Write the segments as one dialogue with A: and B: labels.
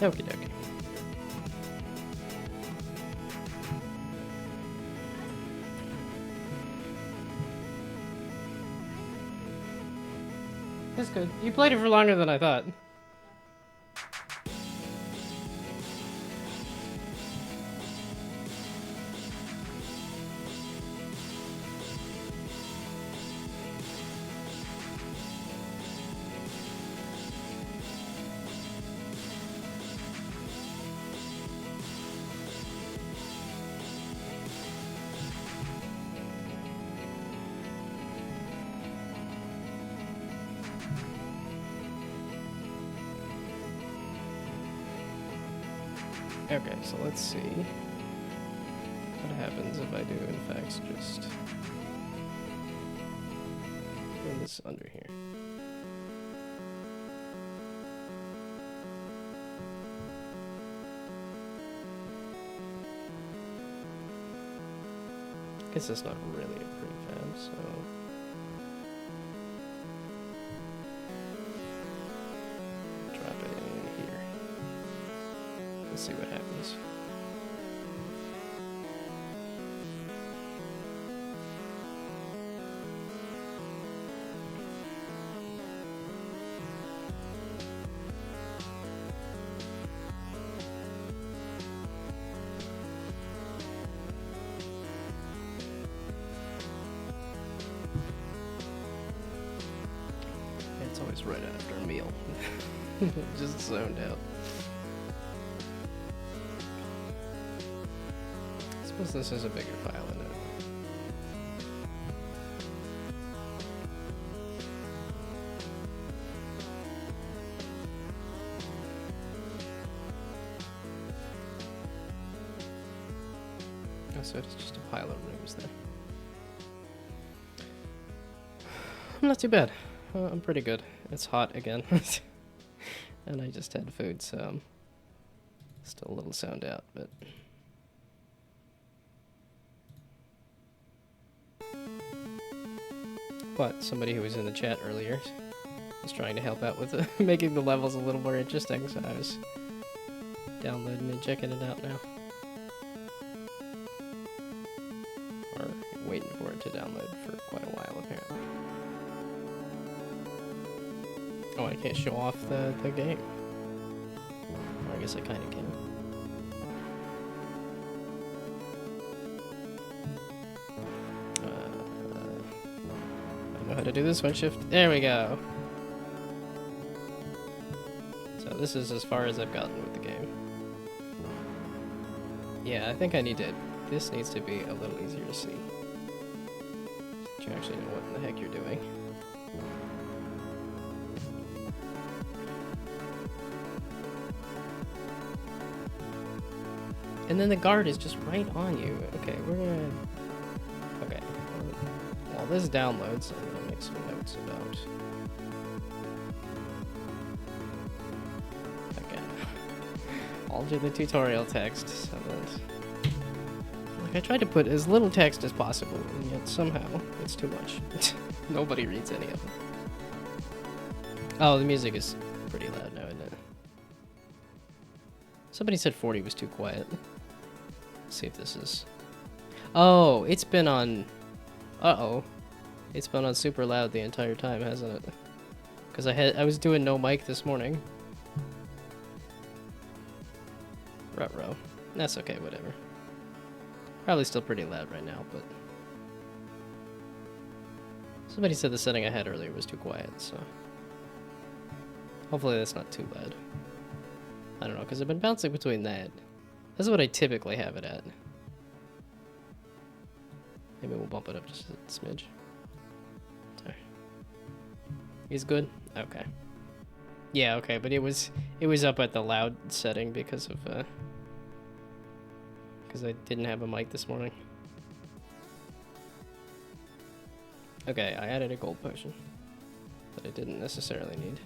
A: Okie dokie. That's good. You played it for longer than I thought. Okay, so let's see what happens if I do, in fact, just put this under here. Guess it's not really a prefab, so drop it in here. Let's see what happens. It's always right after a meal. Just zoned out. I suppose this is a bigger file in it. Oh, so it's just a pile of rooms there. I'm not too bad. I'm pretty good. It's hot again. And I just had food, so I'm still a little zoned out, but... But somebody who was in the chat earlier was trying to help out with making the levels a little more interesting, so I was downloading and checking it out now. Or waiting for it to download for quite a while, apparently. Oh, I can't show off the game. Or I guess I kind of can. I know how to do this one. Shift. There we go. So this is as far as I've gotten with the game. Yeah, I think I need to... This needs to be a little easier to see. So you actually know what in the heck you're doing. And then the guard is just right on you. Okay, we're gonna... Okay. While this downloads, I'm gonna make some notes about... Okay. Alter the tutorial text so that... Like, I tried to put as little text as possible, and yet somehow it's too much. Nobody reads any of it. Oh, the music is pretty loud now, isn't it? Somebody said 40 was too quiet. Let's see if this is... Oh, it's been on... Uh-oh. It's been on super loud the entire time, hasn't it? Because I was doing no mic this morning. Ruh-roh. That's okay, whatever. Probably still pretty loud right now, but... Somebody said the setting I had earlier was too quiet, so... Hopefully that's not too loud. I don't know, because I've been bouncing between that. This is what I typically have it at. Maybe we'll bump it up just a smidge. Sorry. He's good? Okay. Yeah, okay, but it was up at the loud setting because of because I didn't have a mic this morning. Okay, I added a gold potion that I didn't necessarily need.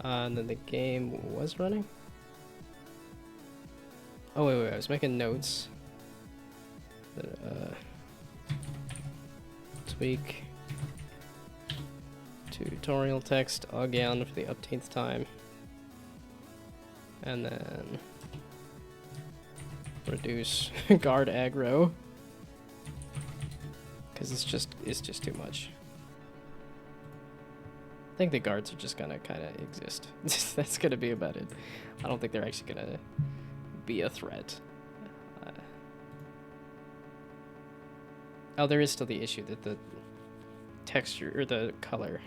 A: And then the game was running? Oh, wait, I was making notes. Tweak. Tutorial text again for the upteenth time. And then reduce guard aggro. Because it's just too much. I think the guards are just gonna kind of exist. That's gonna be about it. I don't think they're actually gonna be a threat. Oh, there is still the issue that the texture or the color.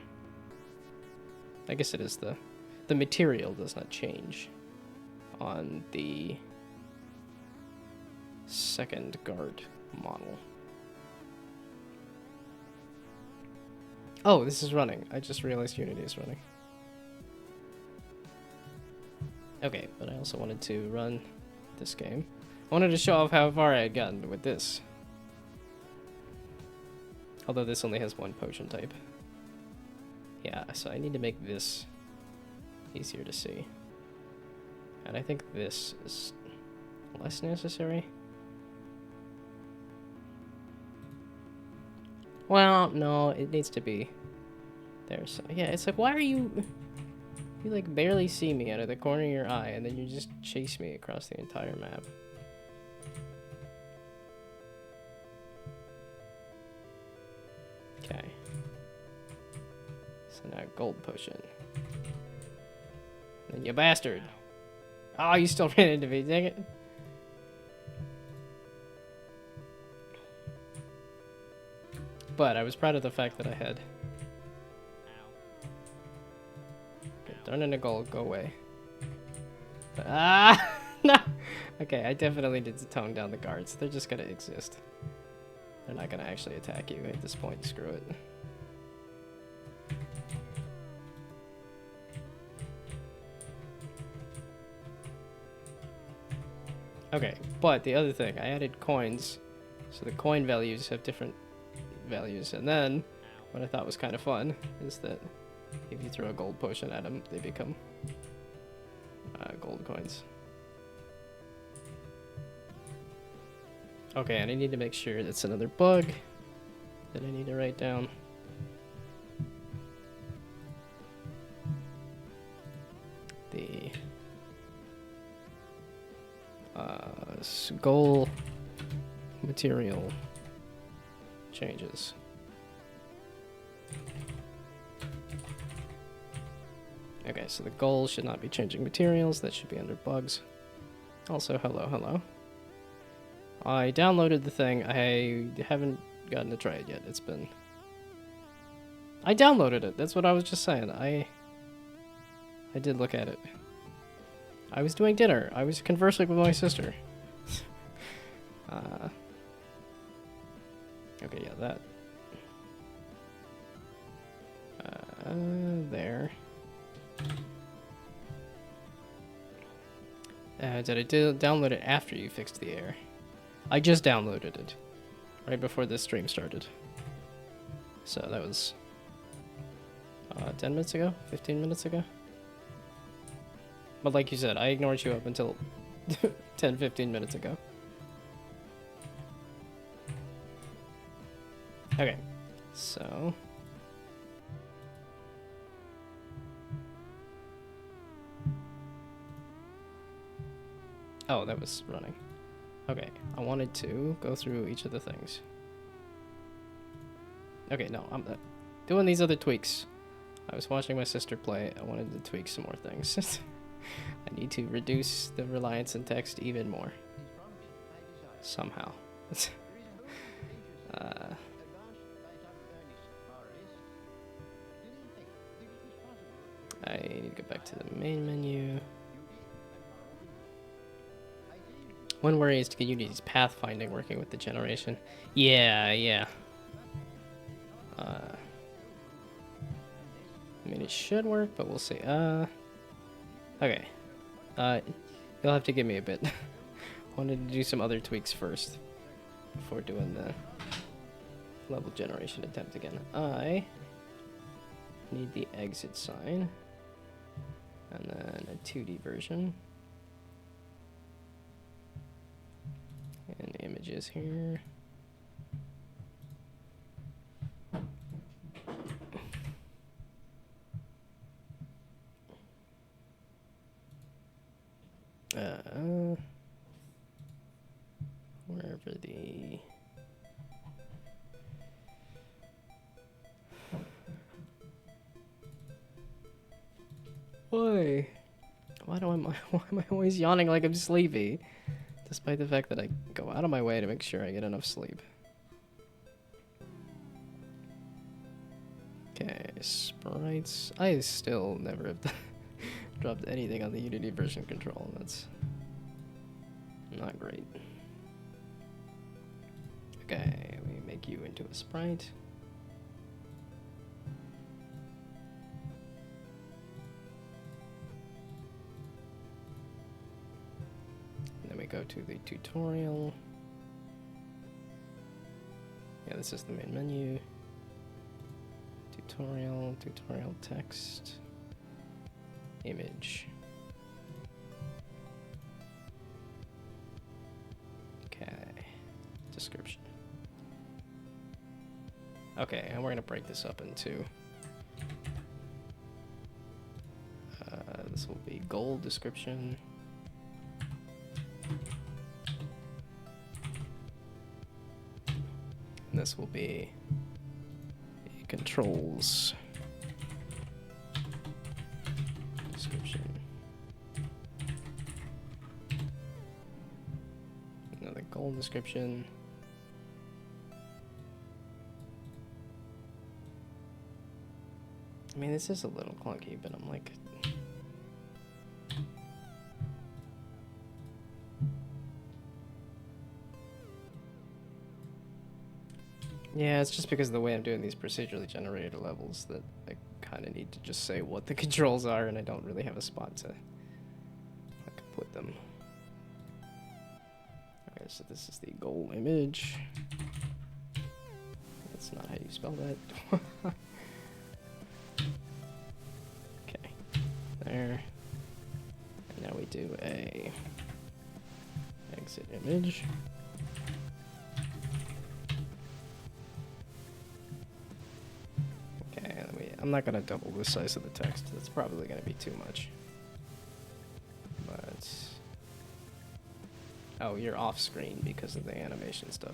A: I guess it is the material does not change on the second guard model. Oh, this is running. I just realized Unity is running. Okay, but I also wanted to run this game. I wanted to show off how far I had gotten with this. Although this only has one potion type. Yeah, so I need to make this easier to see. And I think this is less necessary. Well, no, it needs to be there. So yeah, it's like, why are you like barely see me out of the corner of your eye, and then you just chase me across the entire map. Okay. So now gold potion. And you bastard. Oh, you still ran into me, dang it. But I was proud of the fact that I had. Darn it, a gold, go away. Ah, no. Okay, I definitely need to tone down the guards. They're just gonna exist. They're not gonna actually attack you at this point. Screw it. Okay, but the other thing, I added coins, so the coin values have different values. And then, what I thought was kind of fun is that if you throw a gold potion at them, they become gold coins. Okay, and I need to make sure that's another bug that I need to write down. The goal material changes. Okay, so the goal should not be changing materials. That should be under bugs. Also, hello. I downloaded the thing. I haven't gotten to try it yet. It's been... I downloaded it. That's what I was just saying. I did look at it. I was doing dinner. I was conversing with my sister. Okay, yeah, that. There. Did I download it after you fixed the error? I just downloaded it right before this stream started. So that was 10 minutes ago? 15 minutes ago? But like you said, I ignored you up until 10-15 minutes ago. Okay, so... Oh, that was running. Okay, I wanted to go through each of the things. Okay, no, I'm doing these other tweaks. I was watching my sister play. I wanted to tweak some more things. I need to reduce the reliance on text even more. Somehow. I need to go back to the main menu. One worry is to get Unity's pathfinding working with the generation. Yeah. I mean, it should work, but we'll see. Okay. You'll have to give me a bit. I wanted to do some other tweaks first before doing the level generation attempt again. I need the exit sign and then a 2D version. And images here. Why? Why am I always yawning like I'm sleepy? Despite the fact that I go out of my way to make sure I get enough sleep. Okay, sprites. I still never have dropped anything on the Unity version control. That's not great. Okay, we make you into a sprite. And then we go to the tutorial. Yeah, this is the main menu. Tutorial text, image. Okay, description. Okay, and we're gonna break this up into. This will be goal description. And this will be controls description. Another goal description. I mean, this is a little clunky, but I'm like, yeah, it's just because of the way I'm doing these procedurally generated levels that I kind of need to just say what the controls are, and I don't really have a spot to like put them. Okay, so this is the goal image. That's not how you spell that. Okay, there. And now we do a exit image. I'm not gonna double the size of the text. That's probably gonna be too much. But oh, you're off screen because of the animation stuff.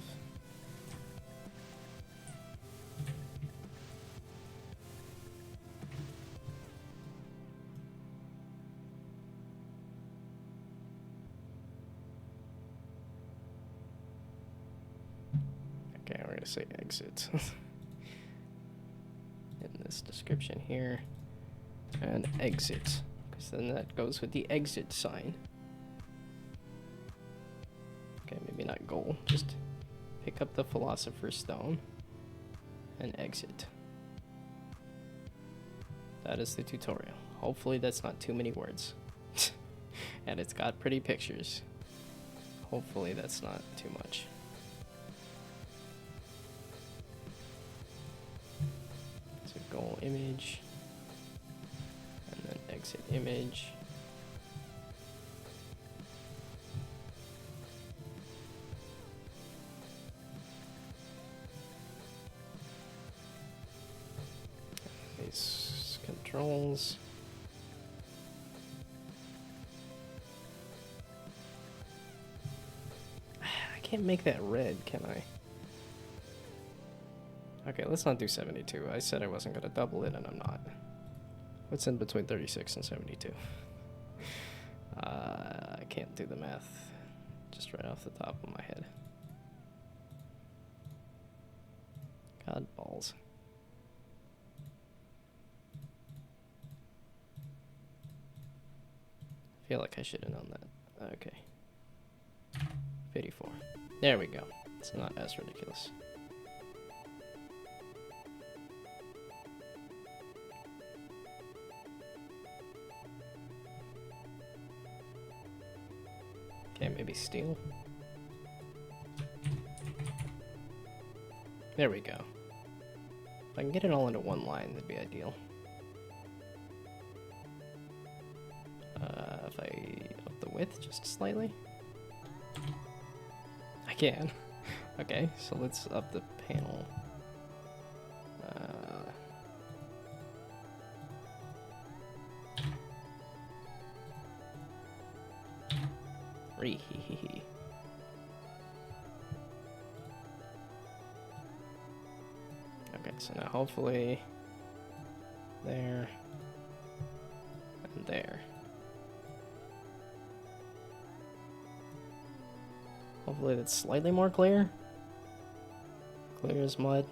A: Okay, we're gonna say exit. Description here and exit, because then that goes with the exit sign. Okay, maybe not goal, just pick up the Philosopher's Stone and exit. That is the tutorial. Hopefully that's not too many words. And it's got pretty pictures. Hopefully that's not too much. Goal image, and then exit image. These controls. I can't make that red, can I? Okay, let's not do 72. I said I wasn't going to double it, and I'm not. What's in between 36 and 72? I can't do the math just right off the top of my head. God balls. I feel like I should have known that. Okay. 54. There we go. It's not as ridiculous. Okay, maybe steel. There we go. If I can get it all into one line, that'd be ideal. If I up the width just slightly. I can. Okay, so let's up the panel. Ree-hee-hee-hee. Okay, so now hopefully there, And there. Hopefully that's slightly more clear. Clear as mud.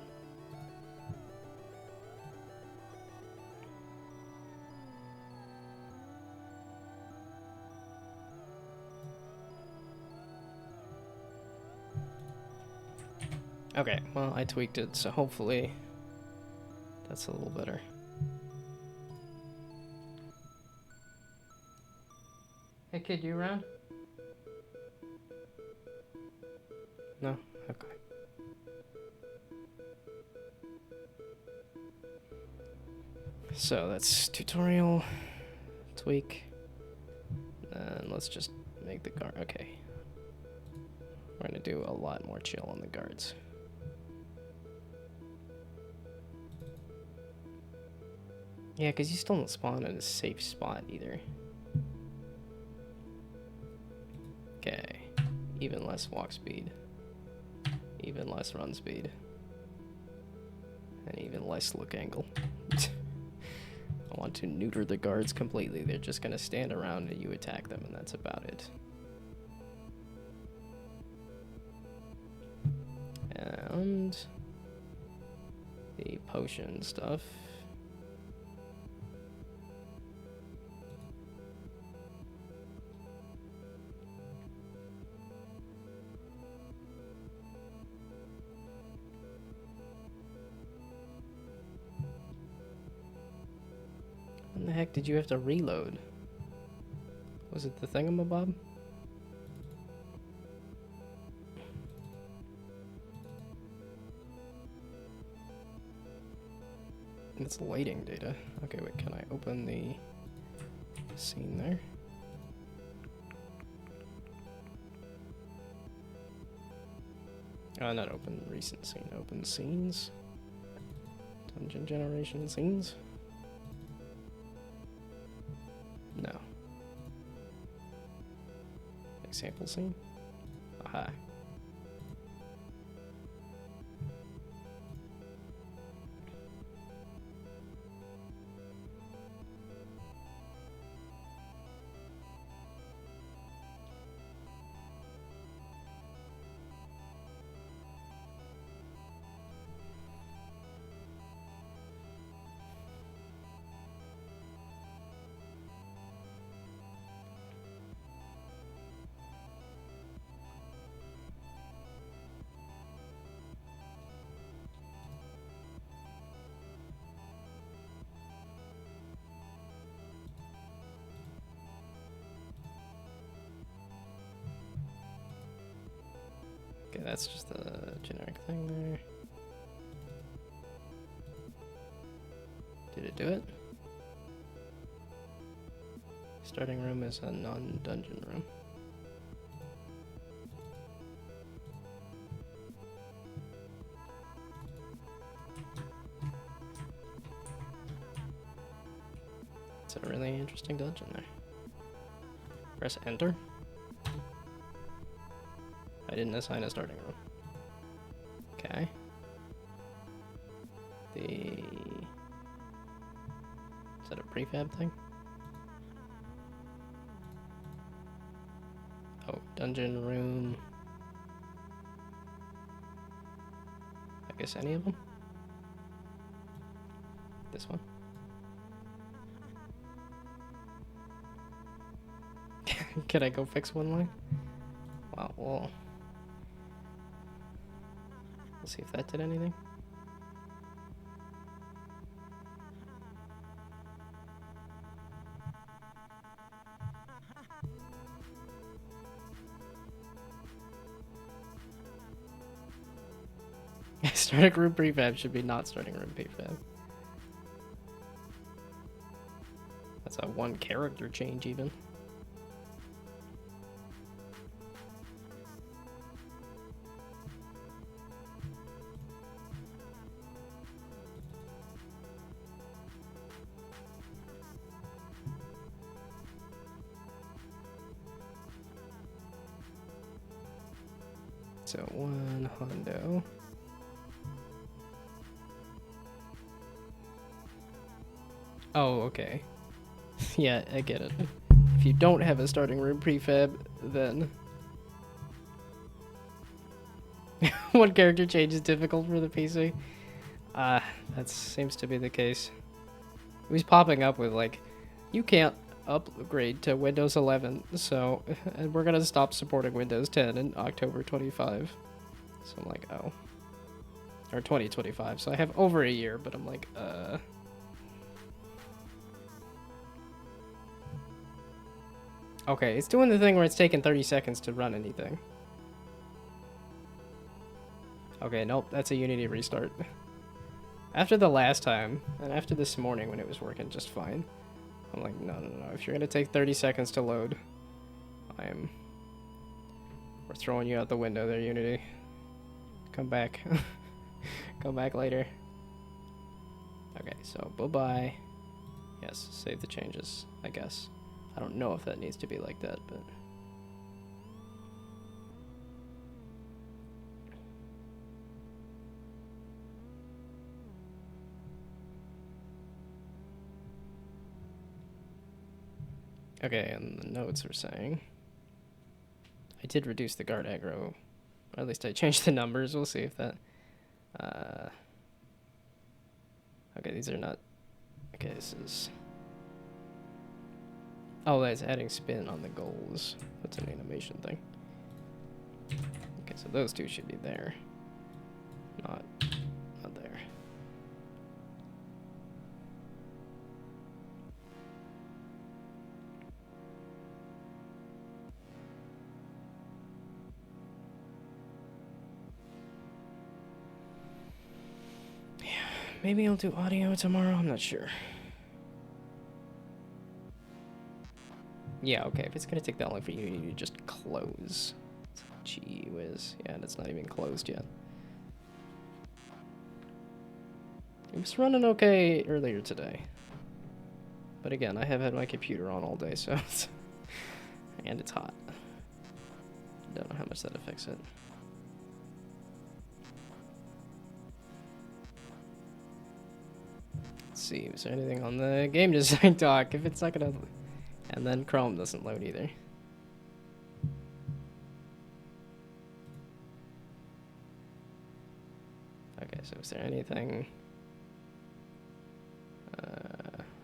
A: Okay, well, I tweaked it, so hopefully that's a little better. Hey kid, you around? No? Okay. So that's tutorial, tweak, and let's just make the guard. Okay. We're gonna do a lot more chill on the guards. Yeah, because you still don't spawn in a safe spot either. Okay. Even less walk speed. Even less run speed. And even less look angle. I want to neuter the guards completely. They're just going to stand around and you attack them, and that's about it. And the potion stuff. When the heck did you have to reload? Was it the thingamabob? It's lighting data. Okay, wait, can I open the scene there? Not open recent scene, open scenes. Dungeon generation scenes? No. Example scene? Aha. Okay, that's just a generic thing there. Did it do it? Starting room is a non-dungeon room. It's a really interesting dungeon there. Press enter. I didn't assign a starting room. Okay. Is that a prefab thing? Oh, dungeon room. I guess any of them? This one? Can I go fix one line? Wow, well. Let's see if that did anything. Starting room prefab should be not starting room prefab. That's a one character change even. So one hundo. Oh, okay. Yeah, I get it. If you don't have a starting room prefab, then... One character change is difficult for the PC. That seems to be the case. It was popping up with like, you can't upgrade to Windows 11, so and we're gonna stop supporting Windows 10 in October 25. So I'm like, oh. Or 2025, so I have over a year, but I'm like, Okay, it's doing the thing where it's taking 30 seconds to run anything. Okay, nope, that's a Unity restart. After the last time, and after this morning when it was working just fine, I'm like, no, if you're gonna take 30 seconds to load, we're throwing you out the window there, Unity. Come back. Come back later. Okay, so bye-bye. Yes, save the changes, I guess. I don't know if that needs to be like that, but... Okay, and the notes are saying... I did reduce the guard aggro. Or at least I changed the numbers. We'll see if that... Okay, these are not... Okay, this is... Oh, that's adding spin on the goals. That's an animation thing. Okay, so those two should be there. Not there. Yeah, maybe I'll do audio tomorrow. I'm not sure. Yeah, okay, if it's gonna take that long for you to just close. Gee whiz. Yeah, and it's not even closed yet. It was running okay earlier today. But again, I have had my computer on all day, so it's... and it's hot. Don't know how much that affects it. Let's see, is there anything on the game design doc? If it's not gonna... And then Chrome doesn't load either. Okay, so is there anything...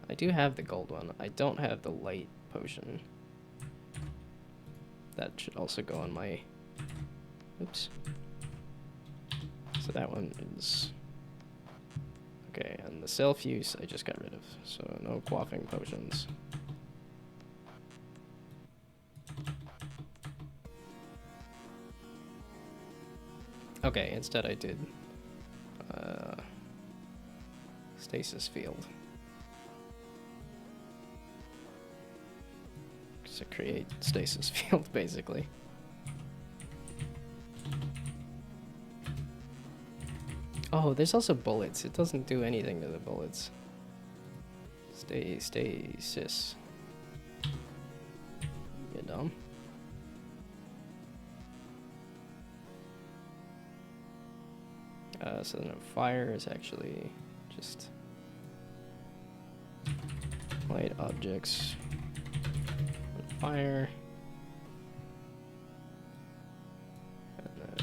A: I do have the gold one. I don't have the light potion. That should also go on my... Oops. So that one is... Okay, and the self-use I just got rid of. So no quaffing potions. Okay, instead I did stasis field. So create stasis field, basically. Oh, there's also bullets. It doesn't do anything to the bullets. Stasis. You dumb. So no, fire is actually just light objects. Fire. And then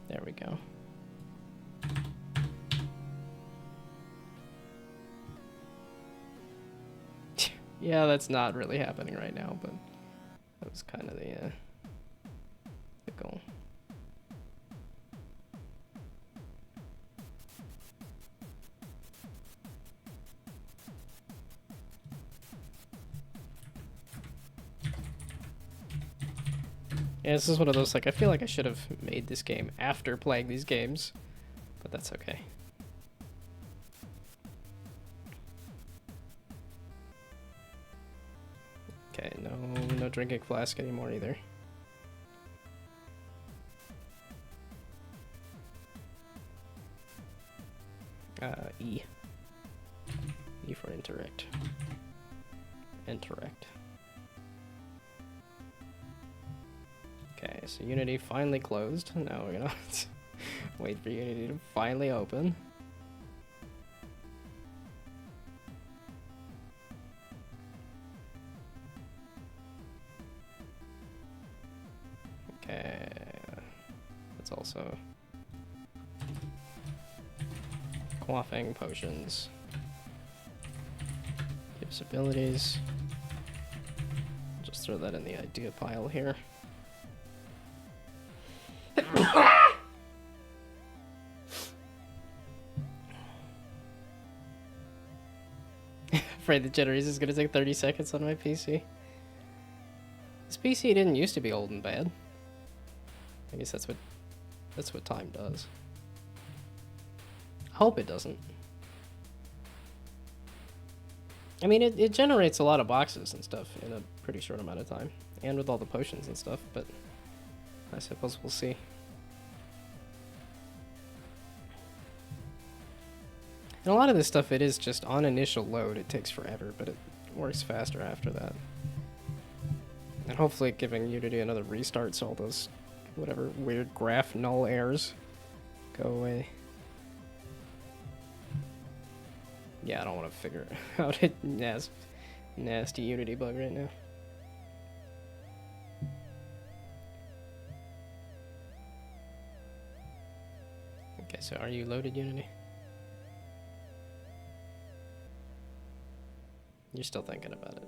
A: there we go. Yeah, that's not really happening right now, but that was kind of the goal. Yeah, this is one of those, like, I feel like I should have made this game after playing these games, but that's okay. Okay, no drinking flask anymore either. E. E for interact. Interact. Okay, so Unity finally closed. Now we're gonna Wait for Unity to finally open. Okay. It's also quaffing potions. Gives abilities. Just throw that in the idea pile here. Afraid the generator is gonna take 30 seconds on my PC. This PC didn't used to be old and bad. I guess that's what time does. I hope it doesn't. I mean, it generates a lot of boxes and stuff in a pretty short amount of time, and with all the potions and stuff, but I suppose we'll see. And a lot of this stuff, it is just on initial load, it takes forever, but it works faster after that. And hopefully giving Unity another restart so all those whatever weird graph null errors go away. Yeah, I don't want to figure out a nasty Unity bug right now. Okay, so are you loaded, Unity? You're still thinking about it.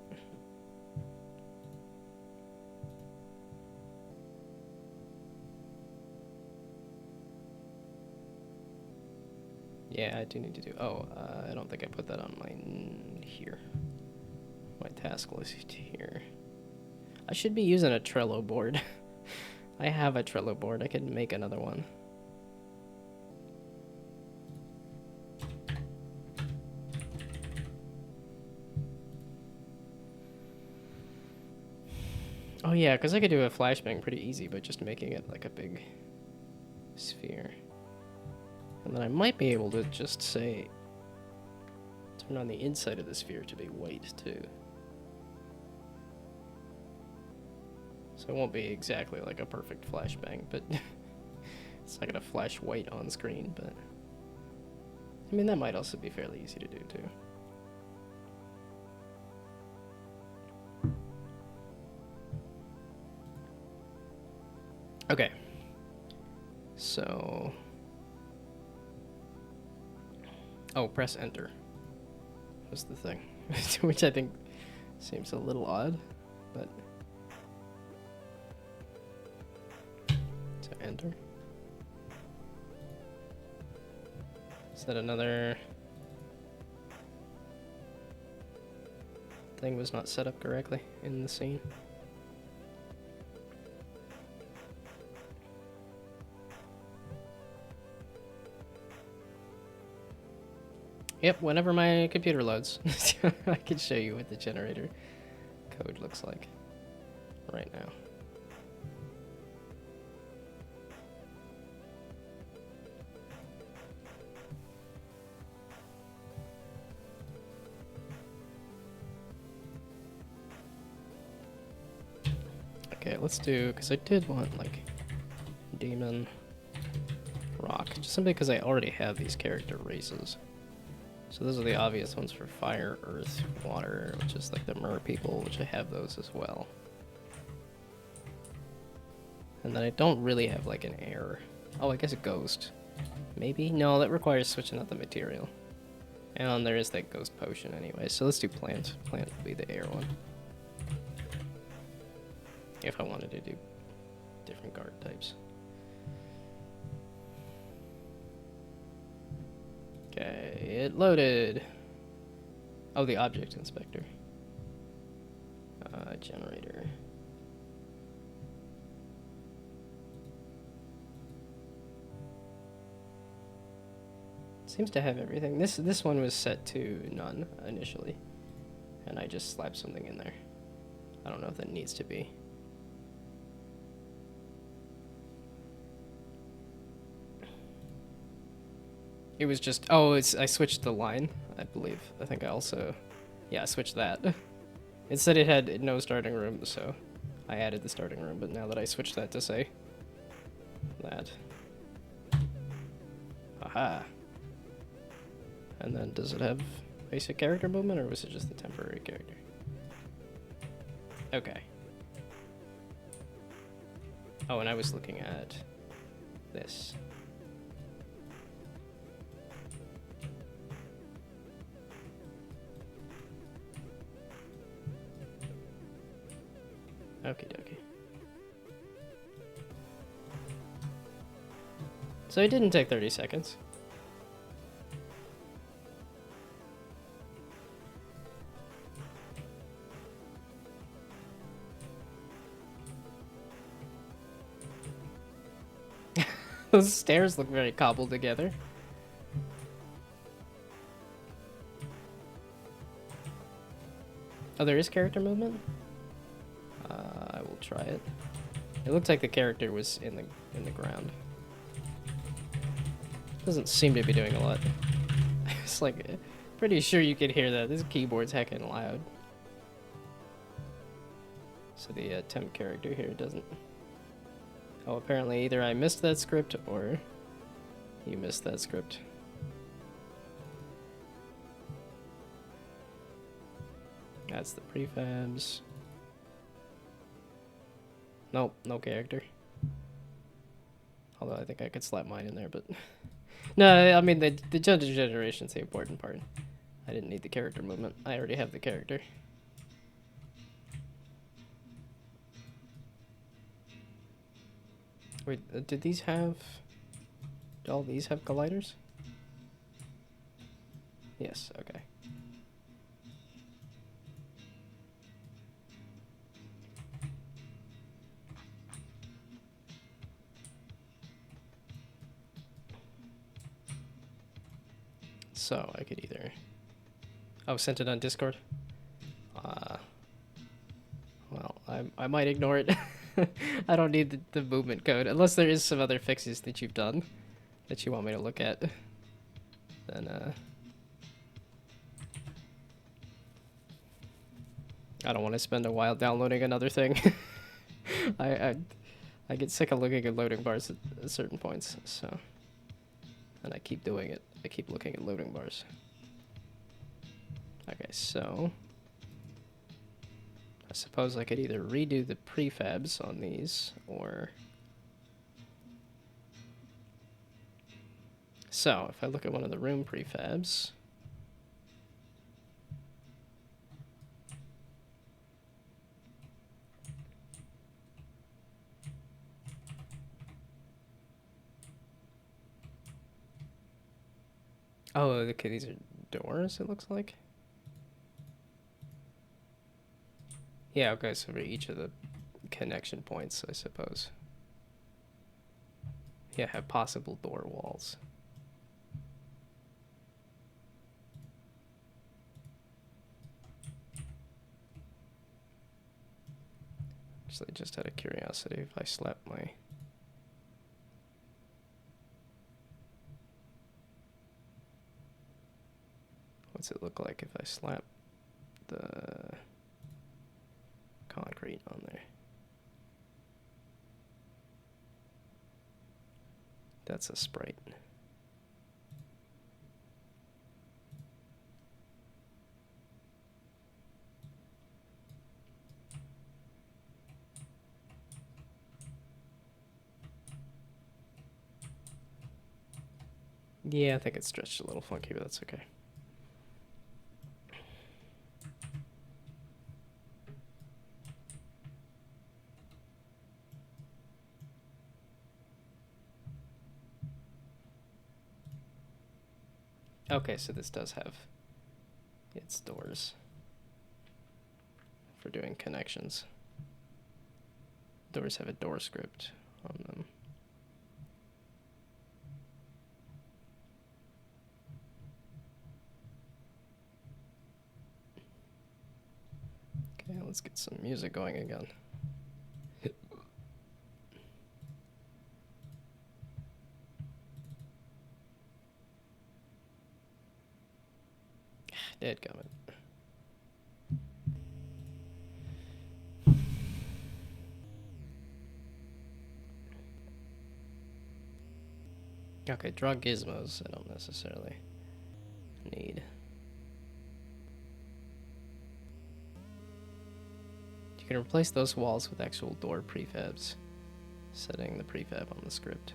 A: Yeah, I do need to do... Oh, I don't think I put that on my... here. My task list here. I should be using a Trello board. I have a Trello board. I could make another one. Oh yeah, because I could do a flashbang pretty easy by just making it like a big sphere. And then I might be able to just say, turn on the inside of the sphere to be white too. So it won't be exactly like a perfect flashbang, but it's not gonna flash white on screen, but I mean, that might also be fairly easy to do too. Okay, so, oh, press enter was the thing, which I think seems a little odd, but, so enter. Is that another thing was not set up correctly in the scene? Yep, whenever my computer loads, I can show you what the generator code looks like right now. Okay, let's do, because I did want like demon rock, just simply because I already have these character races. So those are the obvious ones for fire, earth, water, which is like the mer people, which I have those as well. And then I don't really have like an air. Oh, I guess a ghost. Maybe? No, that requires switching out the material. And there is that ghost potion anyway, so let's do plant. Plant would be the air one. If I wanted to do different guard types. Okay, it loaded. Oh, the object inspector. Generator. Seems to have everything. This one was set to none initially, and I just slapped something in there. I don't know if that needs to be. It was just, oh, I switched the line, I believe. I think I also, yeah, I switched that. It said it had no starting room, so I added the starting room, but now that I switched that to say that. Aha. And then does it have basic character movement, or was it just the temporary character? Okay. Oh, and I was looking at this. Okie dokie. So it didn't take 30 seconds. Those stairs look very cobbled together. Oh, there is character movement? I will try it. It looked like the character was in the ground. Doesn't seem to be doing a lot. It's like, pretty sure you can hear that. This keyboard's heckin' loud. So the temp character here doesn't. Oh, apparently either I missed that script or you missed that script. That's the prefabs. Nope, no character. Although I think I could slap mine in there, but... No, I mean, the gender generation's the important part. I didn't need the character movement. I already have the character. Wait, did these have... Do all these have colliders? Yes, okay. So, I could either... Oh, sent it on Discord? Well, I might ignore it. I don't need the movement code. Unless there is some other fixes that you've done that you want me to look at. Then, I don't want to spend a while downloading another thing. I get sick of looking at loading bars at certain points, so... And I keep doing it. I keep looking at loading bars. Okay, so... I suppose I could either redo the prefabs on these, or... So, if I look at one of the room prefabs... Oh, okay, these are doors, it looks like? Yeah, okay, so for each of the connection points, I suppose. Yeah, have possible door walls. Actually, just out of curiosity, if I slap my... What's it look like if I slap the concrete on there? That's a sprite. Yeah, I think it's stretched a little funky, but that's okay. Okay, so this does have its doors for doing connections. Doors have a door script on them. Okay, let's get some music going again. Dadgummit. Okay, draw gizmos I don't necessarily need. You can replace those walls with actual door prefabs, setting the prefab on the script.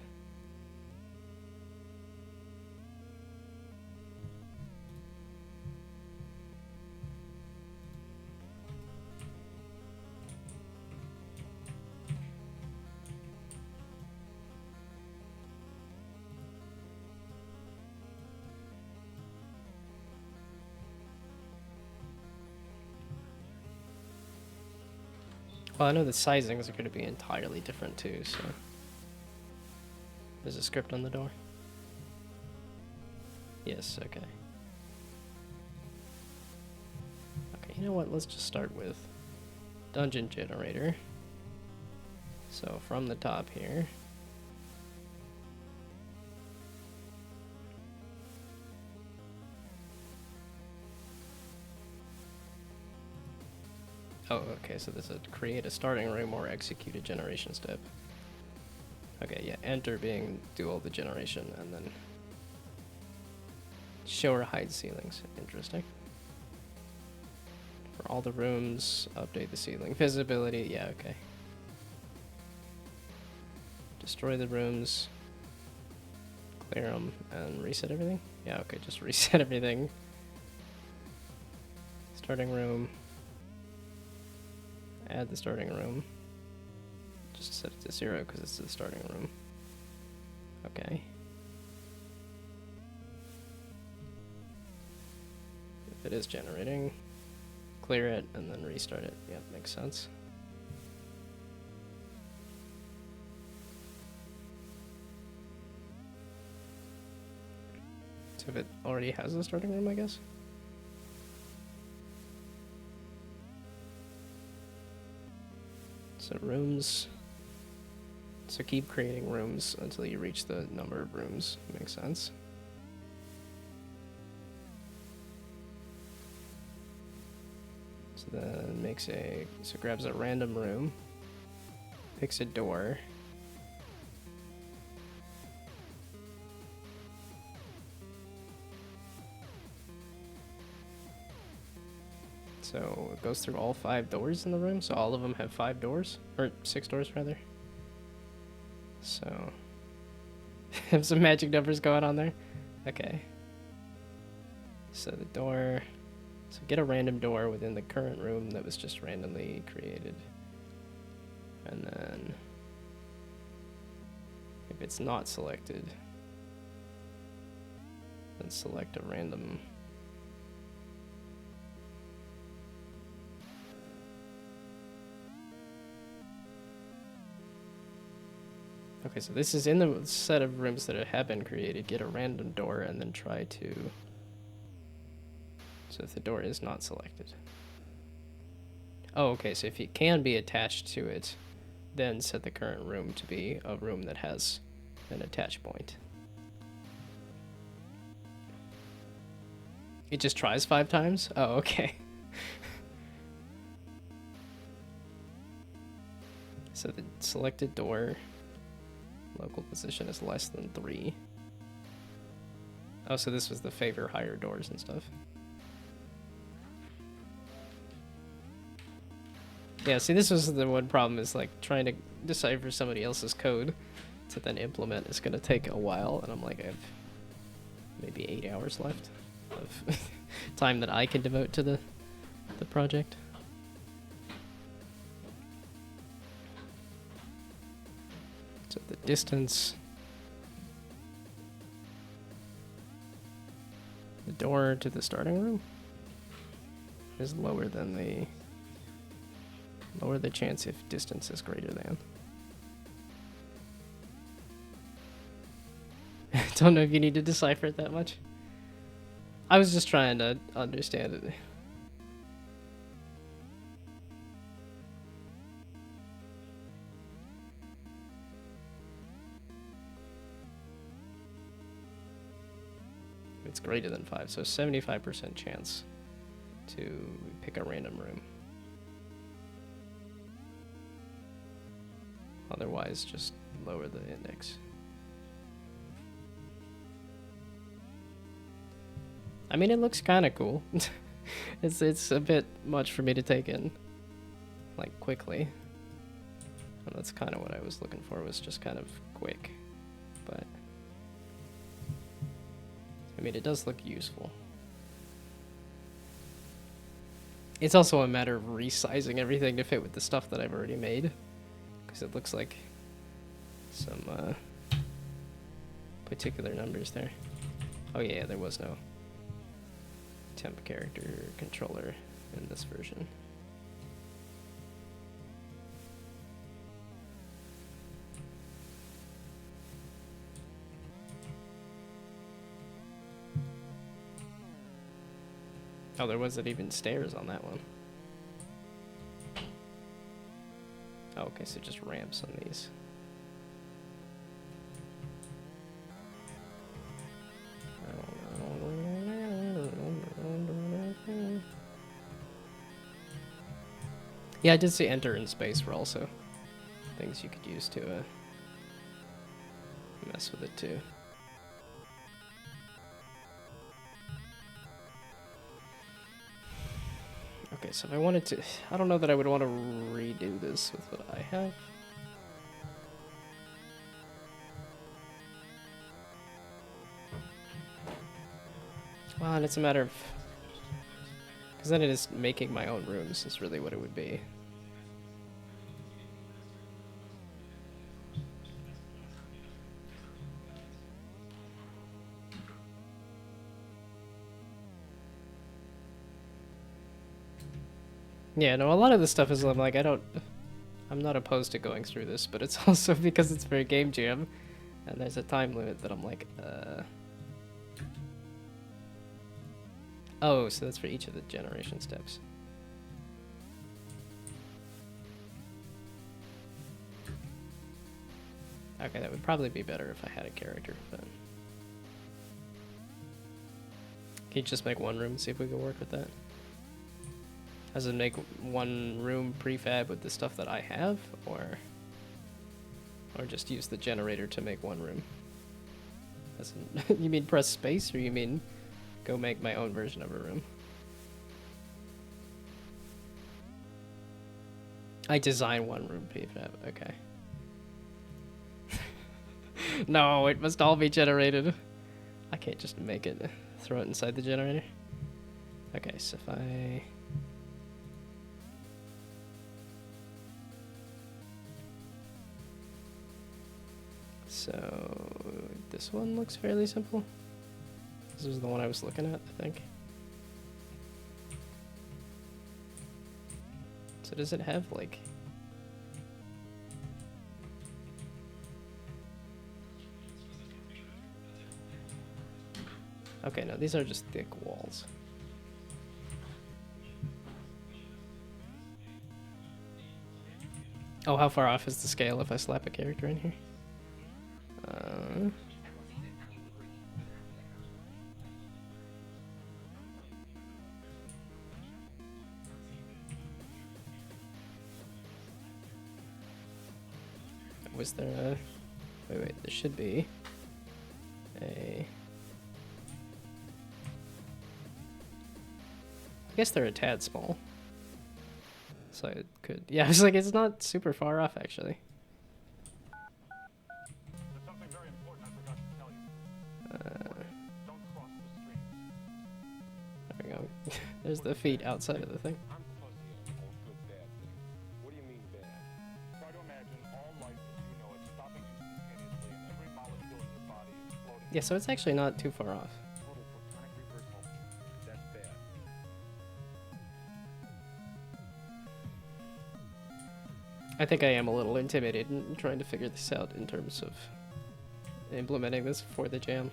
A: Well, I know the sizings are going to be entirely different too, so... There's a script on the door? Yes, okay. Okay, you know what? Let's just start with dungeon generator. So from the top here... Oh, okay, so there's a create a starting room or execute a generation step. Okay, yeah, enter being do all the generation, and then show or hide ceilings. Interesting. For all the rooms, update the ceiling. Visibility, yeah, okay. Destroy the rooms, clear them, and reset everything? Yeah, okay, just reset everything. Starting room. Add the starting room. Just set it to 0 because it's the starting room. Okay. If it is generating, clear it and then restart it. Yeah, makes sense. So if it already has the starting room, I guess? So rooms, so keep creating rooms until you reach the number of rooms. Makes sense. So then makes a, so grabs a random room, picks a door. So it goes through all 5 doors in the room, so all of them have 5 doors, or 6 doors rather. So, have some magic numbers going on there. Okay. So the door, so get a random door within the current room that was just randomly created. And then, if it's not selected, then select a random. Okay, so this is in the set of rooms that have been created. Get a random door and then try to... So if the door is not selected. Oh, okay, so if it can be attached to it, then set the current room to be a room that has an attach point. It just tries 5 times? Oh, okay. So the selected door... Local position is less than 3. Oh, so this was the favor higher doors and stuff. Yeah, see, this was the one problem, is like trying to decipher somebody else's code to then implement is going to take a while, and I'm like, I have maybe 8 hours left of time that I can devote to the project. So the distance, the door to the starting room is lower than the, lower the chance if distance is greater than. Don't know if you need to decipher it that much. I was just trying to understand it. It's greater than 5, so 75% chance to pick a random room. Otherwise, just lower the index. I mean, it looks kind of cool. It's a bit much for me to take in, like, quickly. And that's kind of what I was looking for, was just kind of quick. But I mean, it does look useful. It's also a matter of resizing everything to fit with the stuff that I've already made, because it looks like some particular numbers there. Oh yeah, there was no temp character controller in this version. Oh, there wasn't even stairs on that one. Oh, okay, so just ramps on these. Yeah, I did see enter and space were also things you could use to mess with it too. Okay, so if I wanted to, I don't know that I would want to redo this with what I have. Well, and it's a matter of, because then it is making my own rooms is really what it would be. Yeah, no, a lot of this stuff is I'm like, I'm not opposed to going through this, but it's also because it's very game jam, and there's a time limit that I'm like, Oh, so that's for each of the generation steps. Okay, that would probably be better if I had a character, but... Can you just make one room and see if we can work with that? As in make one room prefab with the stuff that I have, or just use the generator to make one room? As in, you mean press space, or you mean go make my own version of a room? I design one room prefab, okay. No, it must all be generated. I can't just make it, throw it inside the generator. Okay, so if I... So, this one looks fairly simple. This is the one I was looking at, I think. So does it have, like... Okay, no, these are just thick walls. Oh, how far off is the scale if I slap a character in here? Was there a... Wait, there should be a... I guess they're a tad small. So it could... Yeah, I was like, it's not super far off, actually.
B: There's something very important I forgot to tell you. Don't cross the stream.
A: There we go. There's the feet outside of the thing.
B: I'm fuzzy on good, bad thing. What do you mean bad? Try to imagine all life as you know it stopping instantaneously and every molecule in your body exploding.
A: Yeah, so it's actually not too far off.
B: Total protonic reversal. That's bad.
A: I think I am a little intimidated in trying to figure this out in terms of implementing this for the jam.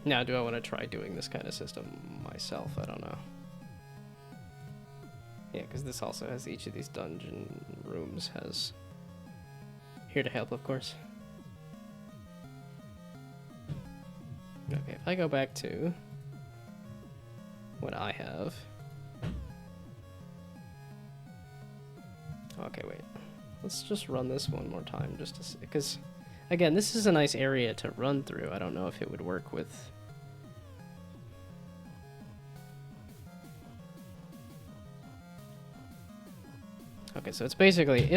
A: Now, do I want to try doing this kind of system myself? I don't know. Yeah, because this also has each of these dungeon rooms has... Here to help, of course. Okay, if I go back to what I have... Okay, wait. Let's just run this one more time just to see, because Again, this is a nice area to run through. I don't know if it would work with... Okay, so it's basically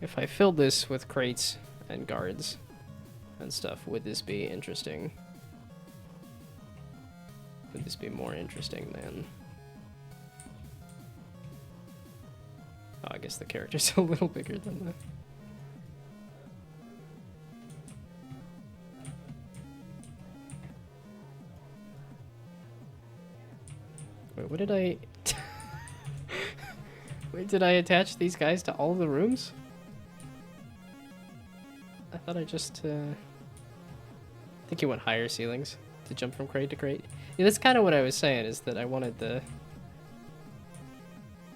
A: if I filled this with crates and guards and stuff, would this be interesting? Would this be more interesting than... Oh, I guess the character's a little bigger than the... Wait, what did I... Wait, did I attach these guys to all the rooms? I thought I just, I think you want higher ceilings to jump from crate to crate. Yeah, that's kind of what I was saying, is that I wanted the,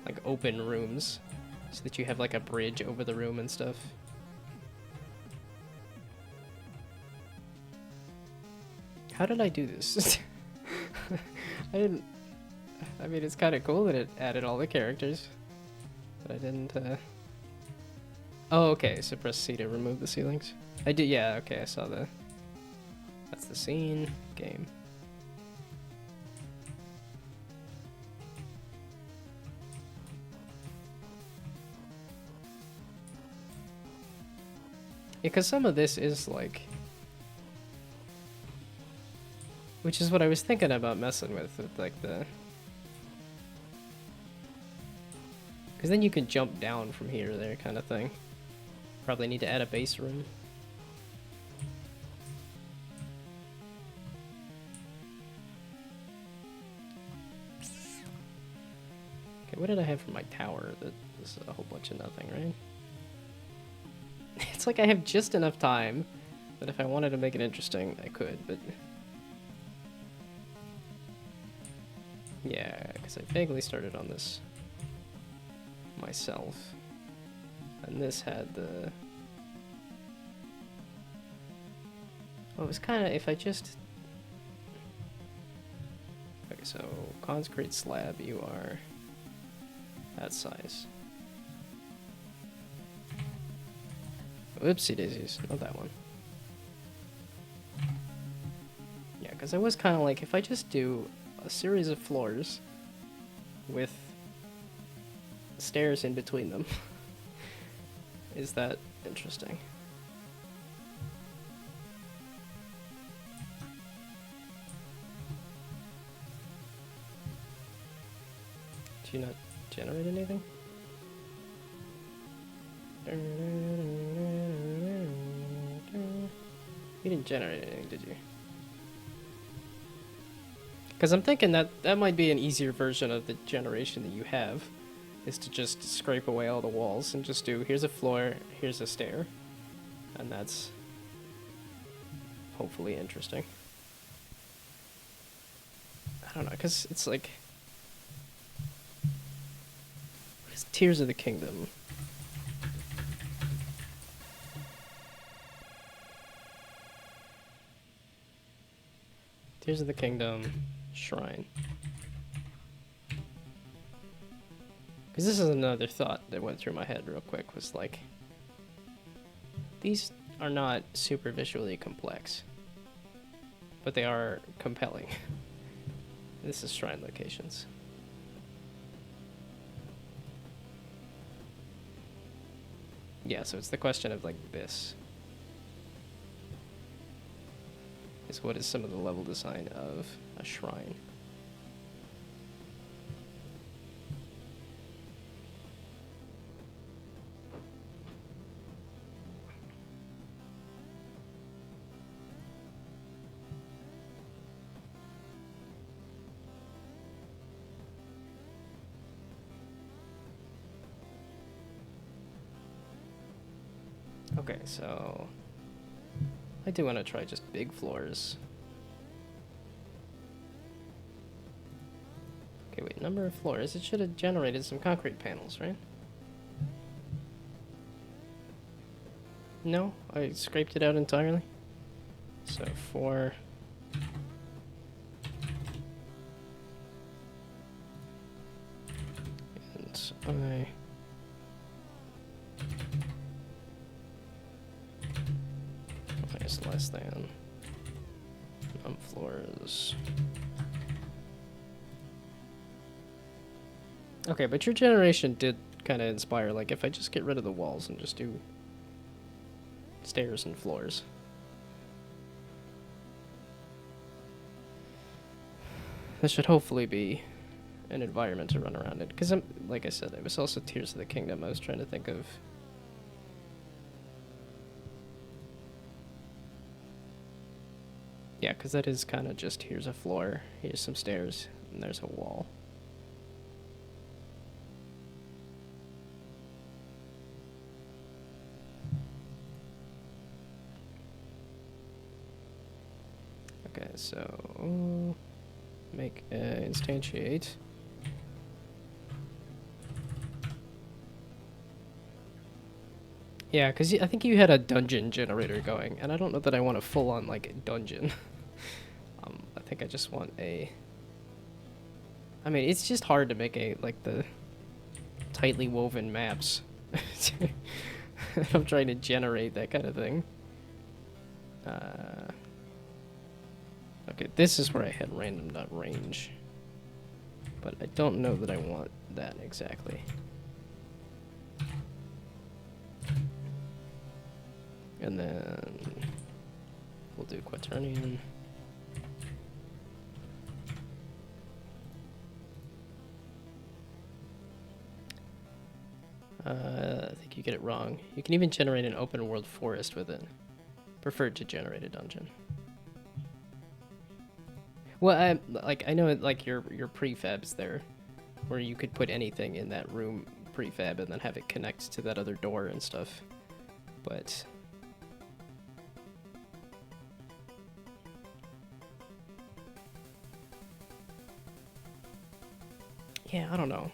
A: like, open rooms, so that you have, like, a bridge over the room and stuff. How did I do this? I didn't... I mean, it's kind of cool that it added all the characters, but I didn't, Oh, okay, so press C to remove the ceilings. I did, yeah, okay, I saw the... That's the scene, game. Yeah, because some of this is, like... Which is what I was thinking about messing with like, the... Because then you can jump down from here to there, kind of thing. Probably need to add a base room. Okay, what did I have for my tower? That is a whole bunch of nothing, right? It's like I have just enough time that if I wanted to make it interesting, I could, but... Yeah, because I vaguely started on this myself. And this had the... Well, it was kind of, if I just... Okay, so concrete slab, you are that size. Whoopsie daisies, not that one. Yeah, because I was kind of like, if I just do a series of floors with stairs in between them, is that interesting? Did you not generate anything? You didn't generate anything, did you? Because I'm thinking that that might be an easier version of the generation that you have, is to just scrape away all the walls and just do, here's a floor, here's a stair, and that's hopefully interesting. I don't know, because it's like... What is Tears of the Kingdom? Tears of the Kingdom Shrine. Because this is another thought that went through my head real quick, was like, these are not super visually complex, but they are compelling. This is shrine locations. Yeah, so it's the question of like this. Is what is some of the level design of a shrine? Okay, so I do want to try just big floors. Okay, wait, number of floors. It should have generated some concrete panels, right? No, I scraped it out entirely. So 4. And is less than num floors. Okay, but your generation did kind of inspire, like, if I just get rid of the walls and just do stairs and floors. This should hopefully be an environment to run around in. Because, like I said, it was also Tears of the Kingdom. I was trying to think of... Yeah, because that is kind of just, here's a floor, here's some stairs, and there's a wall. Okay, so... make instantiate. Yeah, because I think you had a dungeon generator going, and I don't know that I want a full-on, like, dungeon. I think I just want a... I mean, it's just hard to make like, the tightly woven maps. I'm trying to generate that kind of thing. Okay, this is where I had random.range. But I don't know that I want that exactly. And then we'll do quaternion. I think you get it wrong. You can even generate an open world forest with it. Preferred to generate a dungeon. Well, I know like your prefabs there, where you could put anything in that room prefab and then have it connect to that other door and stuff. But yeah, I don't know.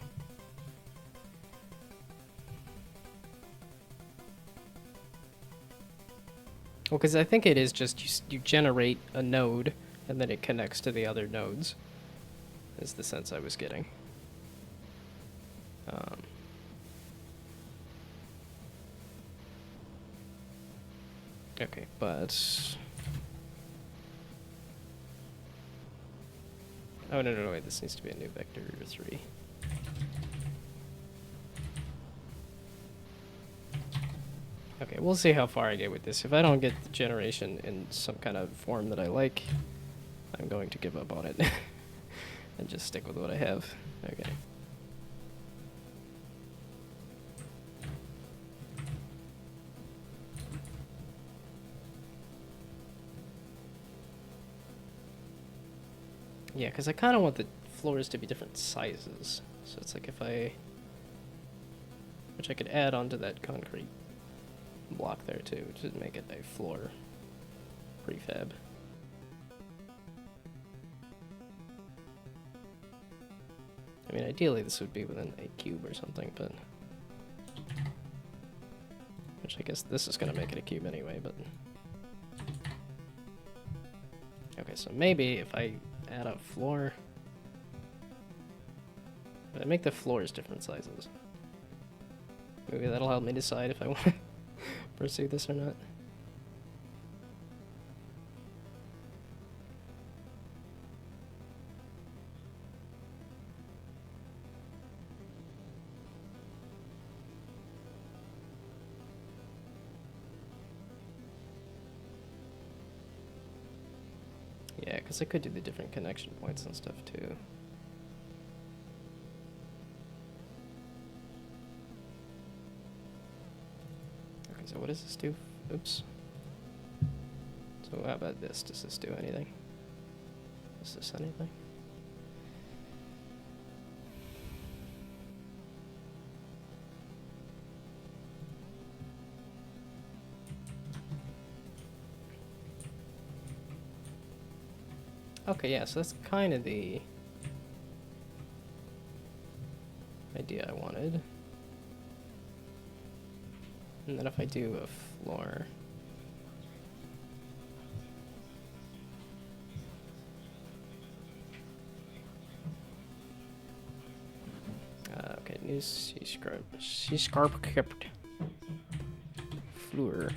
A: Well, because I think it is just you generate a node and then it connects to the other nodes, is the sense I was getting. Okay, but... Oh, no, wait, this needs to be a new vector 3. Okay, we'll see how far I get with this. If I don't get the generation in some kind of form that I like, I'm going to give up on it and just stick with what I have. Okay. Yeah, because I kind of want the floors to be different sizes. So it's like if I... Which I could add onto that concrete block there too, to make it a floor prefab. I mean, ideally this would be within a cube or something, but... Which I guess this is going to make it a cube anyway, but... Okay, so maybe if I add a floor... But I make the floors different sizes. Maybe that'll help me decide if I want to pursue this or not. Yeah, because I could do the different connection points and stuff too. Okay, so what does this do? Oops. So how about this? Does this do anything? Does this anything? Okay, yeah, so that's kind of the idea I wanted. And then if I do a floor... okay, new C-scarp kept floor.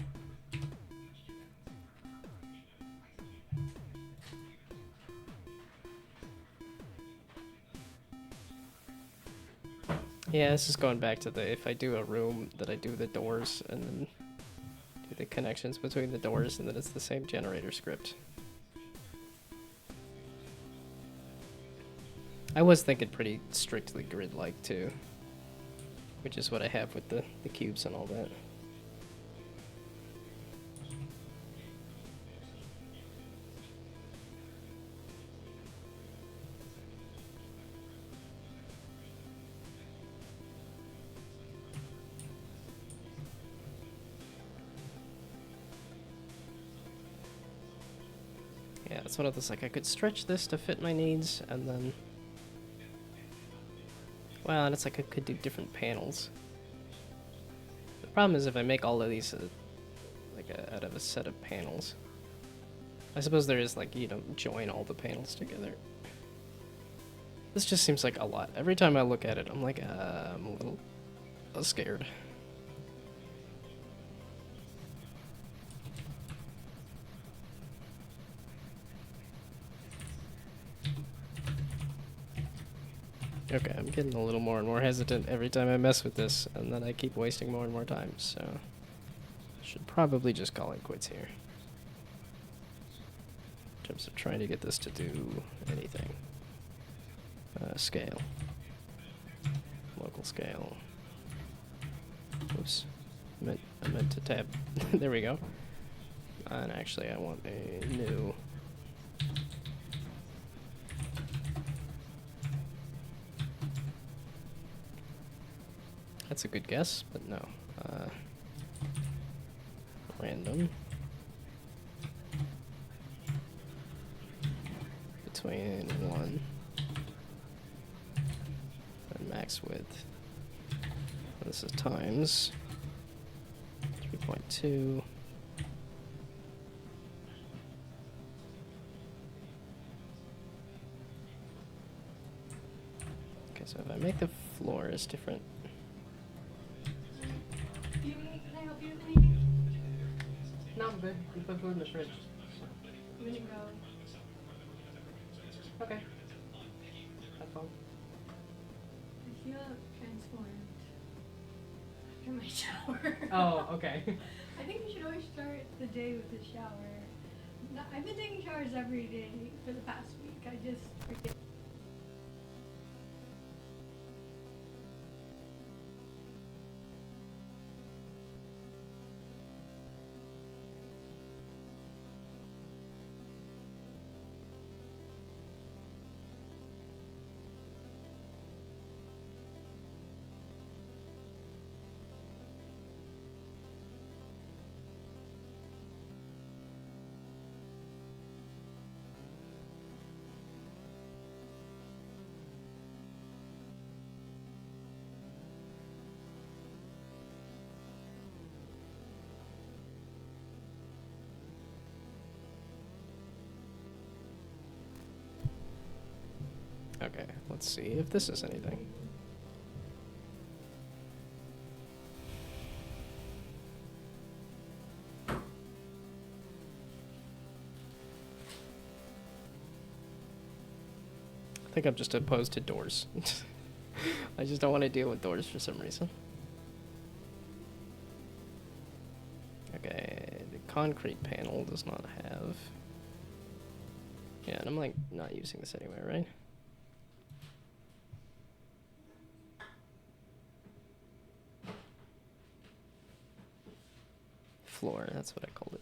A: Yeah, this is going back to the, if I do a room, that I do the doors and then do the connections between the doors, and then it's the same generator script. I was thinking pretty strictly grid-like too, which is what I have with the cubes and all that. Yeah, it's one of those, like, I could stretch this to fit my needs, and then... Well, and it's like I could do different panels. The problem is if I make all of these, out of a set of panels. I suppose there is, like, you know, join all the panels together. This just seems like a lot. Every time I look at it, I'm like, I'm a little scared. Okay, I'm getting a little more and more hesitant every time I mess with this, and then I keep wasting more and more time, so... I should probably just call it quits here. In terms of trying to get this to do anything. Scale. Local scale. Oops. I meant to tab. There we go. And actually I want a new... That's a good guess, but no. Random. Between 1 and max width. This is times 3.2. Okay, so if I make the floors different.
C: Can I help you with anything?
A: No, I'm good. You put food in the fridge.
C: I'm gonna go.
A: Okay. Have fun.
C: I feel transformed after my shower.
A: Oh, okay.
C: I think we should always start the day with a shower. I've been taking showers every day for the past week. I just forget.
A: Okay, let's see if this is anything. I think I'm just opposed to doors. I just don't want to deal with doors for some reason. Okay, the concrete panel does not have... Yeah, and I'm like not using this anyway, right? Floor, that's what I called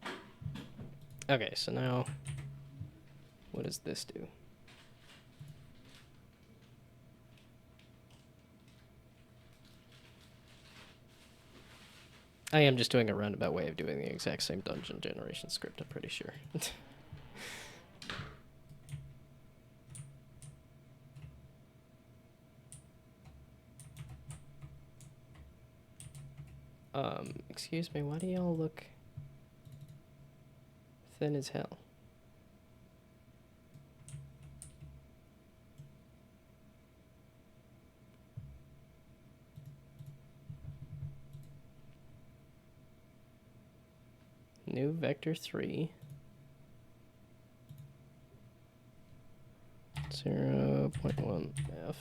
A: it. Okay, so now, what does this do? I am just doing a roundabout way of doing the exact same dungeon generation script, I'm pretty sure. Excuse me, why do y'all look thin as hell? New vector 3. 0.1 F.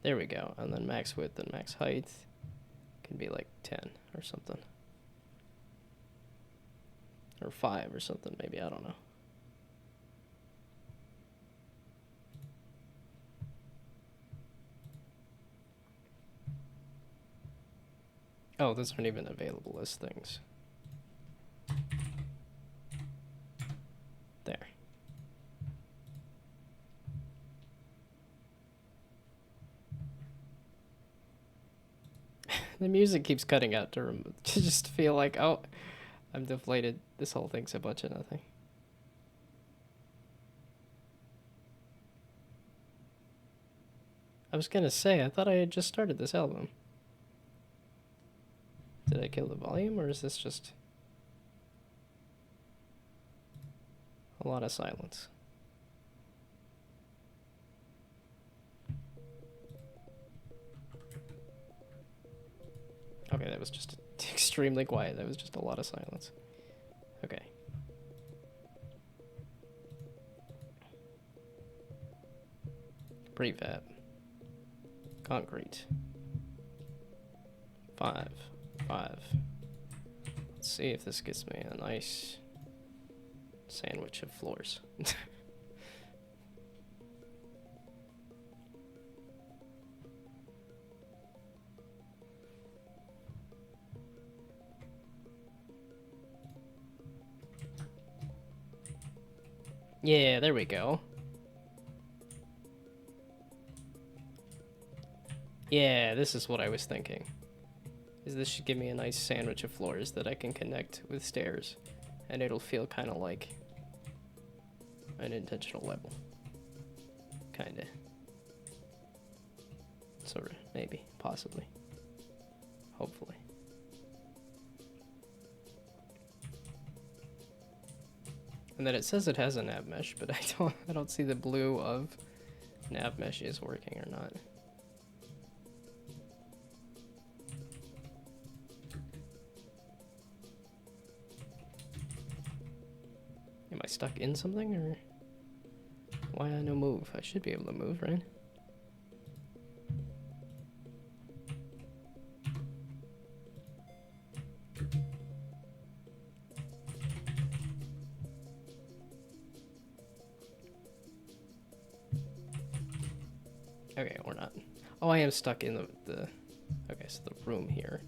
A: There we go. And then max width and max height can be like 10 or something. Or 5 or something, maybe, I don't know. Oh, those aren't even available as things. There. The music keeps cutting out to just feel like, oh, I'm deflated. This whole thing's a bunch of nothing. I was gonna say, I thought I had just started this album. Did I kill the volume, or is this just a lot of silence? Okay, that was just extremely quiet. That was just a lot of silence. Okay. Prefab. Concrete. 5. 5. Let's see if this gets me a nice sandwich of floors. Yeah, there we go. Yeah, this is what I was thinking. Is this should give me a nice sandwich of floors that I can connect with stairs, and it'll feel kind of like an intentional level. Kinda. Sort of, maybe, possibly. Hopefully. And then it says it has a nav mesh, but I don't see the blue of nav mesh is working or not. Am I stuck in something, or why no move? I should be able to move, right? Okay, or not. Oh, I am stuck in the okay, so the room here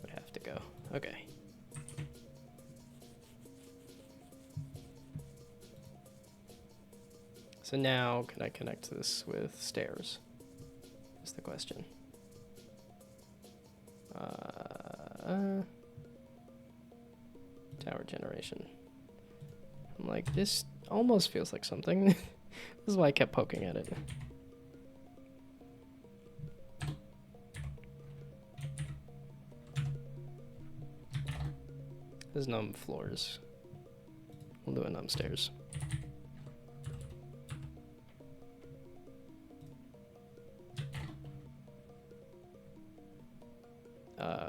A: would have to go. Okay. So now, can I connect this with stairs? Is the question. Tower generation. I'm like, this almost feels like something. This is why I kept poking at it. There's Gnome floors. We'll do a Gnome stairs.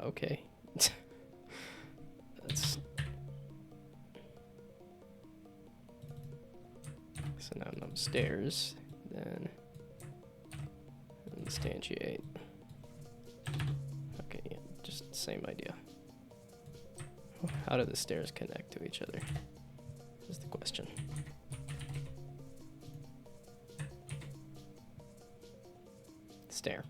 A: Okay. That's... So now Gnome stairs, then instantiate. Okay, yeah, just same idea. How do the stairs connect to each other? Is the question. Stair.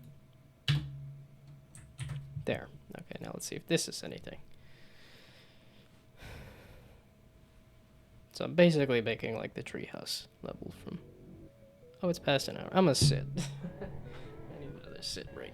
A: There. Okay, now let's see if this is anything. So I'm basically making like the treehouse level from... Oh, it's past an hour. I'm gonna sit. I need another sit break.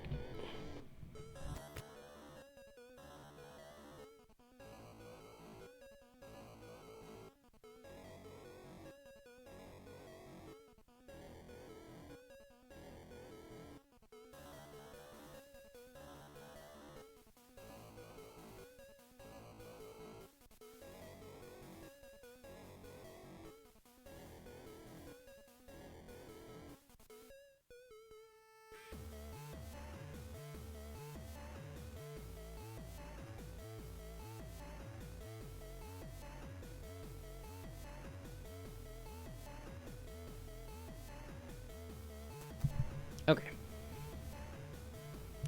A: Okay.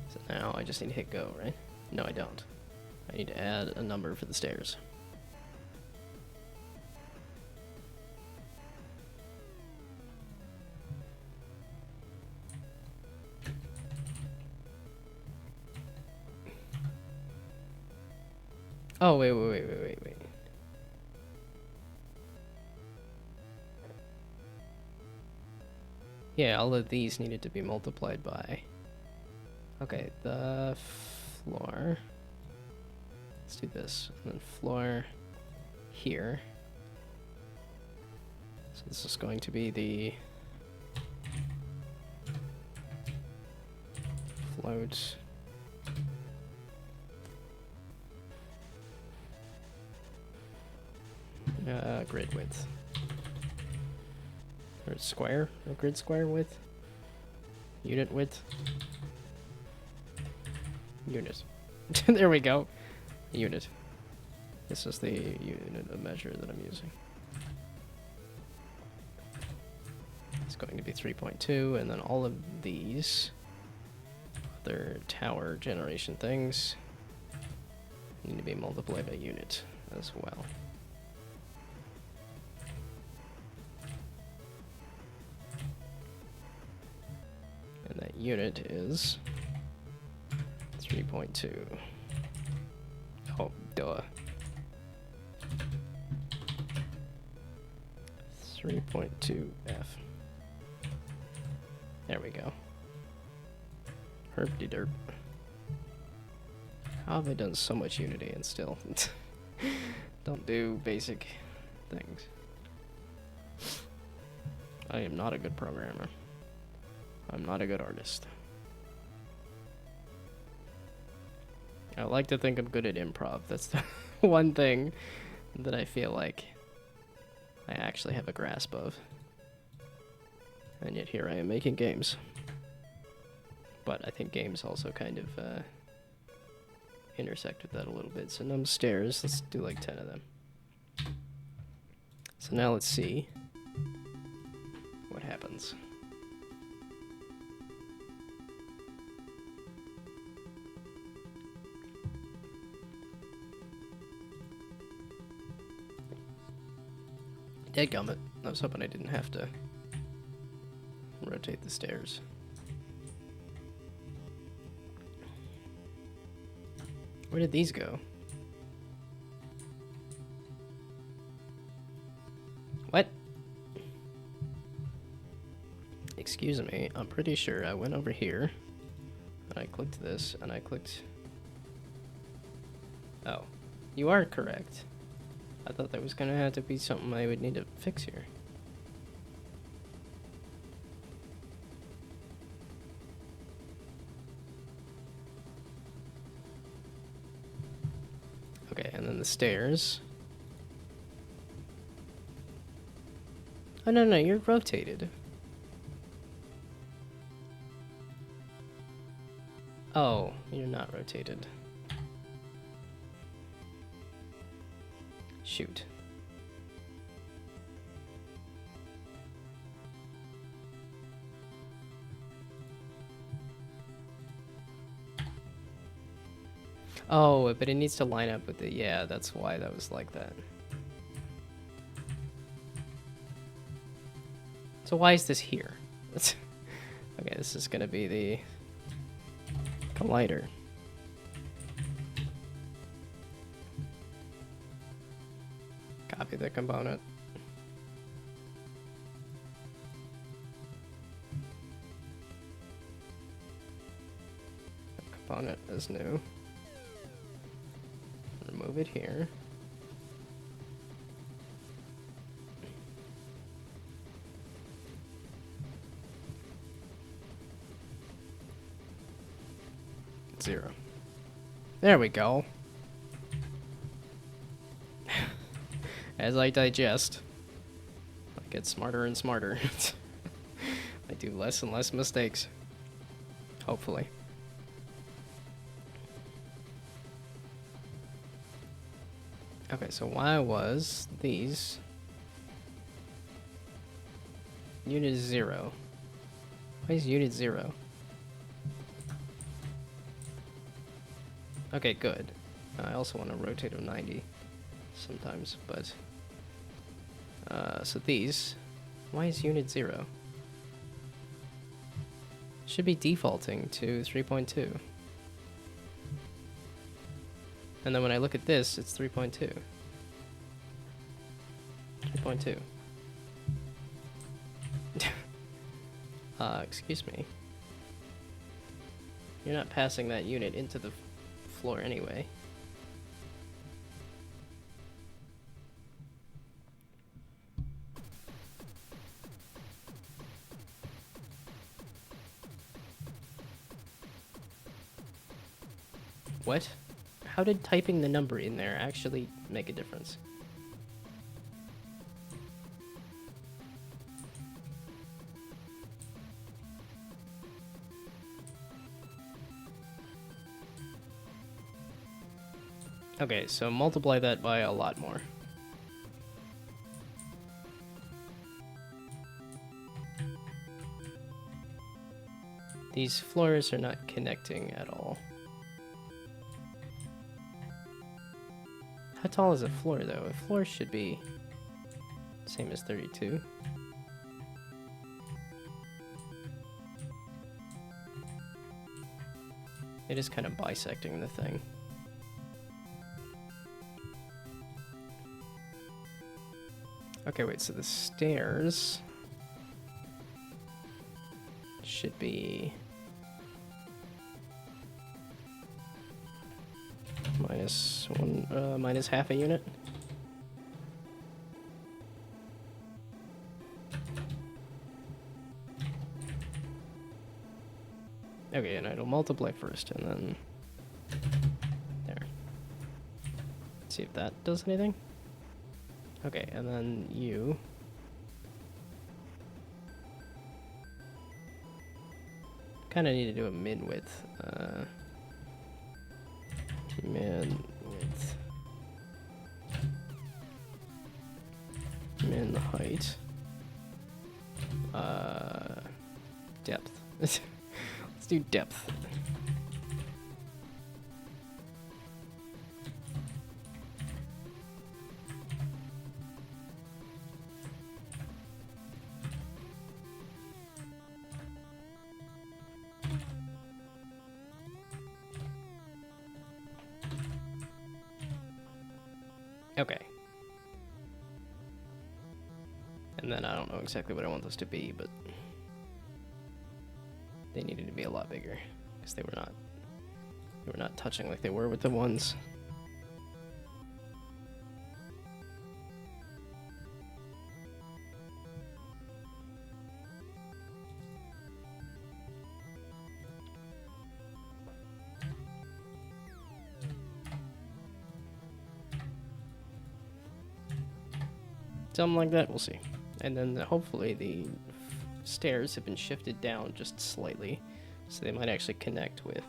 A: So now I just need to hit go, right? No, I don't. I need to add a number for the stairs. Oh, wait. Yeah, all of these needed to be multiplied by... Okay, the floor... Let's do this. And then floor here. So this is going to be the... float... grid width. Or square? Or grid square width? Unit width? Unit. There we go. Unit. This is the unit of measure that I'm using. It's going to be 3.2, and then all of these other tower generation things need to be multiplied by unit as well. And that unit is 3.2. Oh, duh. 3.2F. There we go. Herp-de-derp. How have I done so much Unity and still don't do basic things? I am not a good programmer. I'm not a good artist. I like to think I'm good at improv. That's the one thing that I feel like I actually have a grasp of. And yet here I am making games. But I think games also kind of intersect with that a little bit. So num stairs, let's do like 10 of them. So now let's see what happens. Dadgummit. I was hoping I didn't have to rotate the stairs. Where did these go? What? Excuse me, I'm pretty sure I went over here and I clicked this and I clicked... Oh, you are correct. I thought there was gonna have to be something I would need to fix here. Okay, and then the stairs. Oh, no, you're rotated. Oh, you're not rotated. Shoot. Oh, but it needs to line up with the... Yeah, that's why that was like that. So why is this here? Okay, this is gonna be the collider. Copy the component. The component is new. Remove it here. Zero. There we go. As I digest, I get smarter and smarter. I do less and less mistakes. Hopefully. Okay, so why was these unit is 0? Why is unit 0? Okay, good. I also want to rotate them 90 sometimes, but... so these... Why is unit 0? Should be defaulting to 3.2. And then when I look at this, it's 3.2. 3.2. Excuse me. You're not passing that unit into the floor anyway. What? How did typing the number in there actually make a difference? Okay, so multiply that by a lot more. These floors are not connecting at all. How tall is a floor, though? A floor should be same as 32. It is kind of bisecting the thing. Okay, wait, so the stairs should be minus half a unit. Okay, and it'll multiply first, and then there. Let's see if that does anything. Okay, and then you. Kind of need to do a min width. Min width. Min height. Depth. Let's do depth. Okay. And then I don't know exactly what I want those to be, but they needed to be a lot bigger because they were not touching like they were with the ones. Something like that, we'll see. And then hopefully the stairs have been shifted down just slightly, so they might actually connect with.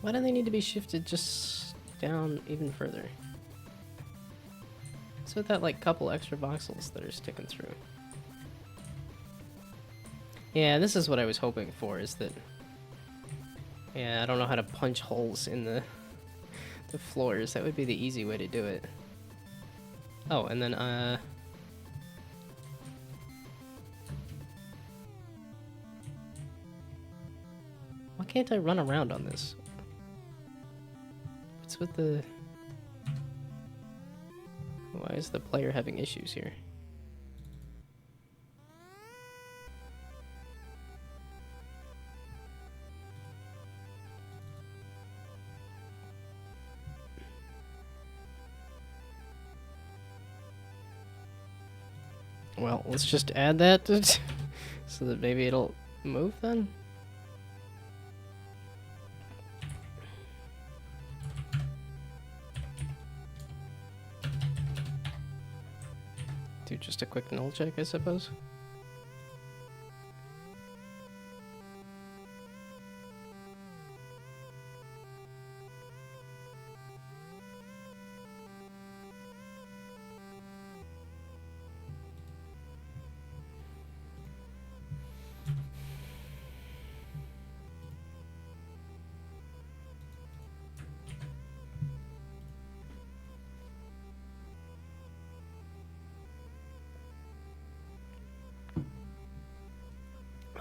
A: Why do they need to be shifted just down even further? What's with that like couple extra voxels that are sticking through? Yeah, this is what I was hoping for, is that... Yeah, I don't know how to punch holes in the floors. That would be the easy way to do it. Oh, and then, why can't I run around on this? What's with the... Why is the player having issues here? Well, let's just add that so that maybe it'll move then? do just a quick null check, I suppose.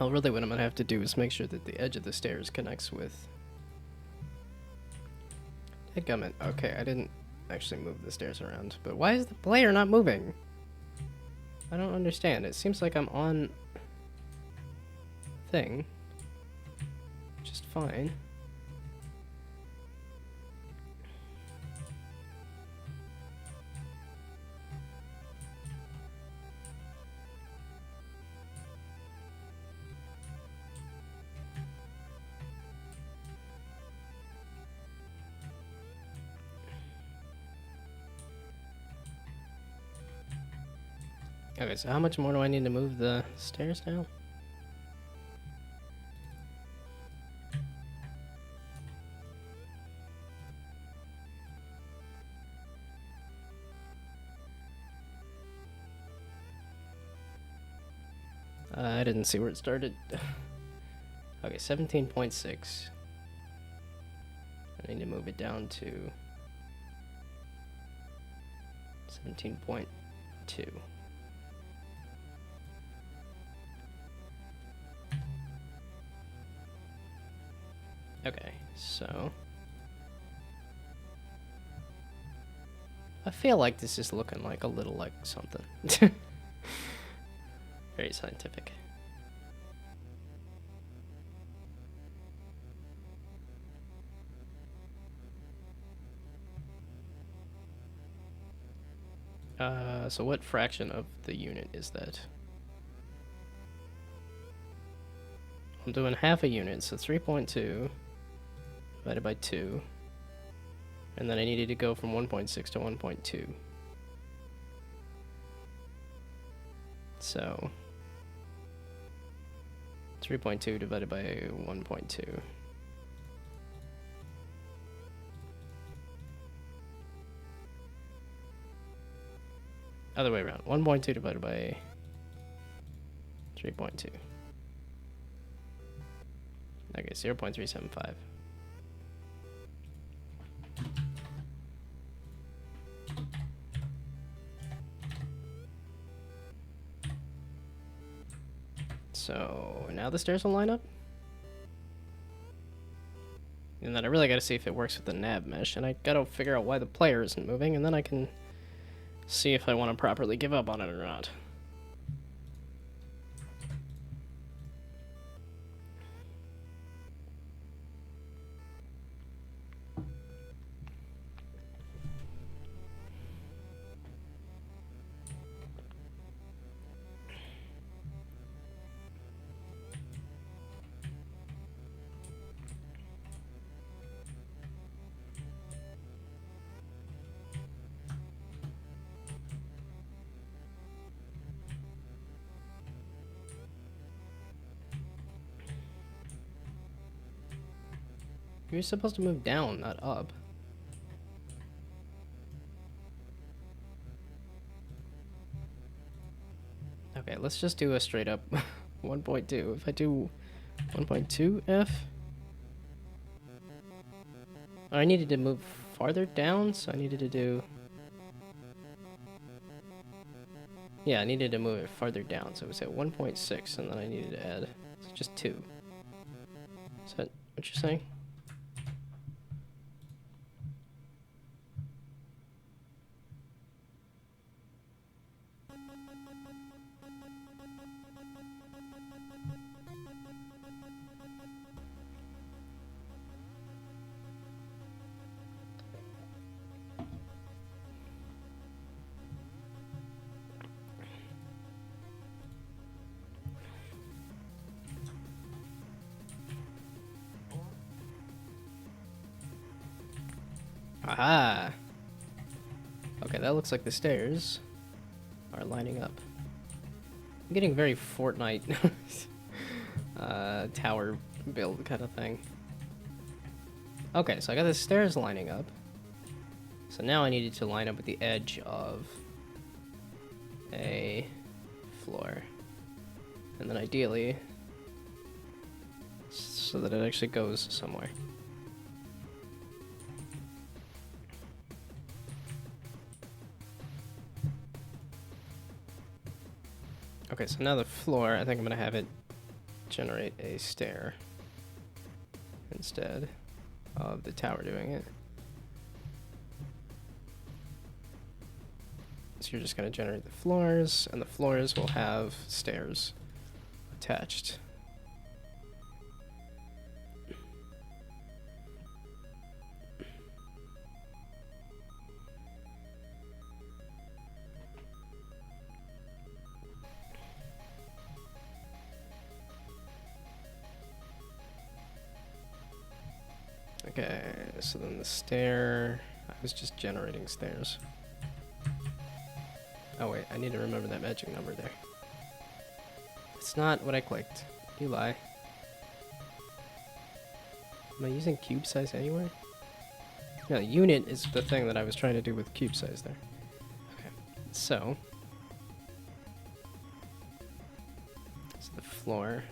A: Well, really what I'm going to have to do is make sure that the edge of the stairs connects with... Dadgummit. Okay, I didn't actually move the stairs around. But why is the player not moving? I don't understand. It seems like I'm on... thing. Just fine. Okay, so how much more do I need to move the stairs now? I didn't see where it started. Okay, 17.6. I need to move it down to 17.2. Okay, so I feel like this is looking like a little like something. Very scientific. So what fraction of the unit is that? I'm doing half a unit, so 3.2 divided by 2. And then I needed to go from 1.6 to 1.2. So 3.2 divided by 1.2. Other way around. 1.2 divided by 3.2. Okay, 0.375. So now the stairs will line up. And then I really gotta see if it works with the nav mesh, and I gotta figure out why the player isn't moving, and then I can see if I want to properly give up on it or not. You're supposed to move down, not up. Okay, let's just do a straight up 1.2. If I do 1.2 F... Oh, I needed to move farther down, so I needed to do... Yeah, I needed to move it farther down, so it was at 1.6, and then I needed to add... So just 2. Is that what you're saying? Aha! Okay, that looks like the stairs. are lining up. I'm getting very Fortnite tower build kind of thing. Okay, so I got the stairs lining up. So now I needed to line up with the edge of a floor. And then ideally, so that it actually goes somewhere. Okay, so now the floor, I think I'm gonna have it generate a stair instead of the tower doing it. So you're just gonna generate the floors, and the floors will have stairs attached. Okay, so then the stair, I was just generating stairs. Oh wait, I need to remember that magic number there. It's not what I clicked. You lie. Am I using cube size anywhere? No, unit is the thing that I was trying to do with cube size there. Okay, so the floor.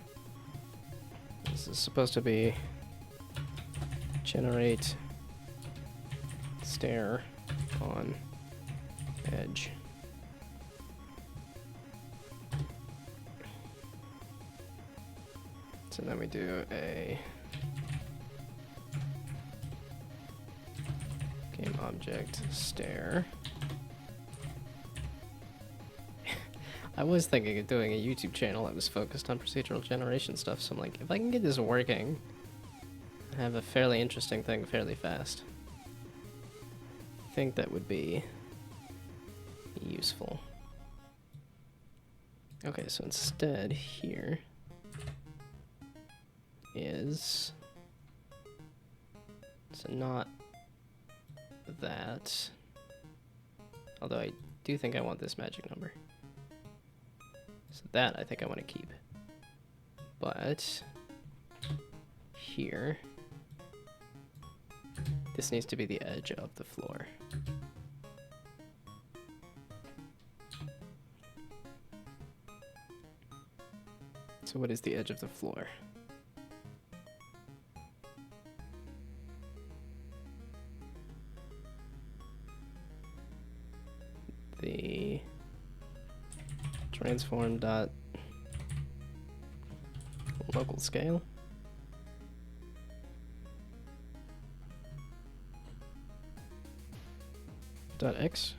A: This is supposed to be generate stair on edge. So then we do a game object stair. I was thinking of doing a YouTube channel that was focused on procedural generation stuff, so I'm like, if I can get this working, I have a fairly interesting thing fairly fast. I think that would be useful. Okay, so instead here is, so not that, although I do think I want this magic number. So that I think I want to keep. But here, this needs to be the edge of the floor. So what is the edge of the floor? The transform dot local scale. Dot x.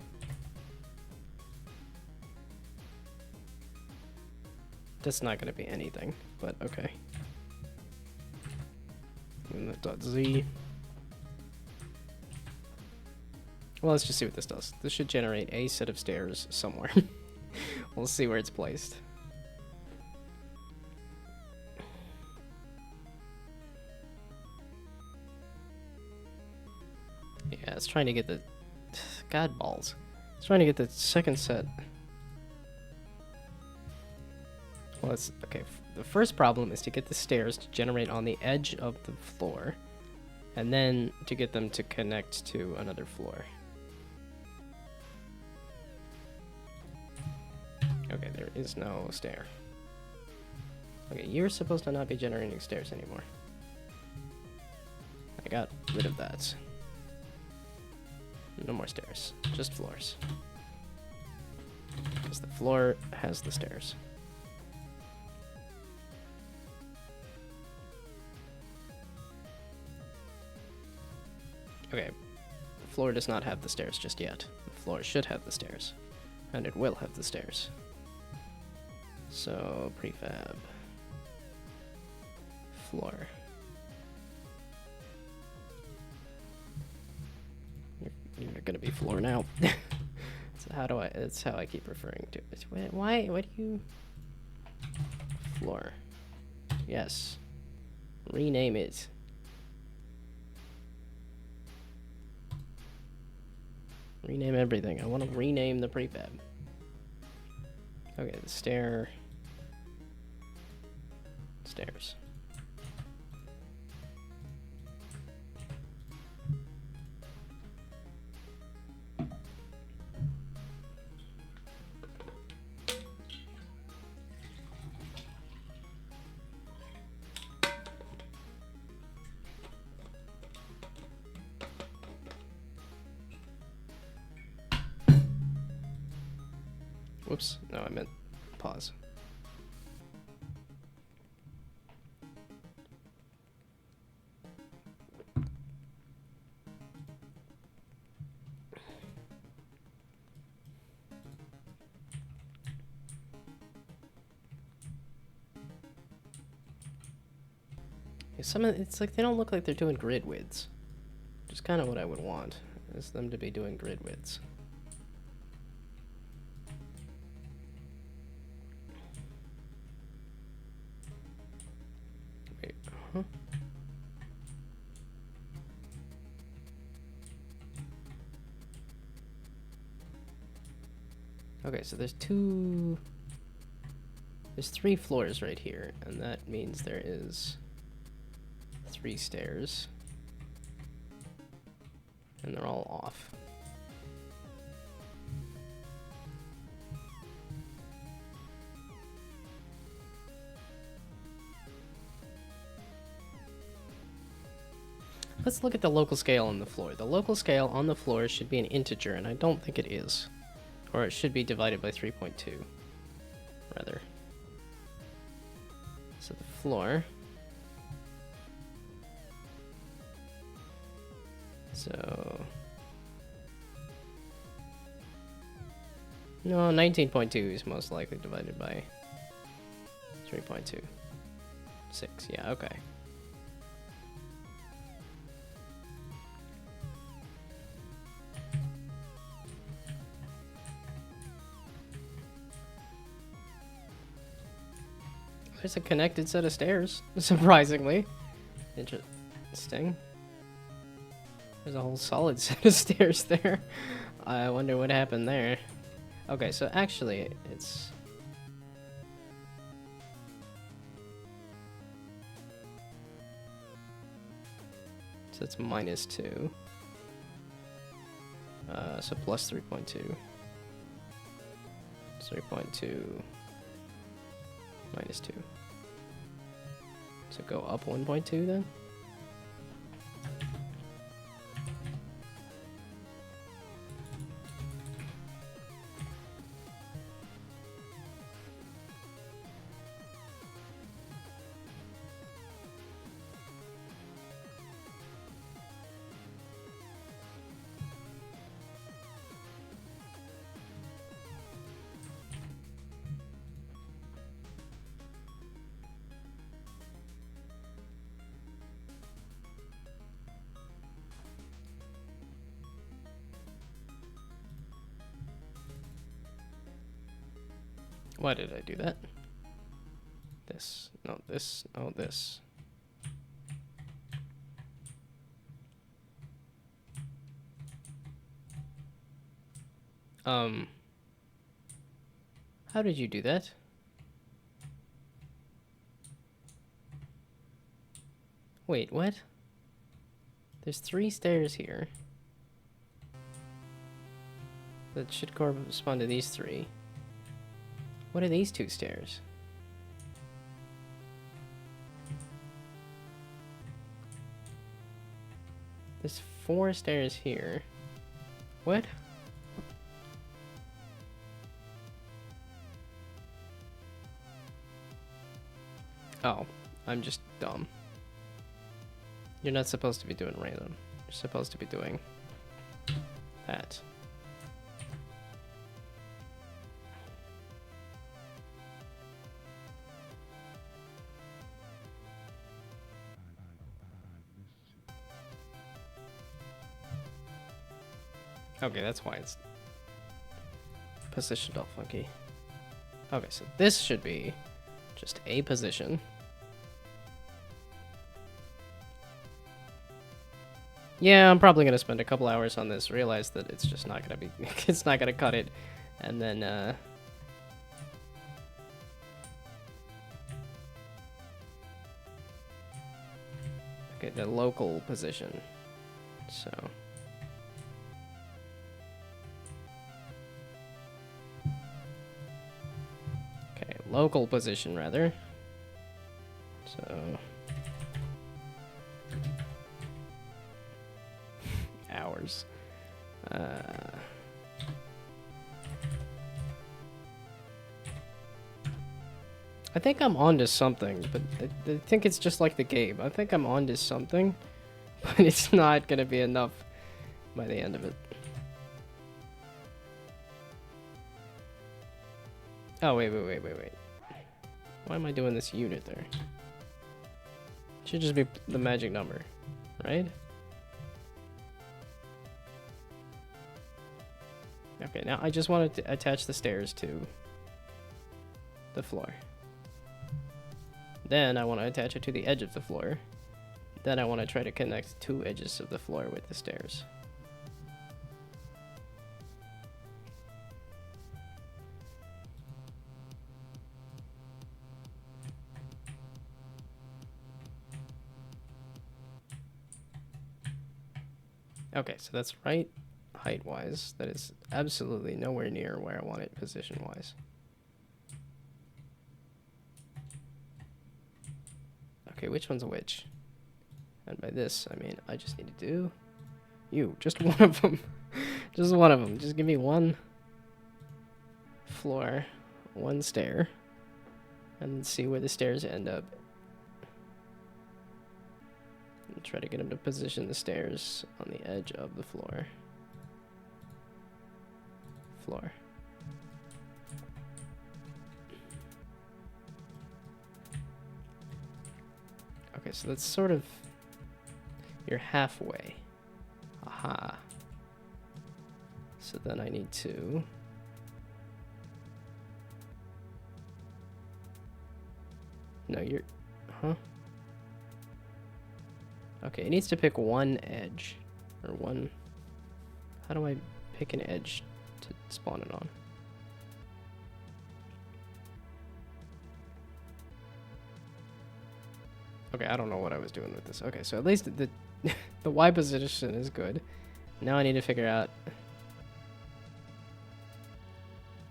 A: That's not going to be anything, but okay. And the dot z. Well, let's just see what this does. This should generate a set of stairs somewhere. We'll see where it's placed. Yeah, it's trying to get the... God balls. It's trying to get the second set. Well, it's... Okay, the first problem is to get the stairs to generate on the edge of the floor, and then to get them to connect to another floor. Okay, there is no stair. Okay, you're supposed to not be generating stairs anymore. I got rid of that. No more stairs, just floors. Because the floor has the stairs. Okay, the floor does not have the stairs just yet. The floor should have the stairs. And it will have the stairs. So, prefab. Floor. You're gonna be floor now. So how do I, that's how I keep referring to it. Why do you... Floor. Yes. Rename it. Rename everything. I want to rename the prefab. Okay, the stairs. Whoops, no, I meant pause. It's like they don't look like they're doing grid widths. Which is kind of what I would want, is them to be doing grid widths. Wait, huh? Okay, so there's 3 floors right here, and that means there is 3 stairs. And they're all off. Let's look at the local scale on the floor. The local scale on the floor should be an integer, and I don't think it is. Or it should be divided by 3.2, rather. So the floor. So... no, 19.2 is most likely divided by 3.2. 6, yeah, okay. There's a connected set of stairs, surprisingly. Interesting. There's a whole solid set of stairs there. I wonder what happened there. Okay, so actually, it's... so it's minus 2. So plus 3.2. 3.2 minus 2. So go up 1.2 then? Why did I do that? This. No, this. Oh, this. How did you do that? Wait, what? There's 3 stairs here. That should correspond to these 3. What are these 2 stairs? There's 4 stairs here. What? Oh, I'm just dumb. You're not supposed to be doing random. You're supposed to be doing that. Okay, that's why it's positioned all funky. Okay, so this should be just a position. Yeah, I'm probably gonna spend a couple hours on this, realize that it's just not gonna be, it's not gonna cut it, and then Okay, the local position. So. Okay, local position rather. So. Hours. I think I'm onto something, but I think it's just like the game. I think I'm onto something, but it's not gonna be enough by the end of it. Oh, wait. Why am I doing this unit there? It should just be the magic number, right? Okay, now I just want to attach the stairs to the floor. Then I want to attach it to the edge of the floor. Then I want to try to connect two edges of the floor with the stairs. Okay, so that's right height-wise. That is absolutely nowhere near where I want it position-wise. Okay, which one's which? And by this, I mean I just need to do you. Just one of them. Just one of them. Just give me one floor, one stair, and see where the stairs end up. And try to get him to position the stairs on the edge of the floor. Okay, so that's sort of... You're halfway. Aha. So then I need to... No, you're... Huh? Okay, it needs to pick one edge. Or one... How do I pick an edge to spawn it on? Okay, I don't know what I was doing with this. Okay, so at least the the Y position is good. Now I need to figure out...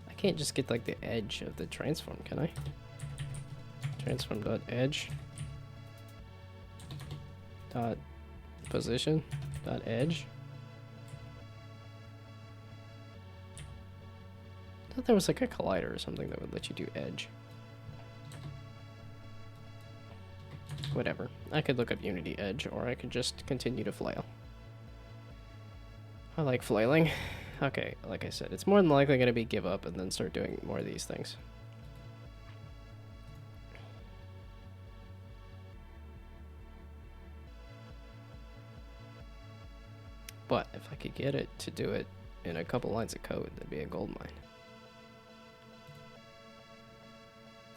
A: I can't just get like the edge of the transform, can I? Transform.edge dot position dot edge. I thought there was like a collider or something that would let you do edge. Whatever. I could look up Unity Edge, or I could just continue to flail. I like flailing. Okay, like I said, it's more than likely going to be give up and then start doing more of these things. But if I could get it to do it in a couple lines of code, that'd be a gold mine.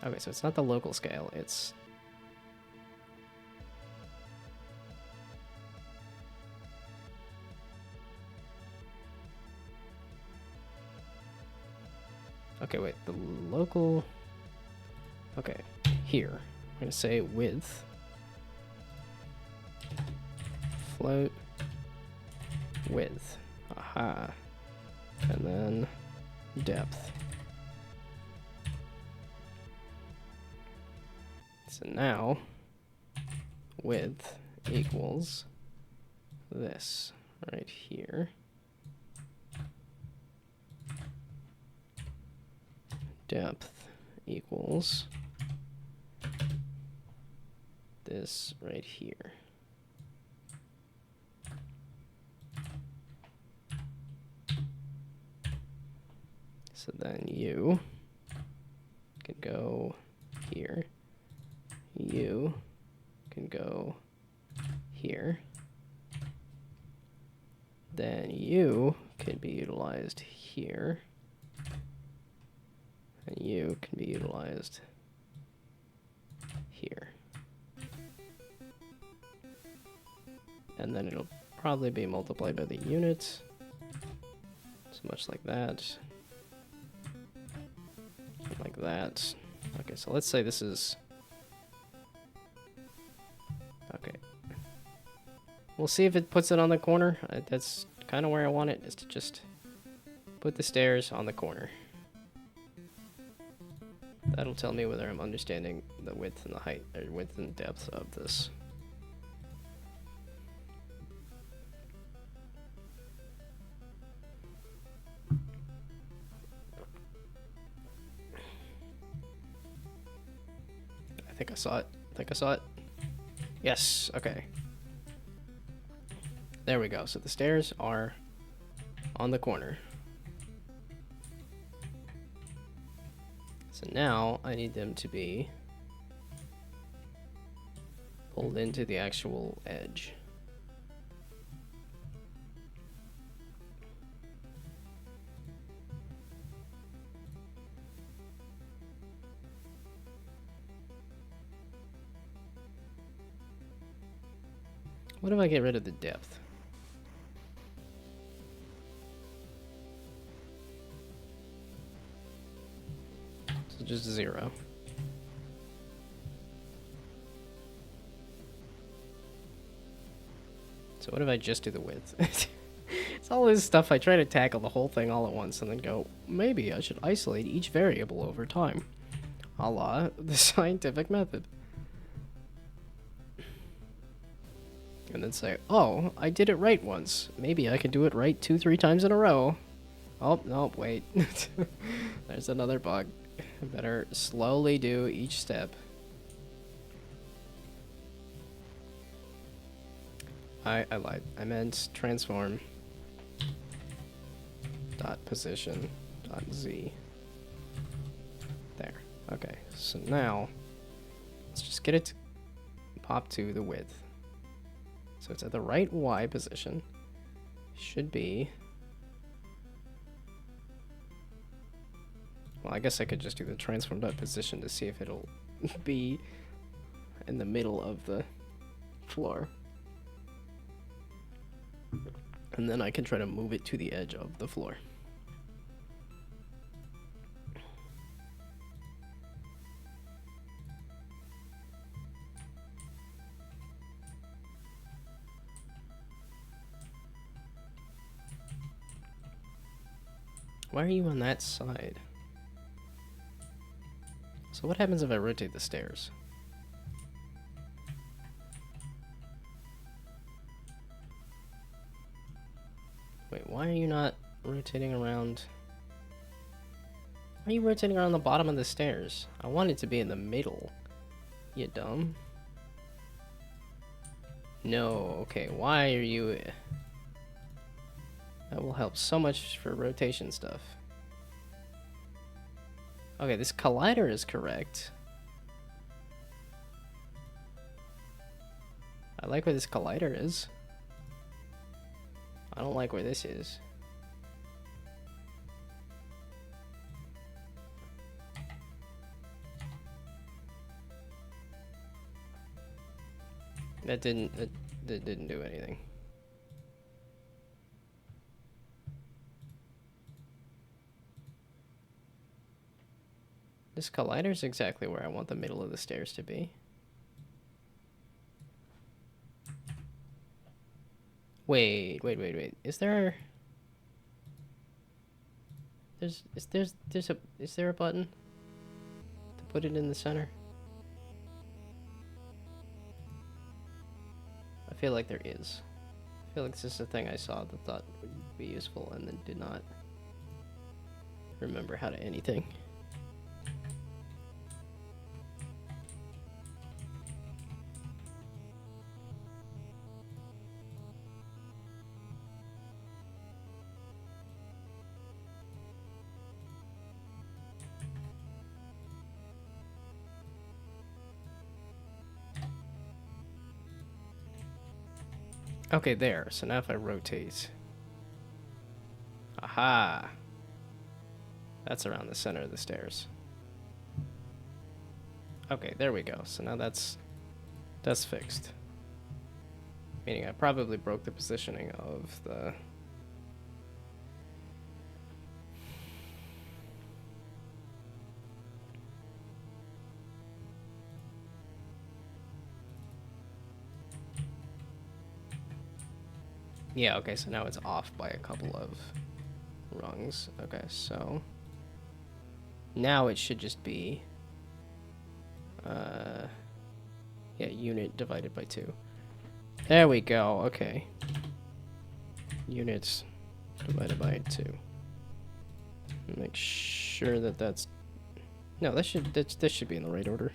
A: Okay, so it's not the local scale, it's... Okay, wait, the local... Okay, here. I'm going to say width. Float. Width. Aha. And then depth. So now, width equals this right here. Depth equals this right here. So then you can go here. You can go here. Then you can be utilized here. And you can be utilized here. And then it'll probably be multiplied by the unit. So much like that. Like that. Okay, so let's say this is... Okay. We'll see if it puts it on the corner. That's kind of where I want it, is to just put the stairs on the corner. That'll tell me whether I'm understanding the width and the height, or width and depth of this. I think I saw it. I think I saw it. Yes, okay. There we go. So the stairs are on the corner. So now I need them to be pulled into the actual edge. What if I get rid of the depth? So just 0. So what if I just do the width? It's all this stuff. I try to tackle the whole thing all at once and then go, maybe I should isolate each variable over time. A la the scientific method. And then say, oh, I did it right once. Maybe I can do it right 2-3 times in a row. Oh, no, wait. There's another bug. I better slowly do each step. I lied. I meant transform dot position dot z. There. Okay. So now let's just get it to pop to the width. So it's at the right Y position. Should be. Well, I guess I could just do the transform dot position to see if it'll be in the middle of the floor. And then I can try to move it to the edge of the floor. Why are you on that side? So what happens if I rotate the stairs? Wait, why are you not rotating around? Why are you rotating around the bottom of the stairs? I want it to be in the middle. You dumb. No, okay, why are you... That will help so much for rotation stuff. Okay, this collider is correct. I like where this collider is. I don't like where this is. That didn't do anything. This collider is exactly where I want the middle of the stairs to be. Wait. Is there a button to put it in the center? I feel like there is. I feel like this is a thing I saw that thought would be useful and then did not remember how to anything. Okay, there. So now if I rotate. Aha! That's around the center of the stairs. Okay, there we go. So now that's fixed. Meaning I probably broke the positioning of the... Yeah, okay, so now it's off by a couple of rungs. Okay, so now it should just be yeah, unit divided by 2. There we go. Okay. Units divided by 2. Make sure that that's no, this should be in the right order.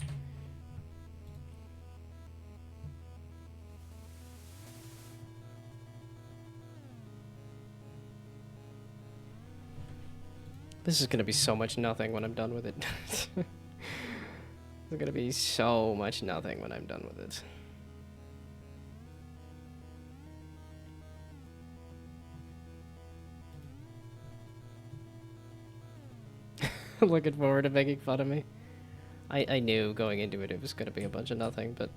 A: This is gonna be so much nothing when I'm done with it. There's gonna be so much nothing when I'm done with it. Looking forward to making fun of me. I knew going into it was gonna be a bunch of nothing, but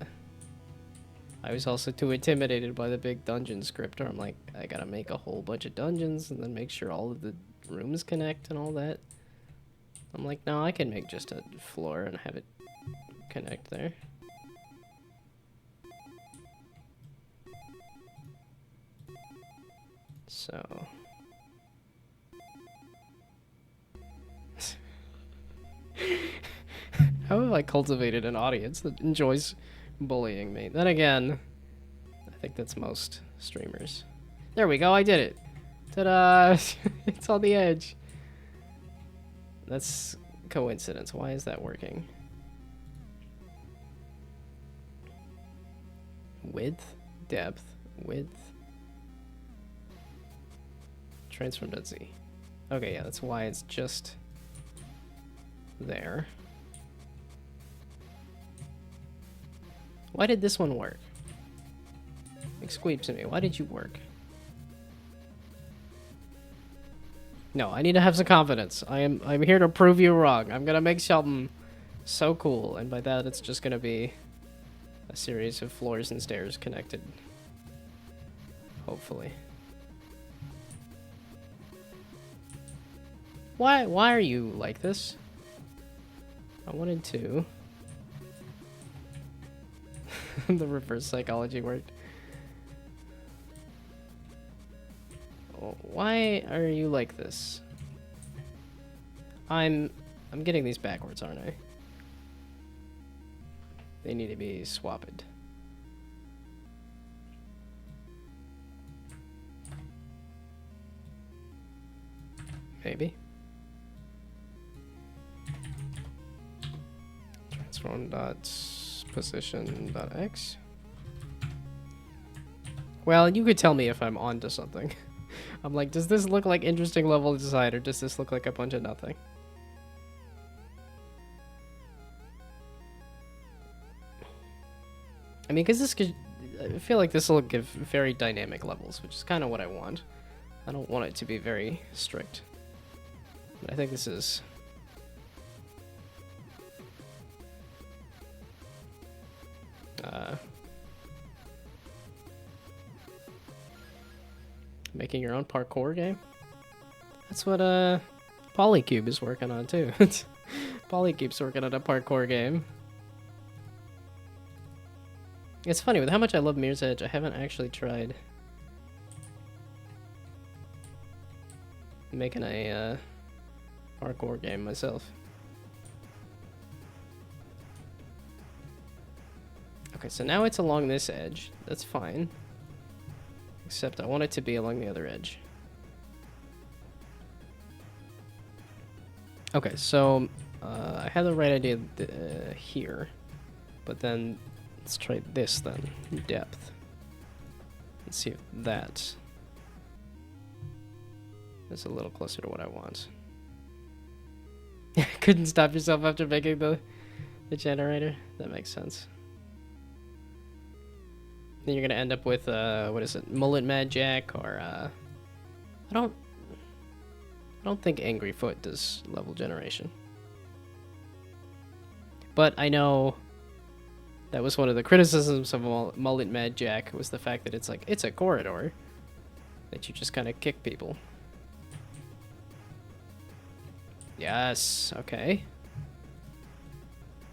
A: I was also too intimidated by the big dungeon script where I'm like, I gotta make a whole bunch of dungeons and then make sure all of the rooms connect and all that. I'm like, no, I can make just a floor and have it connect there. So... How have I cultivated an audience that enjoys bullying me? Then again, I think that's most streamers. There we go, I did it! Ta-da! It's on the edge. That's coincidence. Why is that working? Width, depth, width. Transform.z. Okay, yeah, that's why it's just there. Why did this one work? Exqueep to me. Why did you work? No, I need to have some confidence. I'm here to prove you wrong. I'm gonna make something so cool, and by that it's just gonna be a series of floors and stairs connected. Hopefully. Why are you like this? I wanted to. The reverse psychology worked. Why are you like this? I'm getting these backwards, aren't I? They need to be swapped. Maybe. Transform dot position dot x. Well, you could tell me if I'm onto something. I'm like, does this look like interesting level design, or does this look like a bunch of nothing? I mean, because this could... I feel like this will give very dynamic levels, which is kind of what I want. I don't want it to be very strict. But I think this is... making your own parkour game? That's what Polycube is working on too. Polycube's working on a parkour game. It's funny, with how much I love Mirror's Edge, I haven't actually tried making a parkour game myself. Okay, so now it's along this edge. That's fine. Except I want it to be along the other edge. Okay, so I had the right idea here, but then let's try this then, depth. Let's see if that is a little closer to what I want. Couldn't stop yourself after making the generator? That makes sense. Then you're gonna end up with what is it, Mullet Mad Jack, or I don't think Angry Foot does level generation. But I know that was one of the criticisms of Mullet Mad Jack, was the fact that it's like, it's a corridor that you just kind of kick people. Yes, okay.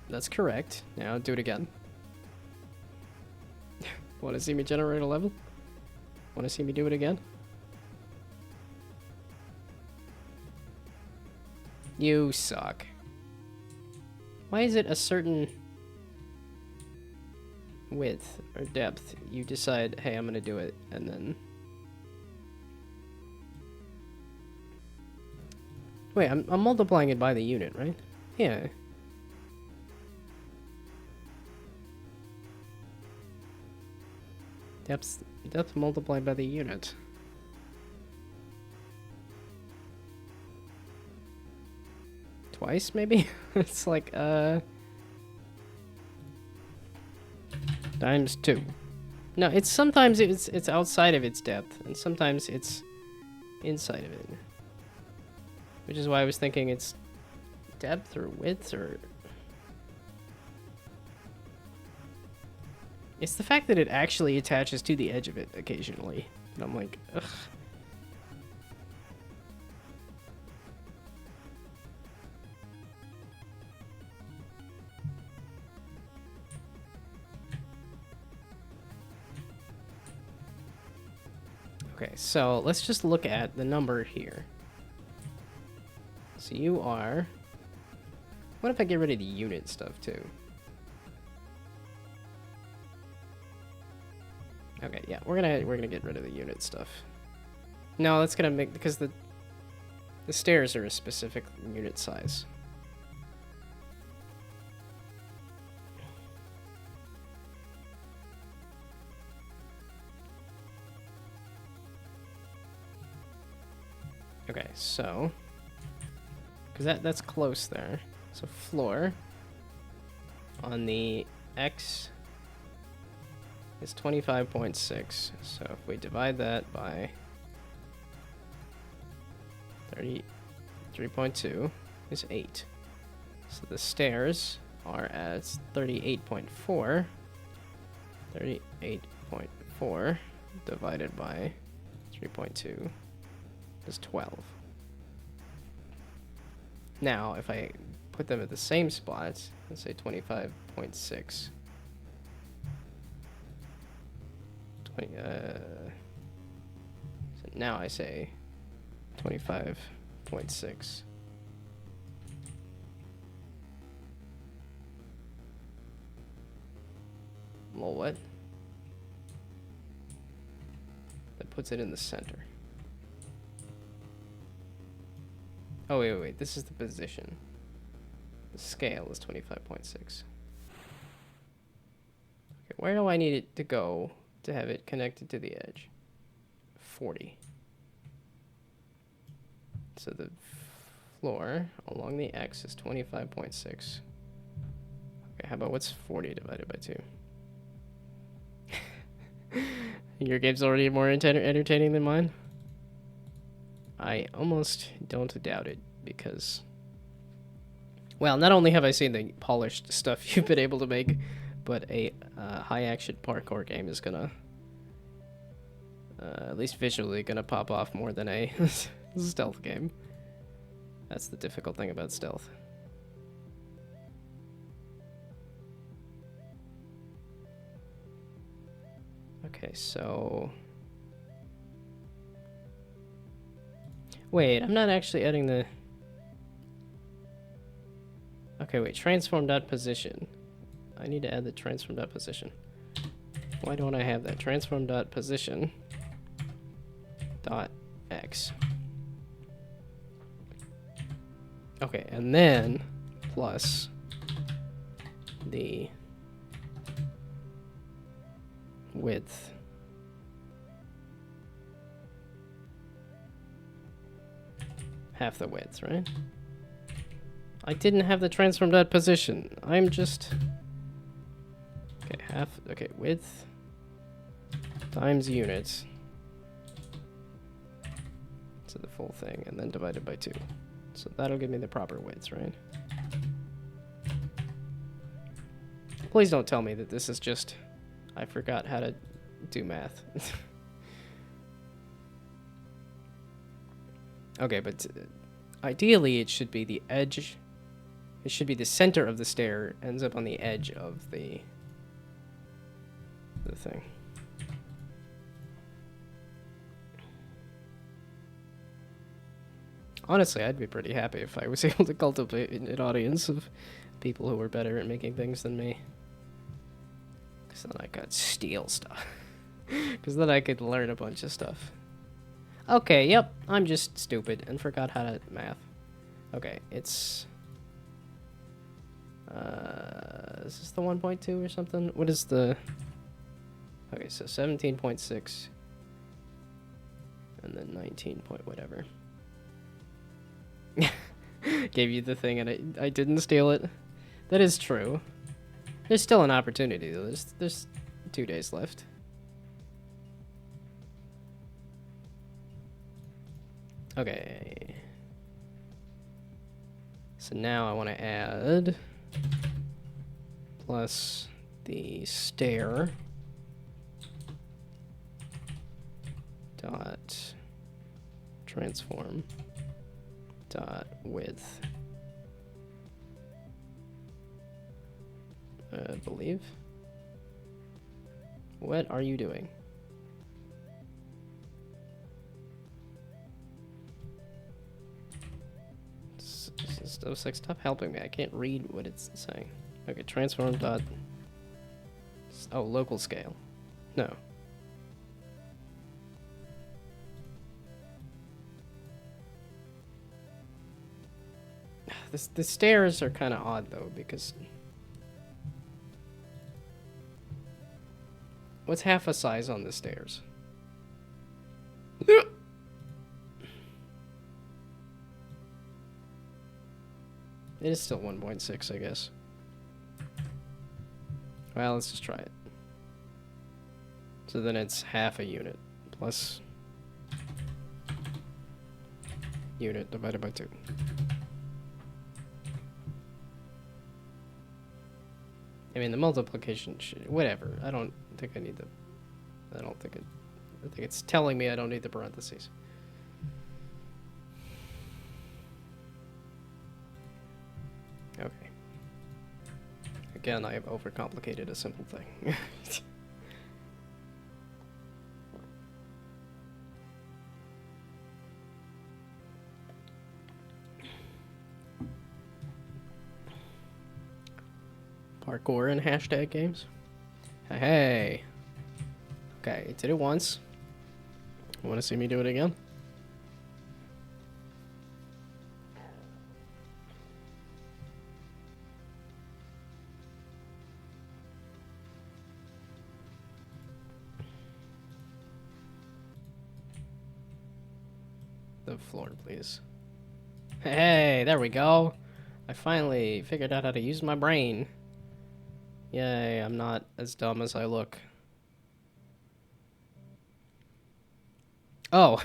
A: That's correct. Now do it again. Want to see me generate a level? Want to see me do it again? You suck. Why is it a certain width or depth? You decide, hey, I'm gonna do it, and then... Wait, I'm multiplying it by the unit, right? Yeah. Depth multiplied by the unit. Twice, maybe? It's like, times 2. No, it's sometimes it's outside of its depth, and sometimes it's inside of it. Which is why I was thinking it's depth or width or... It's the fact that it actually attaches to the edge of it occasionally. And I'm like, ugh. Okay, so let's just look at the number here. So you are... What if I get rid of the unit stuff too? Okay, yeah, we're gonna get rid of the unit stuff. No, that's gonna make, because the stairs are a specific unit size. Okay, so because that's close there. So floor on the X is 25.6. So if we divide that by 33.2 is 8. So the stairs are at 38.4. 38.4 divided by 3.2 is 12. Now, if I put them at the same spots, let's say 25.6. So now I say 25.6. Well, what? That puts it in the center. Oh, wait. This is the position. The scale is 25.6. Okay, where do I need it to go to have it connected to the edge? 40. So the floor along the X is 25.6. Okay, how about what's 40 divided by 2? Your game's already more entertaining than mine? I almost don't doubt it, because... Well, not only have I seen the polished stuff you've been able to make, but a high-action parkour game is gonna... at least visually, gonna pop off more than a stealth game. That's the difficult thing about stealth. Okay, so... Wait, I'm not actually adding the... Okay, wait, transform.position. I need to add the transform.position. Why don't I have that? Transform.position dot X. Okay, and then plus the width. Half the width, right? I didn't have the transform.position. I'm just... Okay, half... Okay, width times units. So the full thing, and then divided by 2. So that'll give me the proper widths, right? Please don't tell me that this is just... I forgot how to do math. Okay, but ideally it should be the edge. It should be the center of the stair ends up on the edge of the thing. Honestly, I'd be pretty happy if I was able to cultivate an audience of people who were better at making things than me. Because then I could steal stuff. Because then I could learn a bunch of stuff. Okay, yep, I'm just stupid and forgot how to math. Okay, it's... is this the 1.2 or something? What is the... Okay, so 17.6. And then 19 point whatever. Gave you the thing and I didn't steal it. That is true. There's still an opportunity though. There's 2 days left. Okay. So now I want to add plus the stair dot transform dot width. I believe. What are you doing? It's like, stop helping me. I can't read what it's saying. Okay, transform dot. Oh, local scale. No. The stairs are kind of odd though because what's half a size on the stairs? It is still 1.6, I guess. Well, let's just try it. So then it's half a unit plus unit divided by 2. I mean, the multiplication whatever. I don't think I need the... I think it's telling me I don't need the parentheses. Okay. Again, I have overcomplicated a simple thing. Parkour and hashtag games. Hey. Okay, I did it once. Want to see me do it again? The floor, please. Hey, there we go. I finally figured out how to use my brain. Yay, I'm not as dumb as I look. Oh.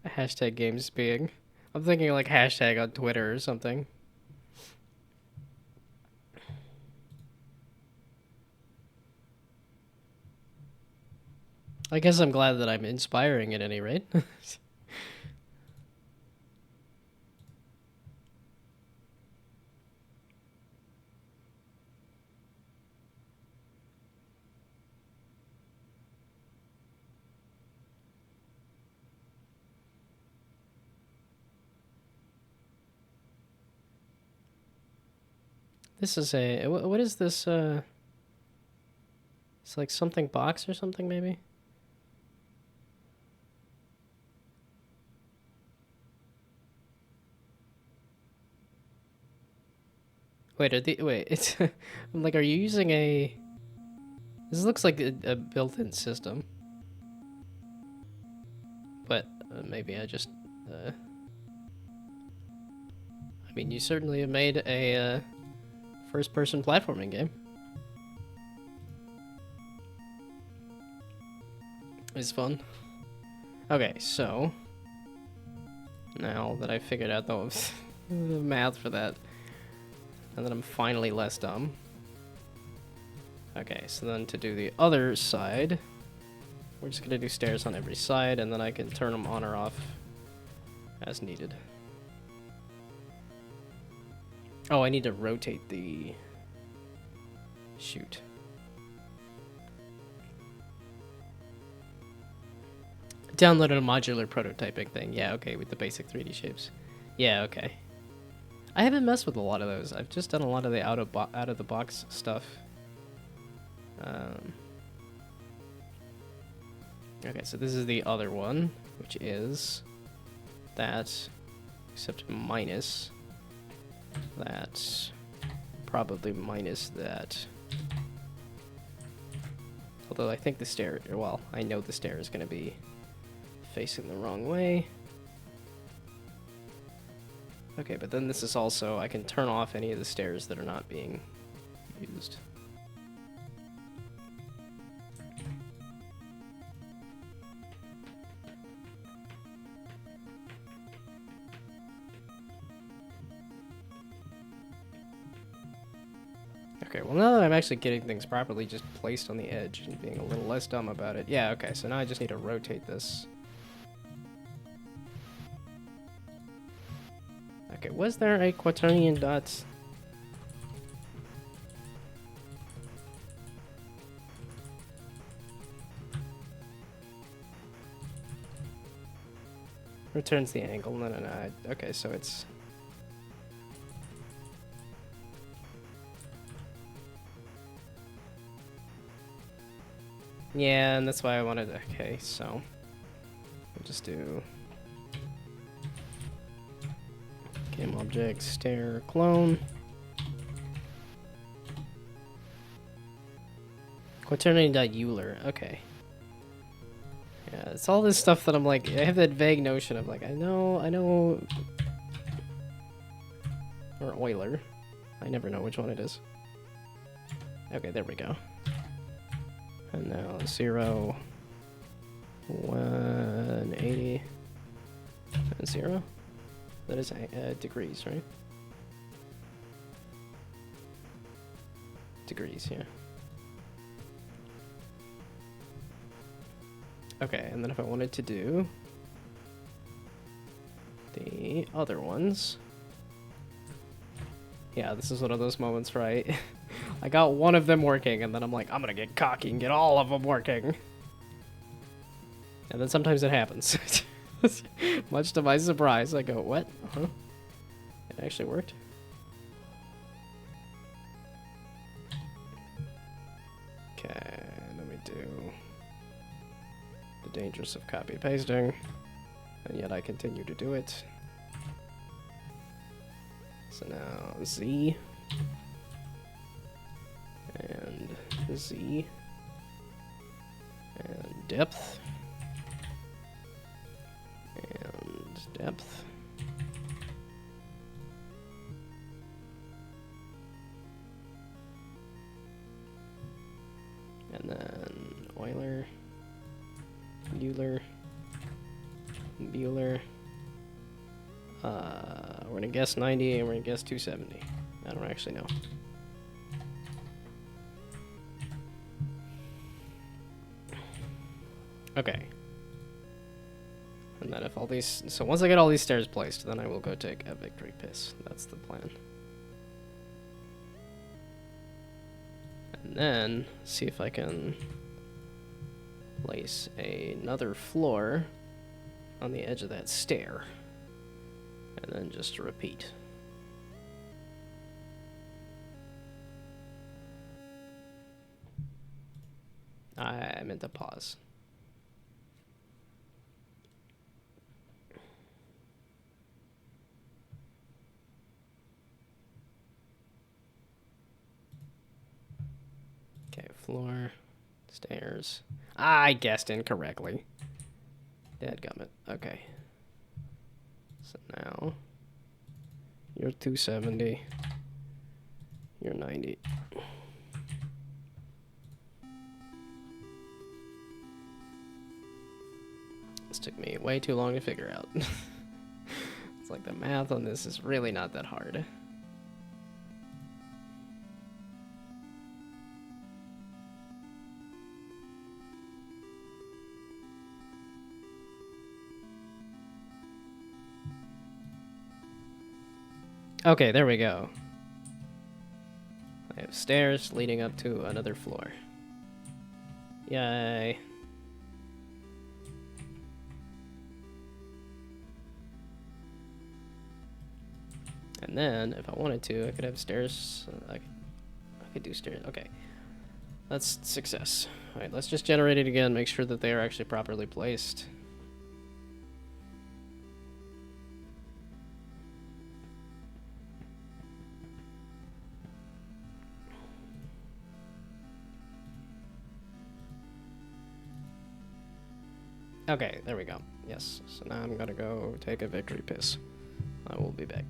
A: Hashtag games being. I'm thinking like hashtag on Twitter or something. I guess I'm glad that I'm inspiring at any rate. This is a... What is this, It's like something box or something, maybe? Wait, it's... I'm like, are you using a... This looks like a built-in system. But maybe I just... I mean, you certainly have made a first-person platforming game. It's fun. Okay, so... Now that I figured out the math for that, and that I'm finally less dumb. Okay, so then to do the other side, we're just gonna do stairs on every side, and then I can turn them on or off as needed. Oh, I need to rotate the... Shoot. Downloaded a modular prototyping thing. Yeah, okay, with the basic 3D shapes. Yeah, okay. I haven't messed with a lot of those. I've just done a lot of the out of the box stuff. Okay, so this is the other one, which is that, except minus that, probably minus that. Although I think the stair, well, I know the stair is going to be facing the wrong way. Okay, but then this is also, I can turn off any of the stairs that are not being used. Okay, well now that I'm actually getting things properly just placed on the edge and being a little less dumb about it. Yeah, okay, so now I just need to rotate this. Okay, was there a quaternion dot? Returns the angle. No, no, no. Okay, so it's... Yeah, and that's why I wanted... Okay, so... We'll just do... Game object, stair, clone. Quaternion.Euler. Okay. Yeah, it's all this stuff that I'm like... I have that vague notion of like, I know... Or Euler. I never know which one it is. Okay, there we go. And now 0, 180, and 0. That is degrees, right? Degrees, yeah. Okay, and then if I wanted to do the other ones... Yeah, this is one of those moments, right? I got one of them working, and then I'm like, I'm gonna get cocky and get all of them working. And then sometimes it happens. Much to my surprise, I go, what? Huh? It actually worked? Okay, let me do the dangers of copy-pasting, and yet I continue to do it. So now Z, and Z, and depth, and depth, and then Euler, Euler, Bueller. We're gonna guess 90 and we're gonna guess 270. I don't actually know. Okay. And then if all these... So once I get all these stairs placed, then I will go take a victory piss. That's the plan. And then see if I can place another floor on the edge of that stair. And then just repeat. I meant to pause. Okay, floor, stairs. I guessed incorrectly. Dadgummit. Okay. So now, you're 270, you're 90. This took me way too long to figure out. It's like the math on this is really not that hard. Okay, there we go. I have stairs leading up to another floor. Yay. And then, if I wanted to, I could have stairs. I could do stairs. Okay. That's success. Alright, let's just generate it again, make sure that they are actually properly placed. Okay, there we go. Yes, so now I'm gonna go take a victory piss. I will be back.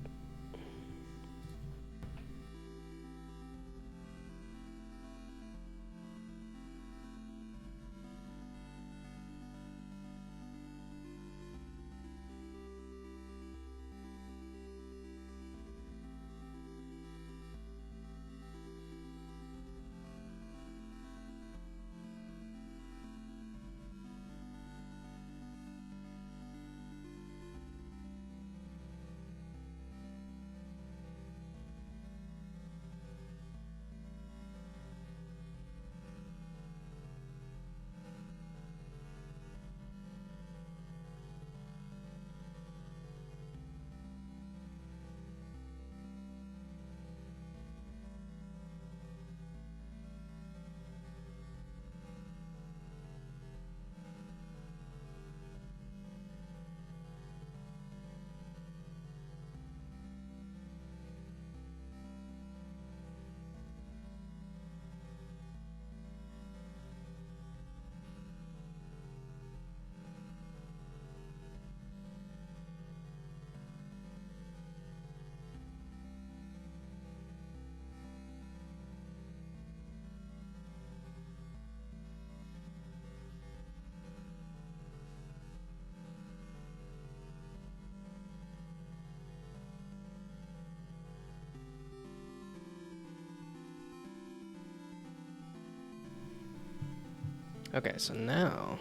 A: Okay, so now,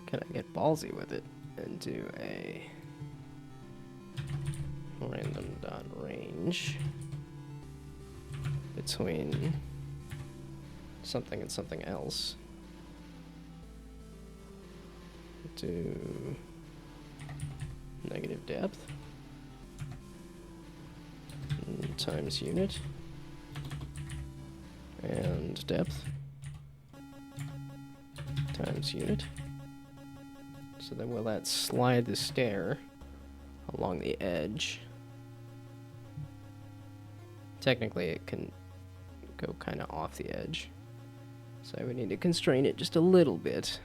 A: can I get ballsy with it and do a random dot range between something and something else? Do negative depth times unit and depth times unit. So then will that slide the stair along the edge? Technically it can go kind of off the edge, so I would need to constrain it just a little bit.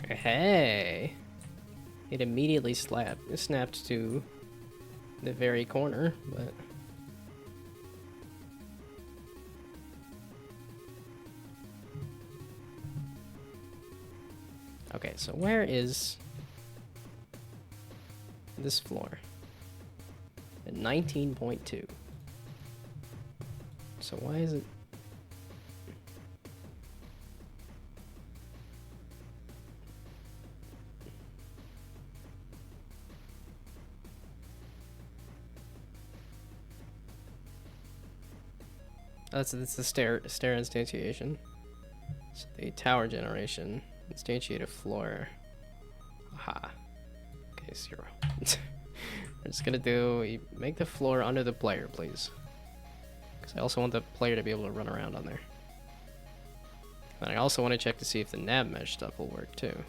A: Hey! It immediately snapped to the very corner, but... Okay, so where is this floor? At 19.2. So why is it... Oh, it's the stair instantiation. So the tower generation. Instantiate a floor. Aha. Okay, 0. We're just gonna make the floor under the player, please. Because I also want the player to be able to run around on there. And I also want to check to see if the nav mesh stuff will work too.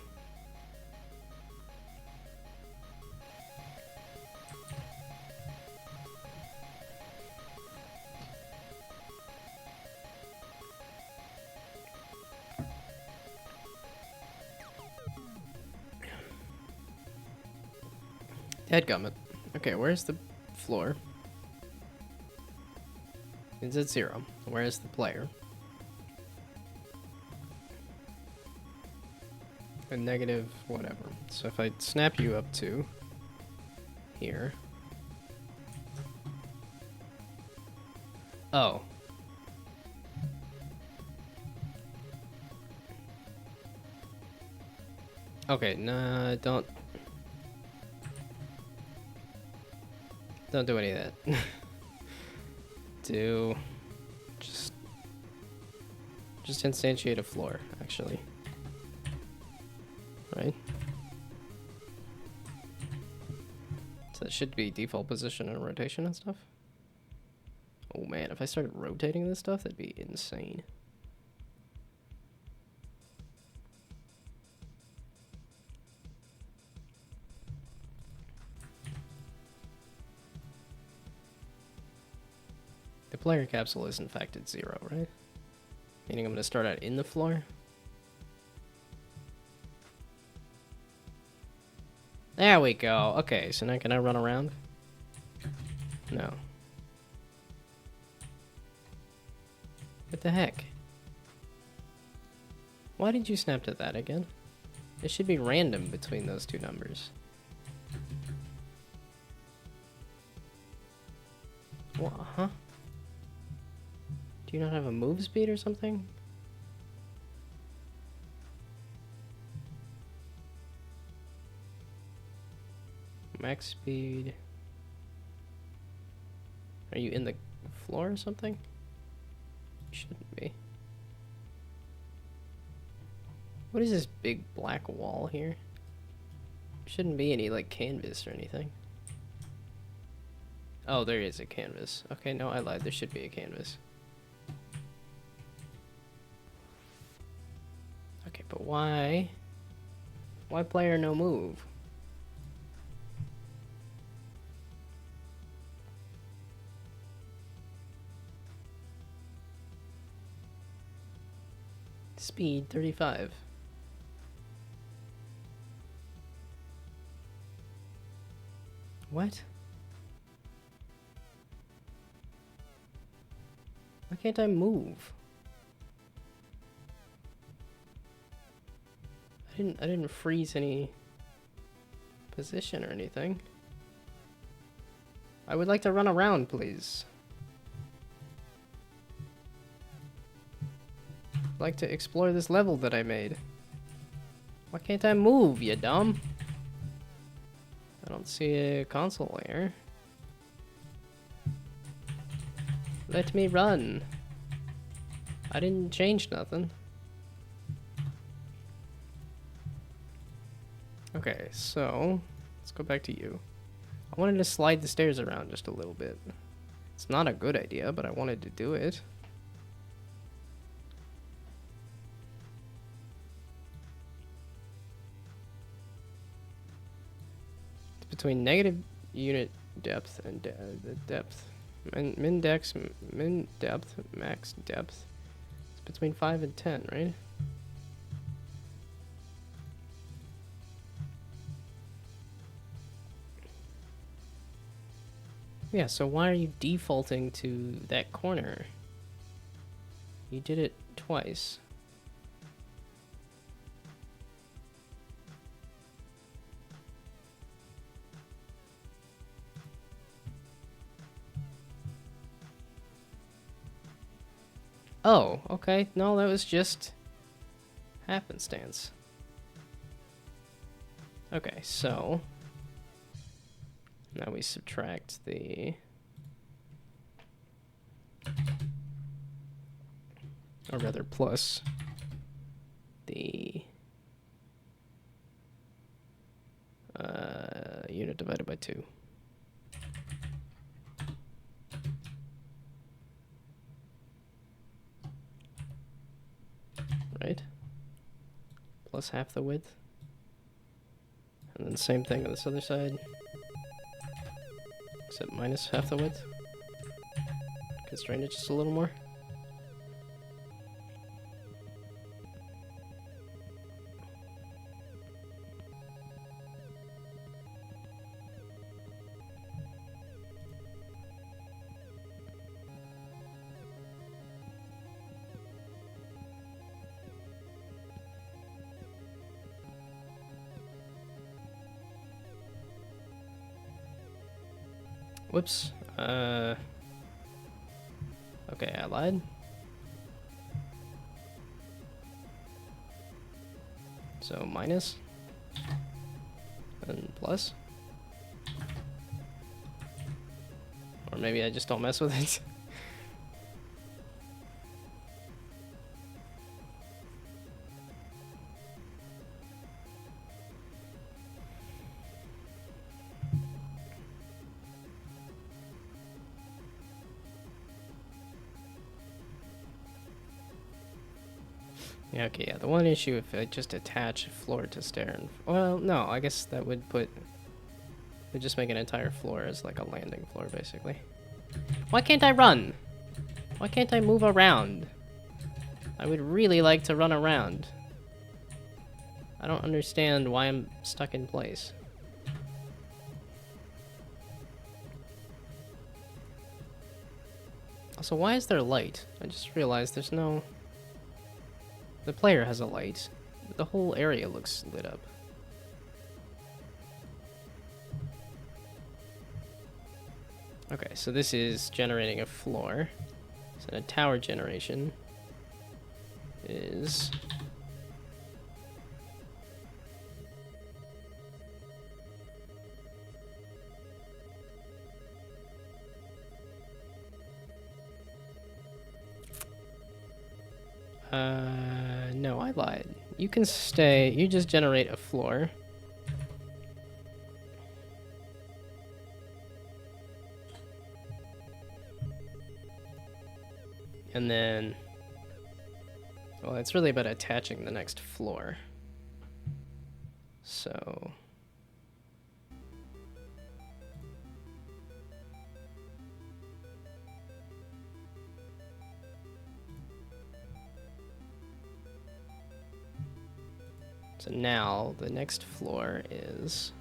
A: Headgummit. Okay, where's the floor? It's at 0. Where's the player? A negative whatever. So if I snap you up to here. Oh. Okay, nah, don't do any of that. Just instantiate a floor, actually. Right? So that should be default position and rotation and stuff. Oh man, if I started rotating this stuff, that'd be insane. The player capsule is in fact at 0, right? Meaning I'm gonna start out in the floor. There we go. Okay, so now can I run around? No. What the heck? Why did you snap to that again? It should be random between those two numbers. What, huh? Do you not have a move speed or something? Max speed. Are you in the floor or something? You shouldn't be. What is this big black wall here? Shouldn't be any like canvas or anything. Oh, there is a canvas. Okay, no, I lied. There should be a canvas. Okay, but why? Why player no move? Speed 35. What? Why can't I move? I didn't freeze any position or anything. I would like to run around, please. I'd like to explore this level that I made. Why can't I move, you dumb? I don't see a console layer. Let me run. I didn't change nothing. Okay, so let's go back to you. I wanted to slide the stairs around just a little bit. It's not a good idea, but I wanted to do it. It's between negative unit depth and the depth. Min depth, max depth. It's between 5 and 10, right? Yeah, so why are you defaulting to that corner? You did it twice. Oh, okay. No, that was just happenstance. Okay, so now we subtract the, or rather plus the unit divided by 2. Right? Plus half the width. And then same thing on this other side. Except minus half the width. Constrain it just a little more. Whoops. Okay, I lied. So minus And plus. Or maybe I just don't mess with it. Yeah, okay, yeah. The one issue if I just attach floor to stair and well, no, I guess that would just make an entire floor as like a landing floor basically. Why can't I run? Why can't I move around? I would really like to run around. I don't understand why I'm stuck in place. Also, why is there light? I just realized there's no... The player has a light, but the whole area looks lit up. Okay, so this is generating a floor. So a tower generation is... No, I lied. You can stay, you just generate a floor. And then, well, it's really about attaching the next floor. So, so now the next floor is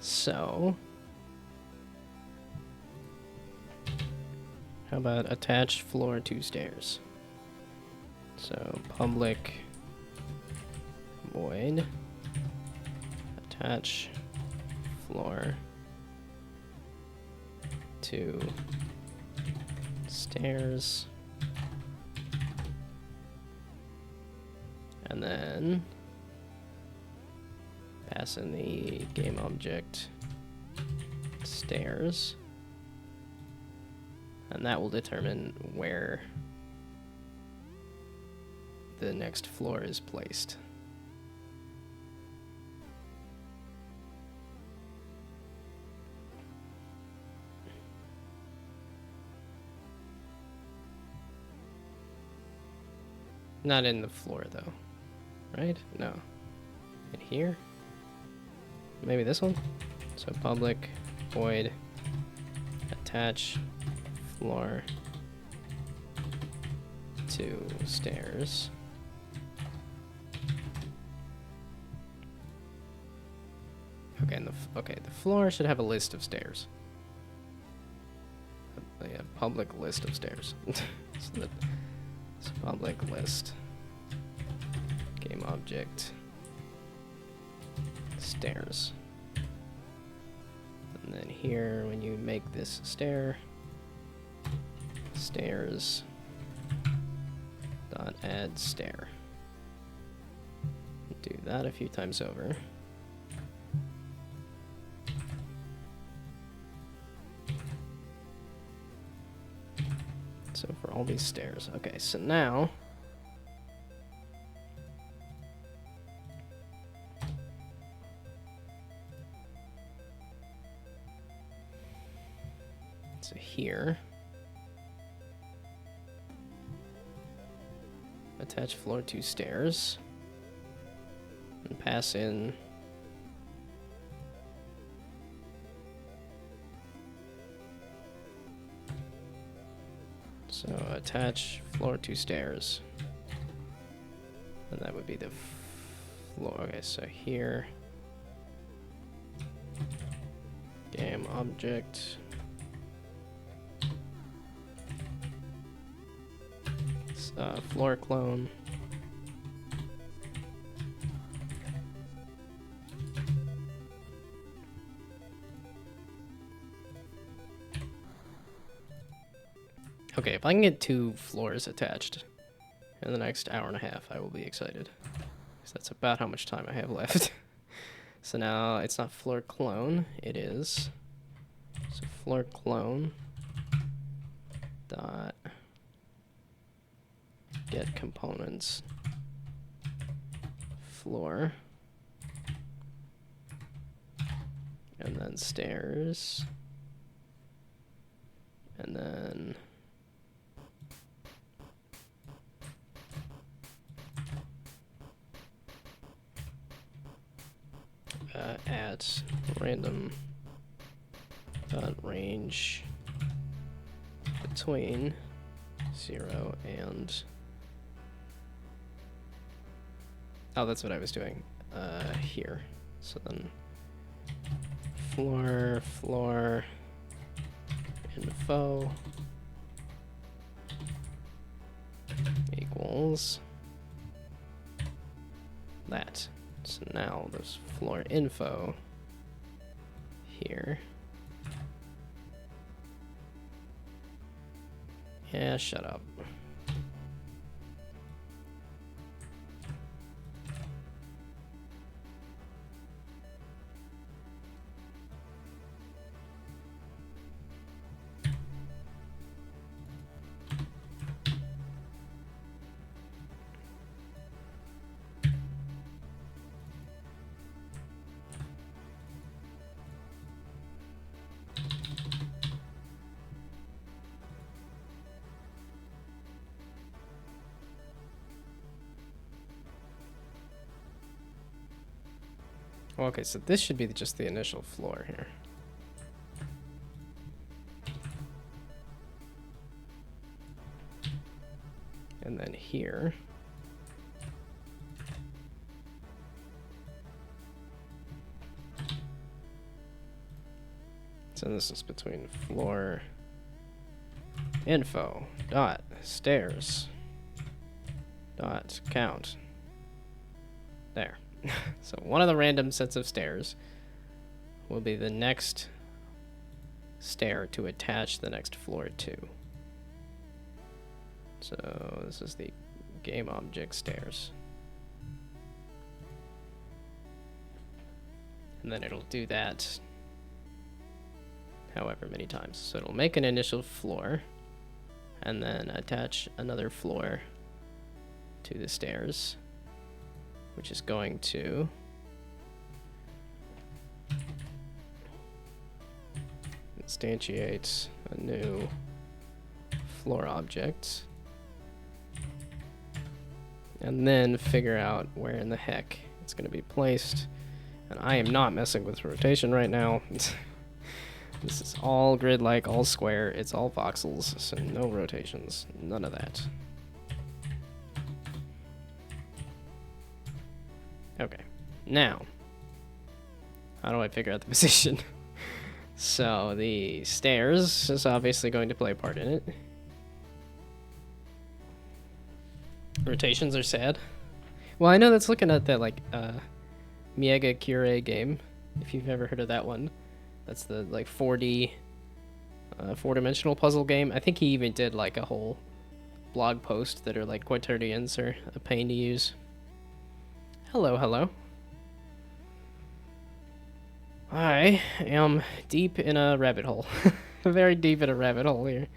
A: so. How about attach floor to stairs? So public void attach floor to stairs, and then pass in the game object stairs. And that will determine where the next floor is placed. Not in the floor, though. Right? No. In here? Maybe this one? So public void attach floor to stairs. Okay, and the floor should have a list of stairs. Yeah, public list of stairs. So it's public list. Game object stairs. And then here, when you make this stair, stairs dot add stair. Do that a few times over. So for all these stairs. Okay, so now so here attach floor to stairs and pass in so attach floor to stairs, and that would be the floor. Okay, so here game object floor clone. Okay, if I can get 2 floors attached in the next hour and a half, I will be excited. 'Cause that's about how much time I have left. So now it's not floor clone, it is. So floor clone dot get components floor and then stairs and then at random dot range between 0 and oh, that's what I was doing here. So then floor info equals that. So now there's floor info here. Yeah, shut up. Okay, so this should be just the initial floor here. And then here. So this is between floor info dot stairs dot count. There. So one of the random sets of stairs will be the next stair to attach the next floor to. So this is the game object stairs. And then it'll do that however many times. So it'll make an initial floor and then attach another floor to the stairs, which is going to instantiate a new floor object and then figure out where in the heck it's going to be placed. And I am not messing with rotation right now. This is all grid-like, all square, it's all voxels, so no rotations, none of that. Okay, now, how do I figure out the position? So the stairs is obviously going to play a part in it. Rotations are sad. Well, I know that's looking at that, like, Miega Cure game, if you've ever heard of that one. That's the, like, 4D, four-dimensional puzzle game. I think he even did, like, a whole blog post that are, like, quaternions are a pain to use. Hello, hello. I am deep in a rabbit hole. Very deep in a rabbit hole here.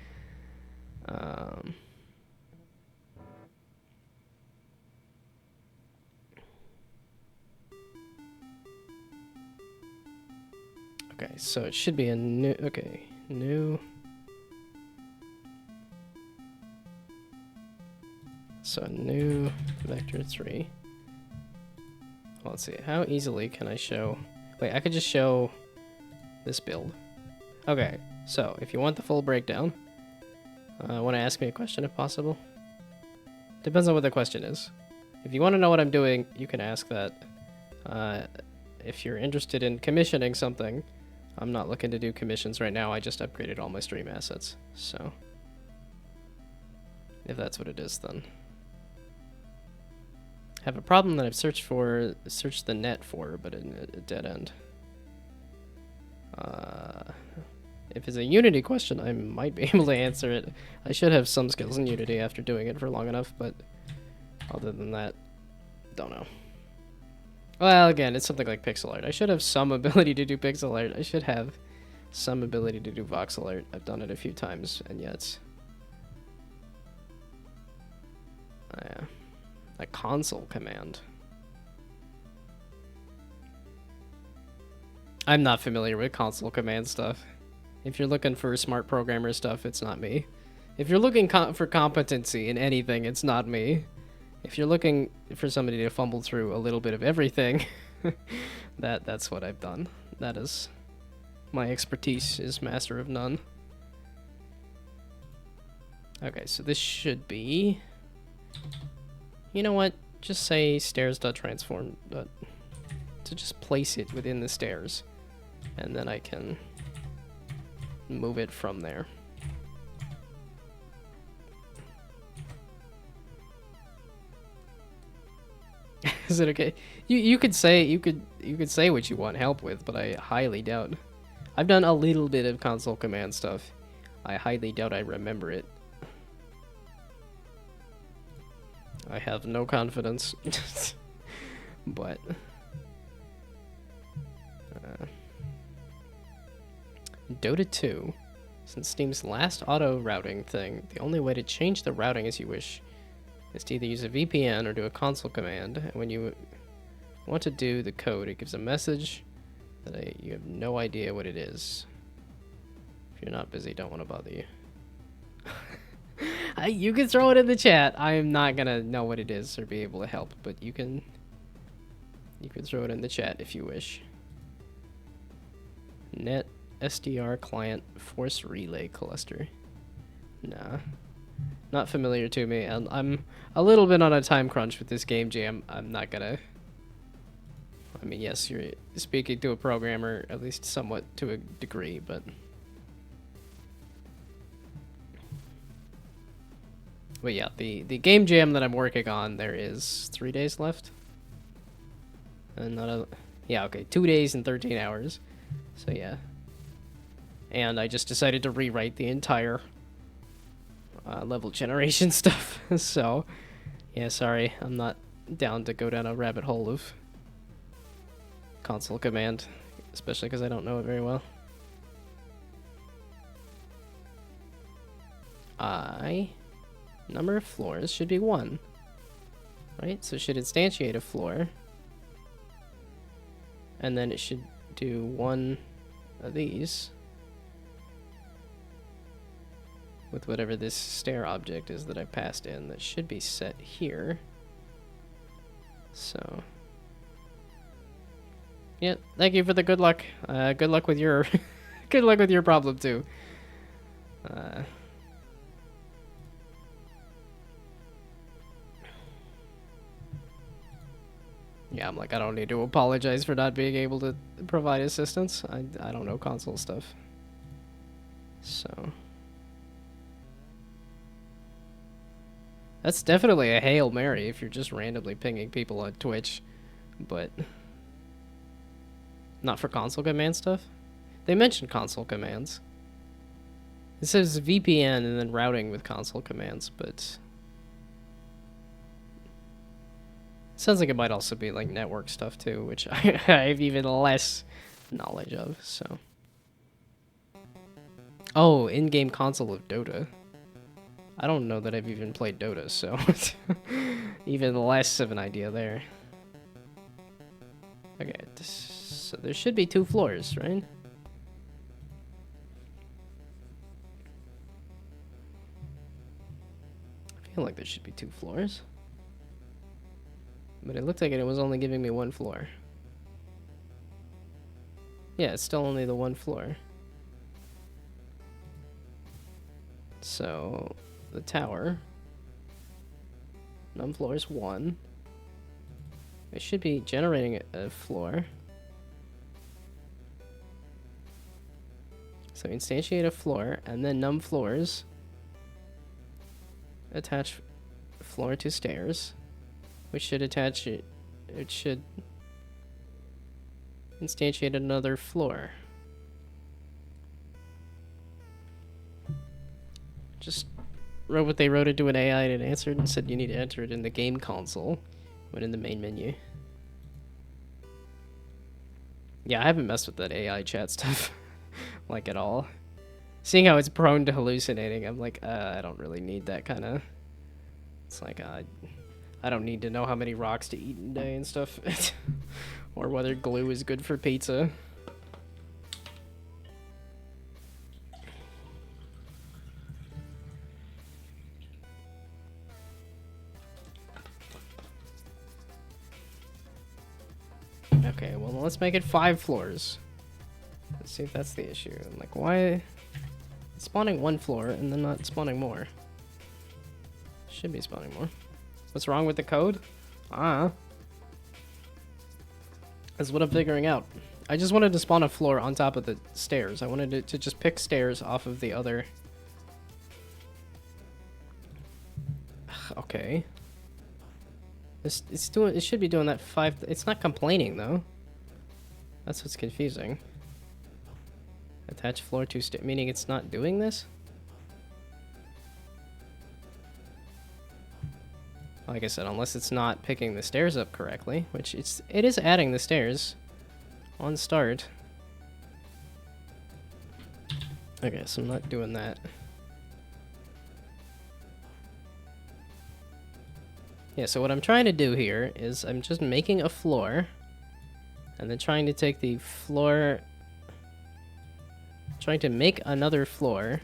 A: Okay, so it should be a new, okay, new. So new vector 3. Well, let's see, how easily can I show, wait, I could just show this build. Okay, so if you want the full breakdown, want to ask me a question if possible? Depends on what the question is. If you want to know what I'm doing, you can ask that. If you're interested in commissioning something, I'm not looking to do commissions right now. I just upgraded all my stream assets. So If that's what it is, then. Have a problem that I've searched the net for, but in a dead end. If it's a Unity question, I might be able to answer it. I should have some skills in Unity after doing it for long enough, but other than that, don't know. Well, again, it's something like pixel art. I should have some ability to do pixel art. I should have some ability to do voxel art. I've done it a few times, and yet... a console command. I'm not familiar with console command stuff. If you're looking for smart programmer stuff, it's not me. If you're looking for competency in anything, it's not me. If you're looking for somebody to fumble through a little bit of everything, that's what I've done. That is my expertise, is master of none. Okay, so this should be... You know what? Just say stairs.transform to just place it within the stairs. And then I can move it from there. Is it okay? You could say what you want help with, but I highly doubt. I've done a little bit of console command stuff. I highly doubt I remember it. I have no confidence. But Dota 2, since Steam's last auto routing thing, the only way to change the routing as you wish is to either use a VPN or do a console command. And when you want to do the code, it gives a message that you have no idea what it is. If you're not busy, don't want to bother you. You can throw it in the chat. I am not gonna know what it is or be able to help, but you can throw it in the chat if you wish. Net SDR client force relay cluster. Nah, not familiar to me. I'm a little bit on a time crunch with this game jam. I'm not gonna... I mean, yes, you're speaking to a programmer, at least somewhat to a degree, but... But yeah, the game jam that I'm working on, there is 3 days left. And not a... Yeah, okay, 2 days and 13 hours. So yeah. And I just decided to rewrite the entire level generation stuff. So, yeah, sorry, I'm not down to go down a rabbit hole of console command, especially because I don't know it very well. Number of floors should be 1, right? So it should instantiate a floor, and then it should do 1 of these with whatever this stair object is that I passed in. That should be set here. So, yeah, thank you for the good luck. Good luck with your good luck with your problem too. Yeah, I'm like, I don't need to apologize for not being able to provide assistance. I don't know console stuff. So... That's definitely a Hail Mary if you're just randomly pinging people on Twitch. But... Not for console command stuff? They mentioned console commands. It says VPN and then routing with console commands, but... Sounds like it might also be like network stuff too, which I have even less knowledge of, so. Oh, in-game console of Dota. I don't know that I've even played Dota, so even less of an idea there. Okay, so there should be 2 floors, right? I feel like there should be 2 floors. But it looked like it was only giving me 1 floor. Yeah, it's still only the 1 floor. So, the tower. Num floor is 1. It should be generating a floor. So instantiate a floor, and then num floors. attach floor to stairs. We should attach it. It should instantiate another floor. Just wrote what they wrote into an AI and it answered and said you need to enter it in the game console when in the main menu. Yeah, I haven't messed with that AI chat stuff like at all. Seeing how it's prone to hallucinating, I'm like, I don't really need that kind of. It's like I don't need to know how many rocks to eat in a day and stuff, or whether glue is good for pizza. Okay, well, let's make it 5 floors. Let's see if that's the issue. I'm like, why? It's spawning 1 floor and then not spawning more. Should be spawning more. What's wrong with the code? That's what I'm figuring out. I just wanted to spawn a floor on top of the stairs. I wanted it to just pick stairs off of the other. Okay. It should be doing that 5. It's not complaining though. That's what's confusing. Attach floor to stair, meaning it's not doing this? Like I said, unless it's not picking the stairs up correctly, which it is adding the stairs on start. Okay, so I'm not doing that. Yeah, so what I'm trying to do here is I'm just making a floor and then trying to take the floor, trying to make another floor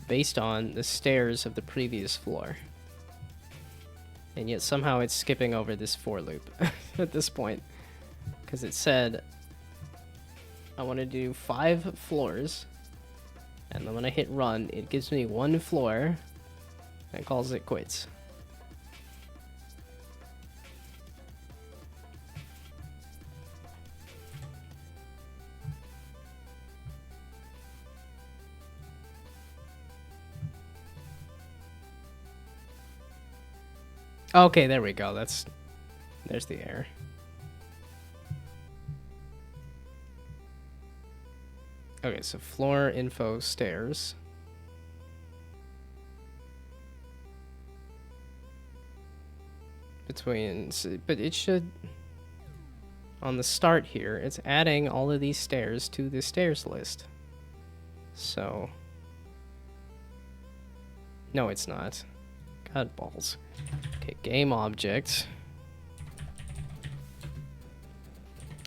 A: based on the stairs of the previous floor. And yet somehow it's skipping over this for loop at this point. Because it said I want to do 5 floors. And then when I hit run, it gives me 1 floor and calls it quits. Okay, there we go. There's the error. Okay, so floor info stairs. But it should, on the start here, it's adding all of these stairs to the stairs list. So, no, it's not. God balls. Okay, game object.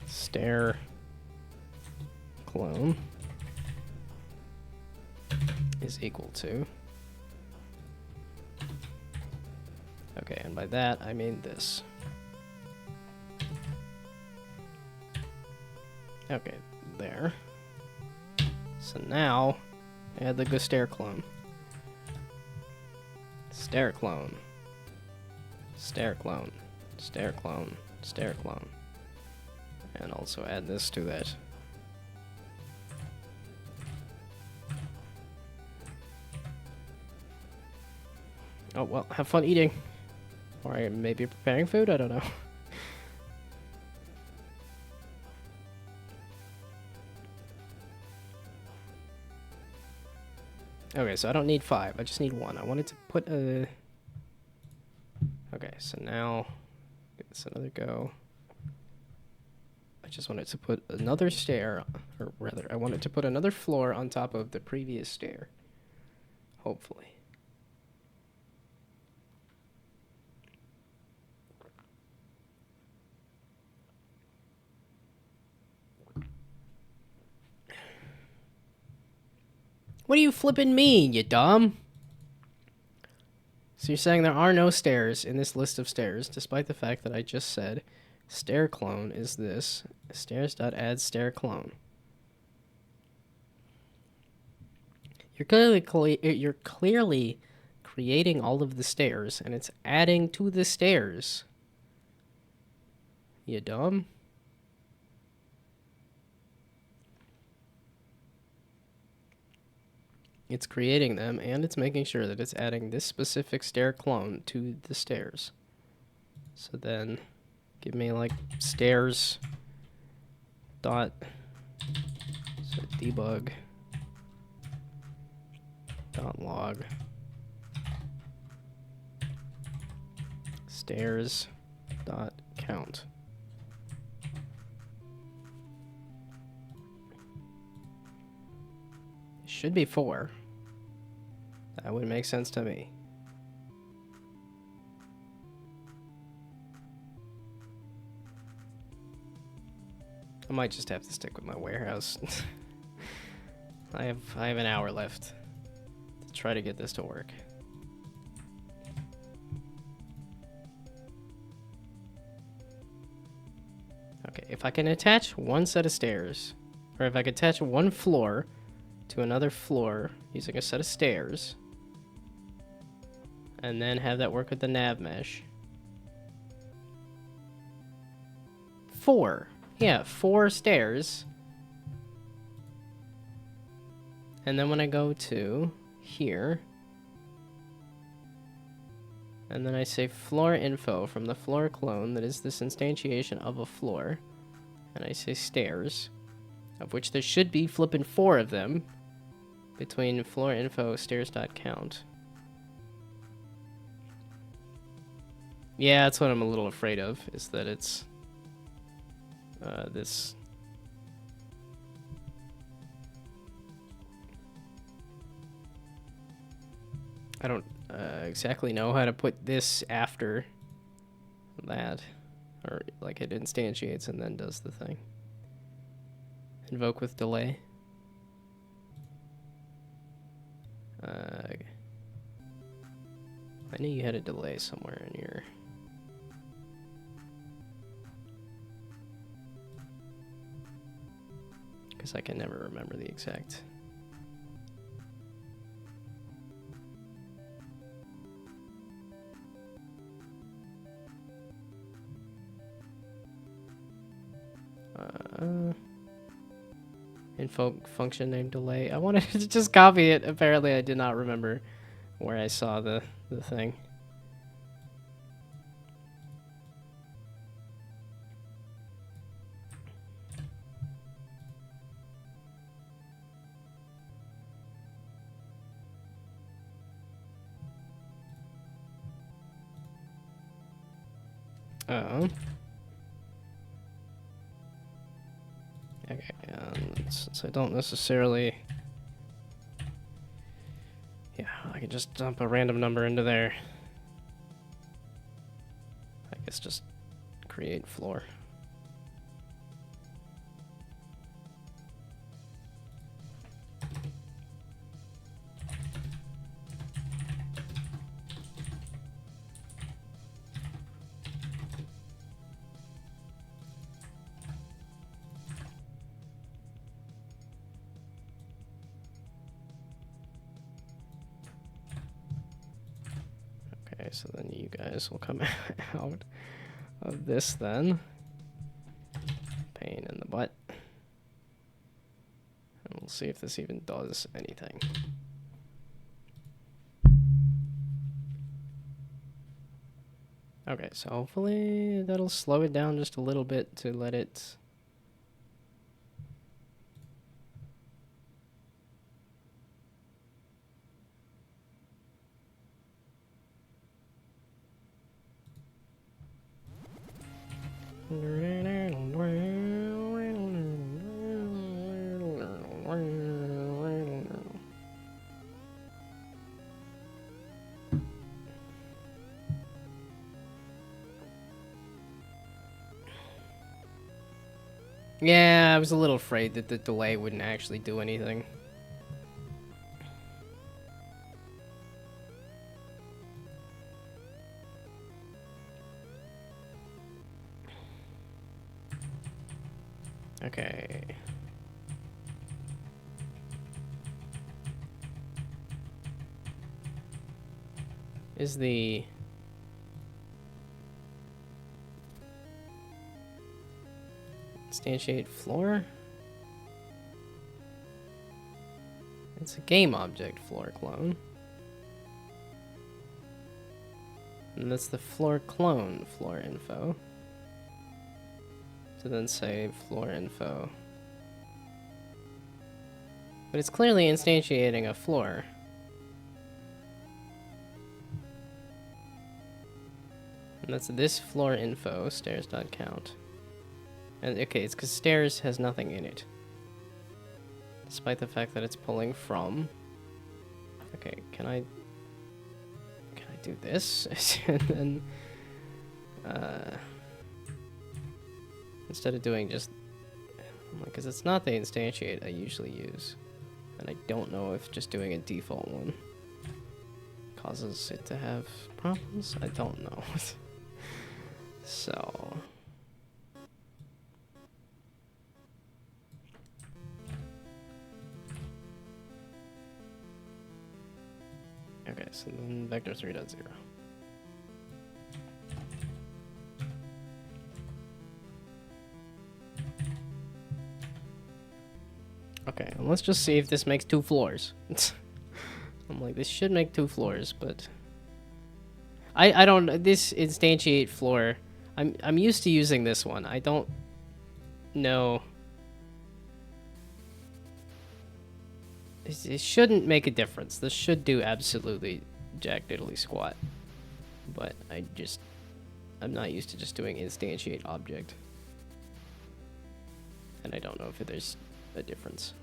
A: Stair clone is equal to. Okay, and by that I mean this. Okay, there. So now add the stair clone. Stair clone. Stair clone. Stair clone. Stair clone. And also add this to that. Oh, well, have fun eating. Or maybe preparing food, I don't know. Okay, so I don't need 5, I just need 1. I wanted to put a... Okay, so now, give this another go. I just wanted to put another stair, or rather, I wanted to put another floor on top of the previous stair. Hopefully. What do you flippin' mean, you dumb? So you're saying there are no stairs in this list of stairs, despite the fact that I just said stair clone is this. Stairs.add stair clone. You're clearly creating all of the stairs, and it's adding to the stairs. You dumb? It's creating them, and it's making sure that it's adding this specific stair clone to the stairs. So then, give me like stairs dot, so debug dot log stairs dot count. It should be 4. That would make sense to me. I might just have to stick with my warehouse. I have an hour left to try to get this to work. Okay, if I can attach one set of stairs, or if I could attach one floor to another floor using a set of stairs, and then have that work with the nav mesh. 4. Yeah, 4 stairs. And then when I go to here, and then I say floor info from the floor clone that is this instantiation of a floor, and I say stairs, of which there should be flipping 4 of them between floor info stairs.count. Yeah, that's what I'm a little afraid of, is that it's this. I don't exactly know how to put this after that, or like it instantiates and then does the thing. Invoke with delay. I knew you had a delay somewhere in your. Because I can never remember the exact. Info function name delay. I wanted to just copy it. Apparently I did not remember where I saw the thing. Okay, since I don't necessarily... Yeah, I can just dump a random number into there. I guess just create floor. Okay, so then you guys will come out of this then. Pain in the butt. And we'll see if this even does anything. Okay, so hopefully that'll slow it down just a little bit to let it... Yeah, I was a little afraid that the delay wouldn't actually do anything. Okay. Is the... instantiate floor? It It's a game object floor clone. And that's the floor clone floor info. To then say floor info. But it's clearly instantiating a floor. And that's this floor info, stairs.count. And okay, it's because stairs has nothing in it. Despite the fact that it's pulling from. Okay, can I do this? And then instead of doing just, because it's not the instantiate I usually use. And I don't know if just doing a default one causes it to have problems. I don't know. So okay, so then vector 3.0. Okay, and let's just see if this makes 2 floors. I'm like, this should make 2 floors, but I don't, this instantiate floor, I'm used to using this one. I don't know. It shouldn't make a difference. This should do absolutely jack diddly squat. But I'm not used to just doing instantiate object. And I don't know if there's a difference.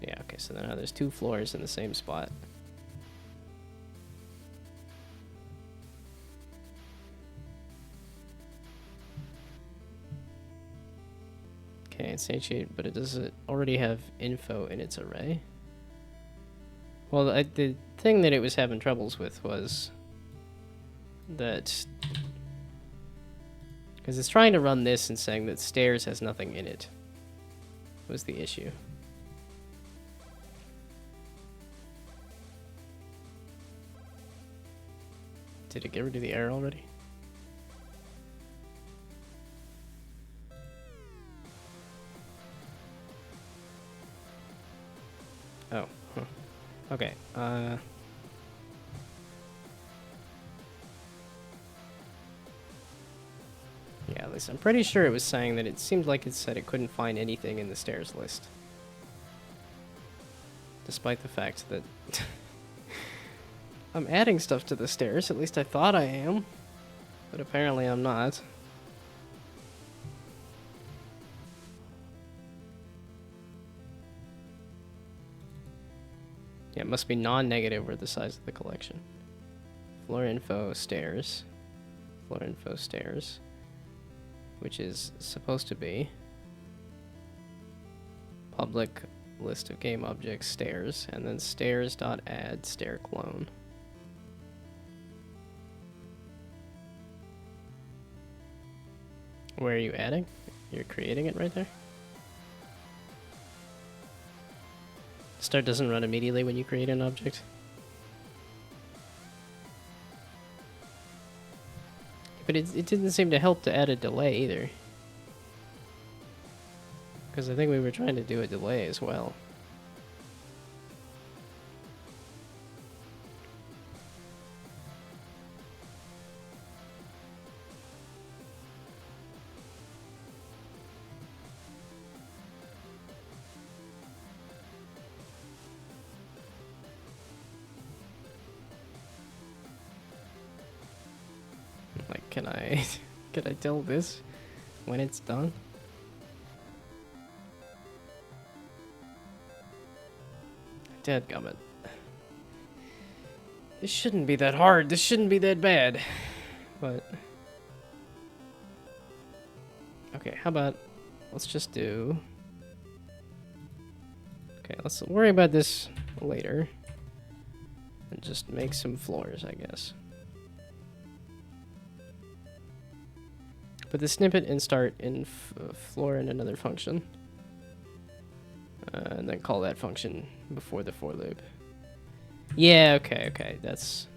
A: Yeah, okay, so now there's 2 floors in the same spot. Okay, instantiate, but does it already have info in its array? Well, the thing that it was having troubles with was that, because it's trying to run this and saying that stairs has nothing in it was the issue. Did it get rid of the error already? Oh, huh. Okay, yeah, at least I'm pretty sure it was saying that it seemed like it said it couldn't find anything in the stairs list. Despite the fact that I'm adding stuff to the stairs, at least I thought I am, but apparently I'm not. Yeah, it must be non-negative or the size of the collection. Floor info stairs. Floor info stairs. Which is supposed to be public list of game objects stairs, and then stairs.add stair clone. Where are you adding? You're creating it right there? Start doesn't run immediately when you create an object. But it didn't seem to help to add a delay either. Because I think we were trying to do a delay as well. Like, can I tell this when it's done? Dadgummit. This shouldn't be that hard. This shouldn't be that bad. But okay, how about let's just do. Okay, let's worry about this later. And just make some floors, I guess. Put the snippet and start in floor in another function. And then call that function before the for loop. Yeah, okay, that's...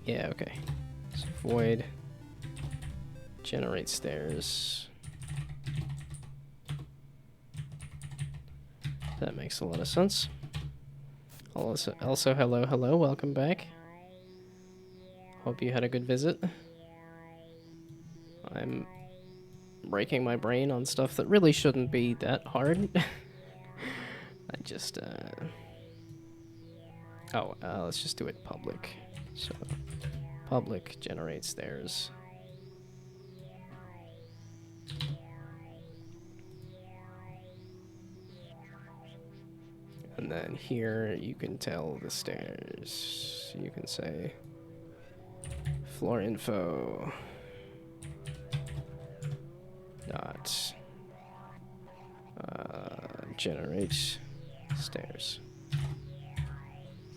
A: yeah, okay. So void generate stairs. That makes a lot of sense. Also, hello, welcome back. Hope you had a good visit. I'm breaking my brain on stuff that really shouldn't be that hard. I just, let's just do it public. So, public generate stairs. And then here you can tell the stairs. You can say floor info dot generate stairs.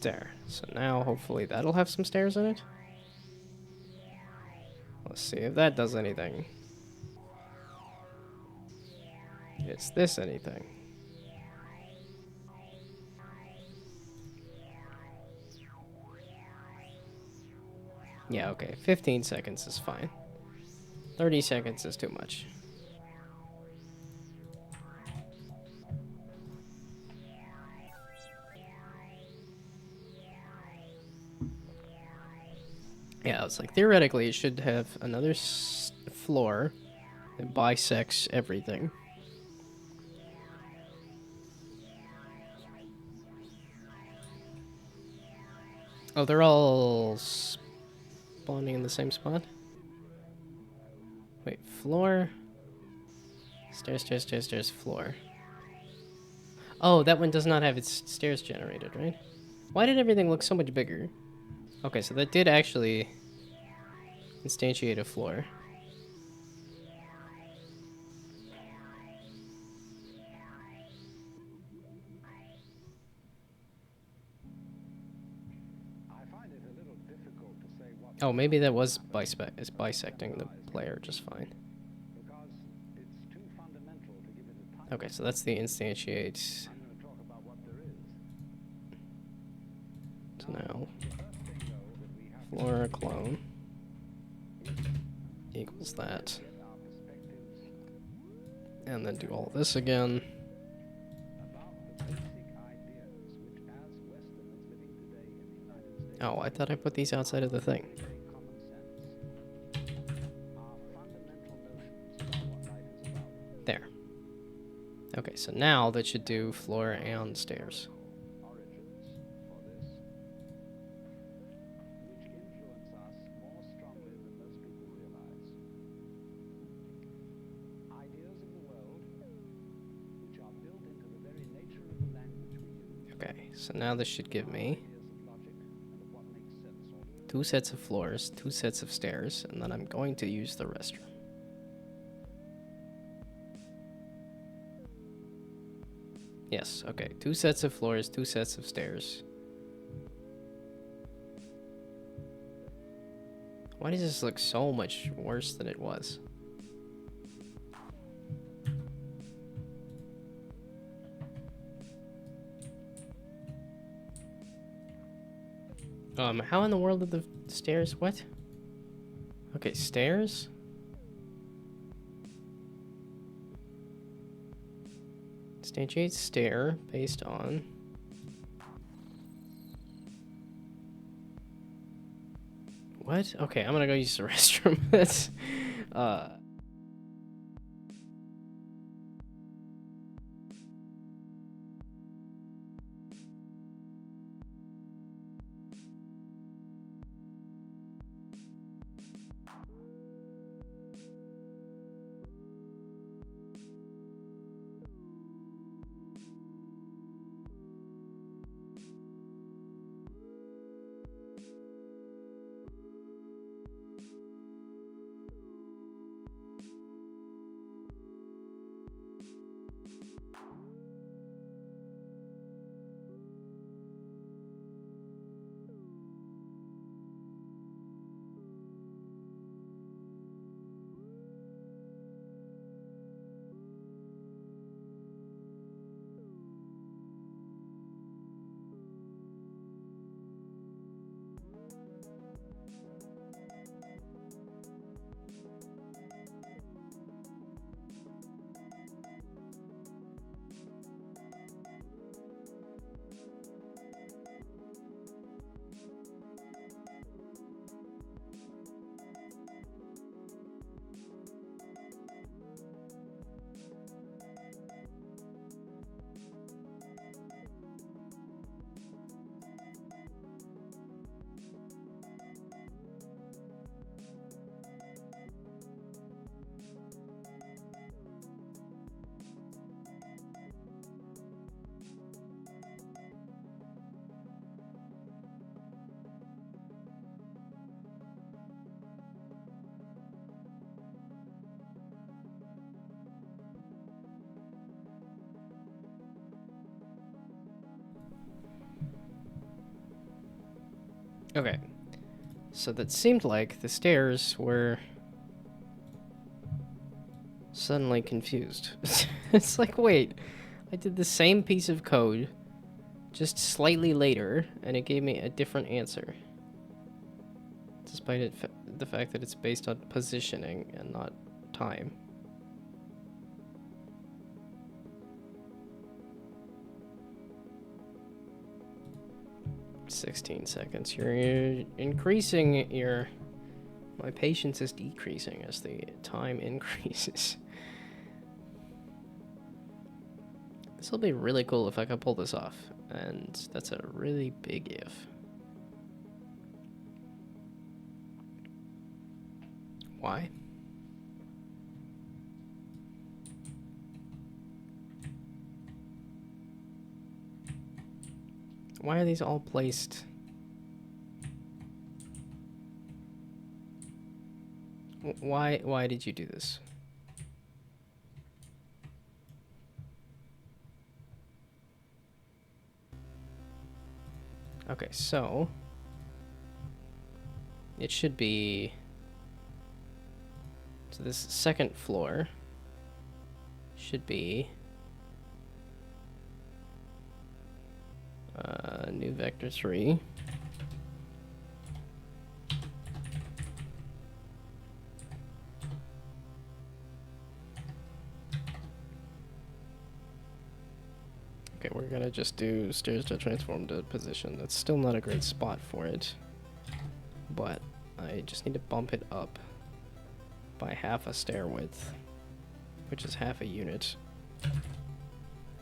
A: There. So now hopefully that'll have some stairs in it. Let's see if that does anything. Is this anything? Yeah, okay. 15 seconds is fine. 30 seconds is too much. Yeah, it's like theoretically it should have another floor that bisects everything. Oh, they're all spawning in the same spot? Wait, floor? Stairs, stairs, stairs, stairs, floor. Oh, that one does not have its stairs generated, right? Why did everything look so much bigger? Okay, so that did actually instantiate a floor. Oh, maybe that was bisecting the player just fine. Okay, so that's the instantiate. So now, floor clone equals that. And then do all this again. Oh, I thought I put these outside of the thing. There. Okay, so now that should do floor and stairs. Okay, so now this should give me 2 sets of floors, 2 sets of stairs, and then I'm going to use the restroom. Yes, okay, 2 sets of floors, 2 sets of stairs. Why does this look so much worse than it was? How in the world did the stairs... What? Okay, stairs? Instantiate stair based on... What? Okay, I'm gonna go use the restroom. That's... Okay. So that seemed like the stairs were suddenly confused. It's like, wait, I did the same piece of code just slightly later, and it gave me a different answer. Despite the fact that it's based on positioning and not time. $16 You're increasing your... My patience is decreasing as the time increases. This will be really cool if I can pull this off. And that's a really big if. Why? Why are these all placed? Why did you do this? Okay, so it should be, so this second floor should be new vector 3. Okay, we're gonna just do stairs to transform to position. That's still not a great spot for it, but I just need to bump it up by half a stair width, which is half a unit.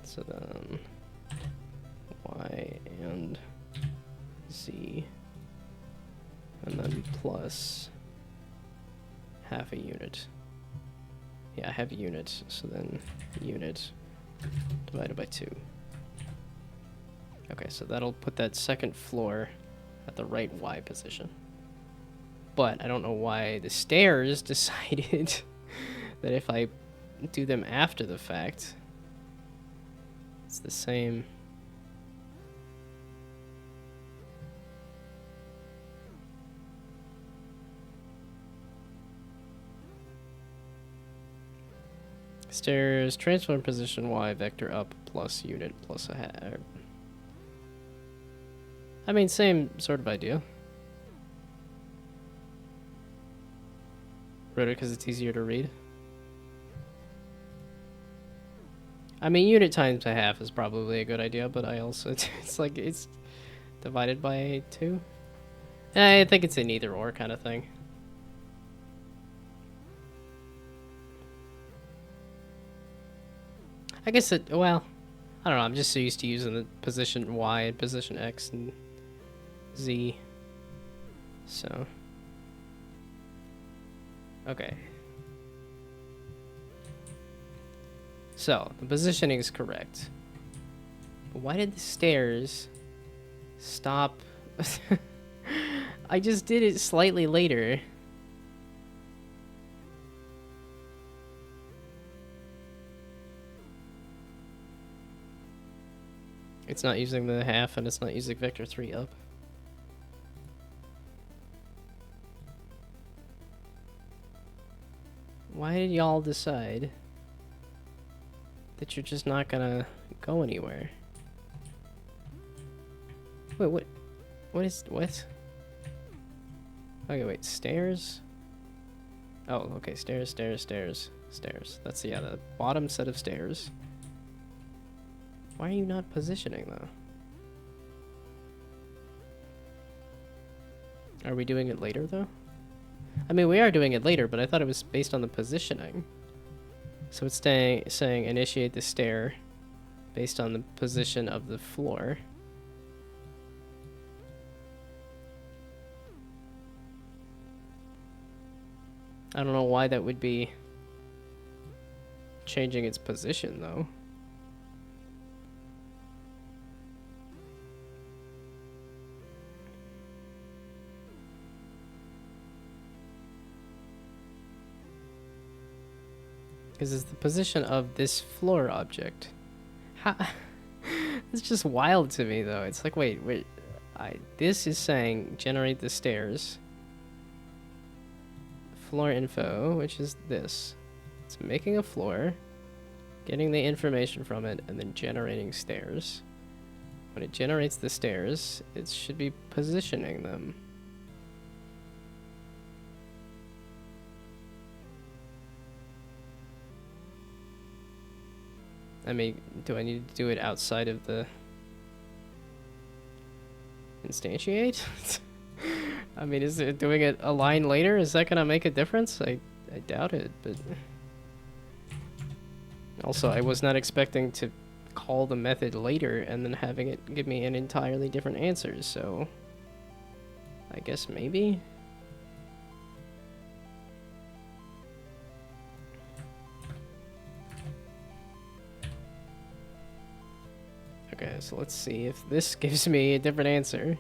A: So then Y and Z, and then plus half a unit. Yeah, I have a unit, so then unit divided by 2. Okay, so that'll put that second floor at the right Y position. But I don't know why the stairs decided that if I do them after the fact, it's the same. Stairs, transform position Y, vector up, plus unit, plus a hat. I mean, same sort of idea. Wrote it because it's easier to read. I mean, unit times a half is probably a good idea, but I also, it's like, it's divided by 2. I think it's an either or kind of thing. I guess it, well, I don't know, I'm just so used to using the position Y and position X and Z. So. Okay. So, the positioning is correct. But why did the stairs stop? I just did it slightly later. It's not using the half, and it's not using vector 3 up. Why did y'all decide that you're just not gonna go anywhere? Wait, what? What? Okay, wait, stairs? Oh, okay, stairs. That's, yeah, the bottom set of stairs. Why are you not positioning, though? Are we doing it later, though? I mean, we are doing it later, but I thought it was based on the positioning. So it's saying initiate the stair based on the position of the floor. I don't know why that would be changing its position, though. Because it's the position of this floor object. How? It's just wild to me, though. It's like, wait. This is saying generate the stairs. Floor info, which is this. It's making a floor, getting the information from it, and then generating stairs. When it generates the stairs, it should be positioning them. I mean, do I need to do it outside of the instantiate? I mean, is it doing it a line later? Is that gonna make a difference? I doubt it, but also I was not expecting to call the method later and then having it give me an entirely different answer, so I guess maybe? Okay, so let's see if this gives me a different answer.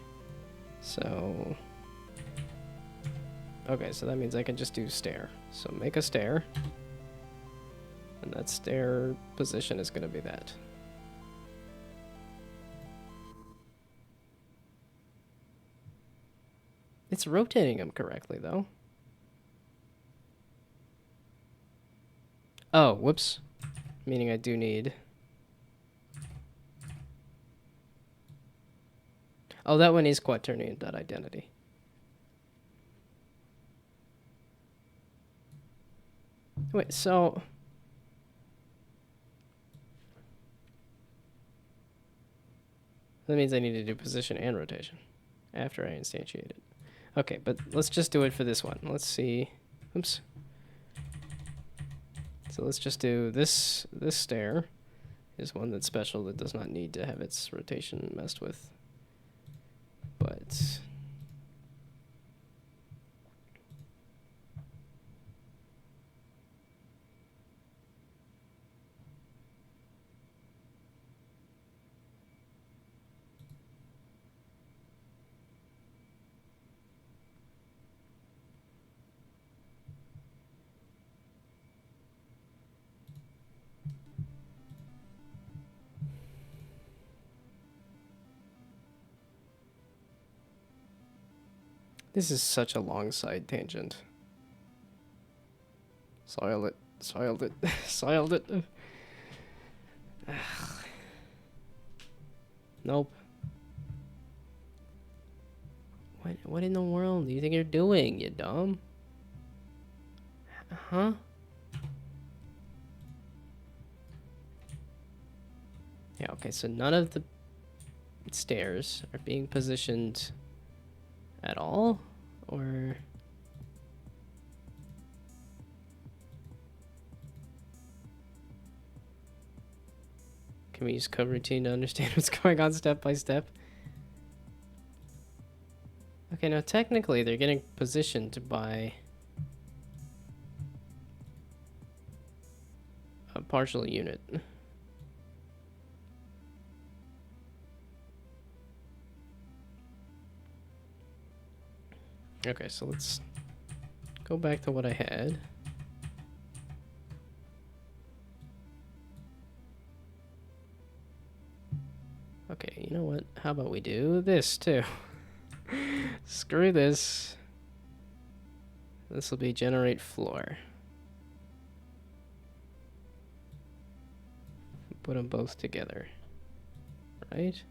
A: So, okay, so that means I can just do stair. So make a stair, and that stair position is going to be that. It's rotating them correctly, though. Oh, whoops. Meaning I do need... Oh, that one is quaternion, that identity. Wait, so... That means I need to do position and rotation after I instantiate it. Okay, but let's just do it for this one. Let's see. Oops. So let's just do this. This stair is one that's special that does not need to have its rotation messed with. But this is such a long side tangent. Soiled it. Soiled it. Soiled it. Nope. What in the world do you think you're doing, you dumb? Huh? Yeah, okay, so none of the stairs are being positioned at all? Or... Can we use coroutine to understand what's going on step by step? Okay, now technically they're getting positioned by a partial unit. Okay, so let's go back to what I had. Okay, you know what? How about we do this too? Screw this. This will be generate floor. Put them both together. Right?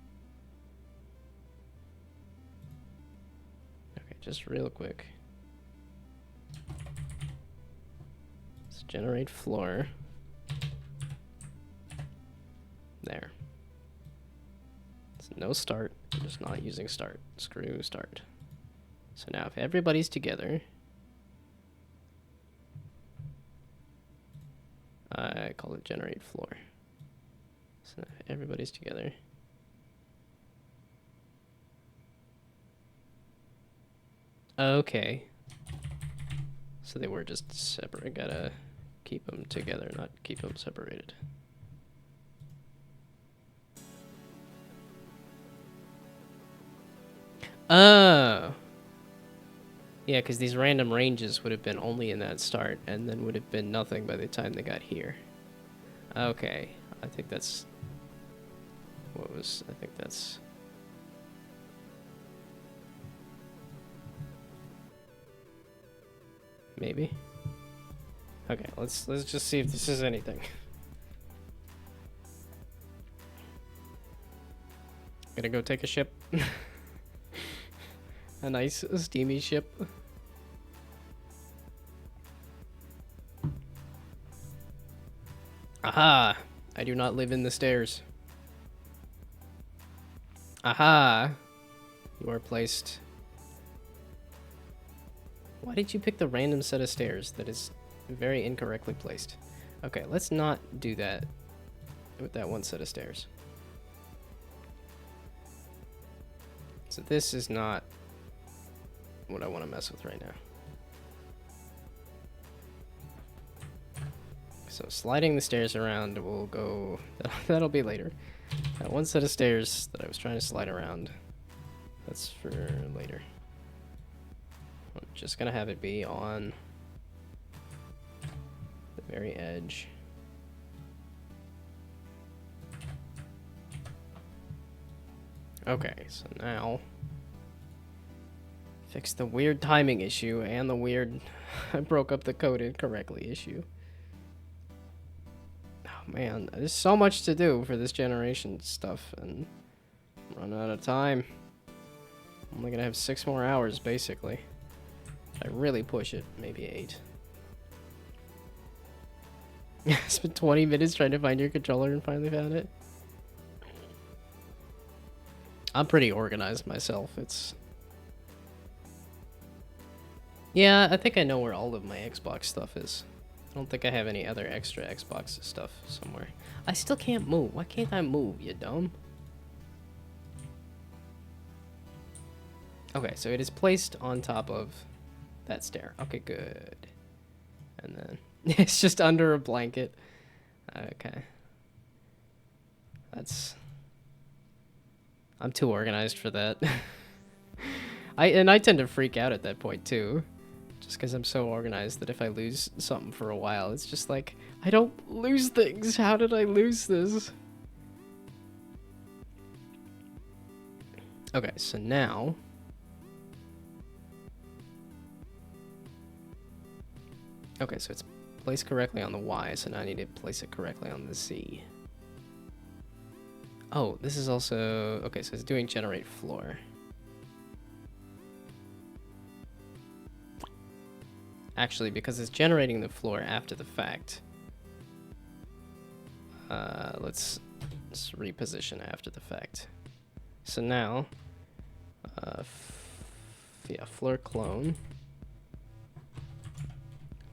A: Okay, just real quick. Let's generate floor. There. No start. I'm just not using start. Screw start. So now if everybody's together, I call it generate floor. So now if everybody's together. Okay. So they were just separate. Gotta keep them together, not keep them separated. Oh. Yeah, because these random ranges would have been only in that start, and then would have been nothing by the time they got here. Okay. I think that's... What was... I think that's... Maybe. Okay, let's just see if this is anything. Gonna go take a ship. A nice steamy ship. Aha! I do not live in the stairs. Aha! You are placed. Why did you pick the random set of stairs that is very incorrectly placed? Okay, let's not do that with that one set of stairs. So this is not what I want to mess with right now. So sliding the stairs around will go... That'll be later. That one set of stairs that I was trying to slide around, that's for later. I'm just gonna have it be on the very edge. Okay, so now fix the weird timing issue and the weird I broke up the code incorrectly issue. Oh man, there's so much to do for this generation stuff and I'm running out of time. I'm only gonna have 6 more hours basically. If I really push it, maybe 8. I spent 20 minutes trying to find your controller and finally found it. I'm pretty organized myself. Yeah, I think I know where all of my Xbox stuff is. I don't think I have any other extra Xbox stuff somewhere. I still can't move. Why can't I move, you dumb? Okay, so it is placed on top of that stair. Okay, good. And then it's just under a blanket. Okay. I'm too organized for that. I tend to freak out at that point too. Just because I'm so organized that if I lose something for a while, it's just like, I don't lose things. How did I lose this? Okay, so now... Okay, so it's placed correctly on the Y, so now I need to place it correctly on the Z. Oh, this is also... Okay, so it's doing generate floor. Actually, because it's generating the floor after the fact, let's reposition after the fact. So now, yeah, floor clone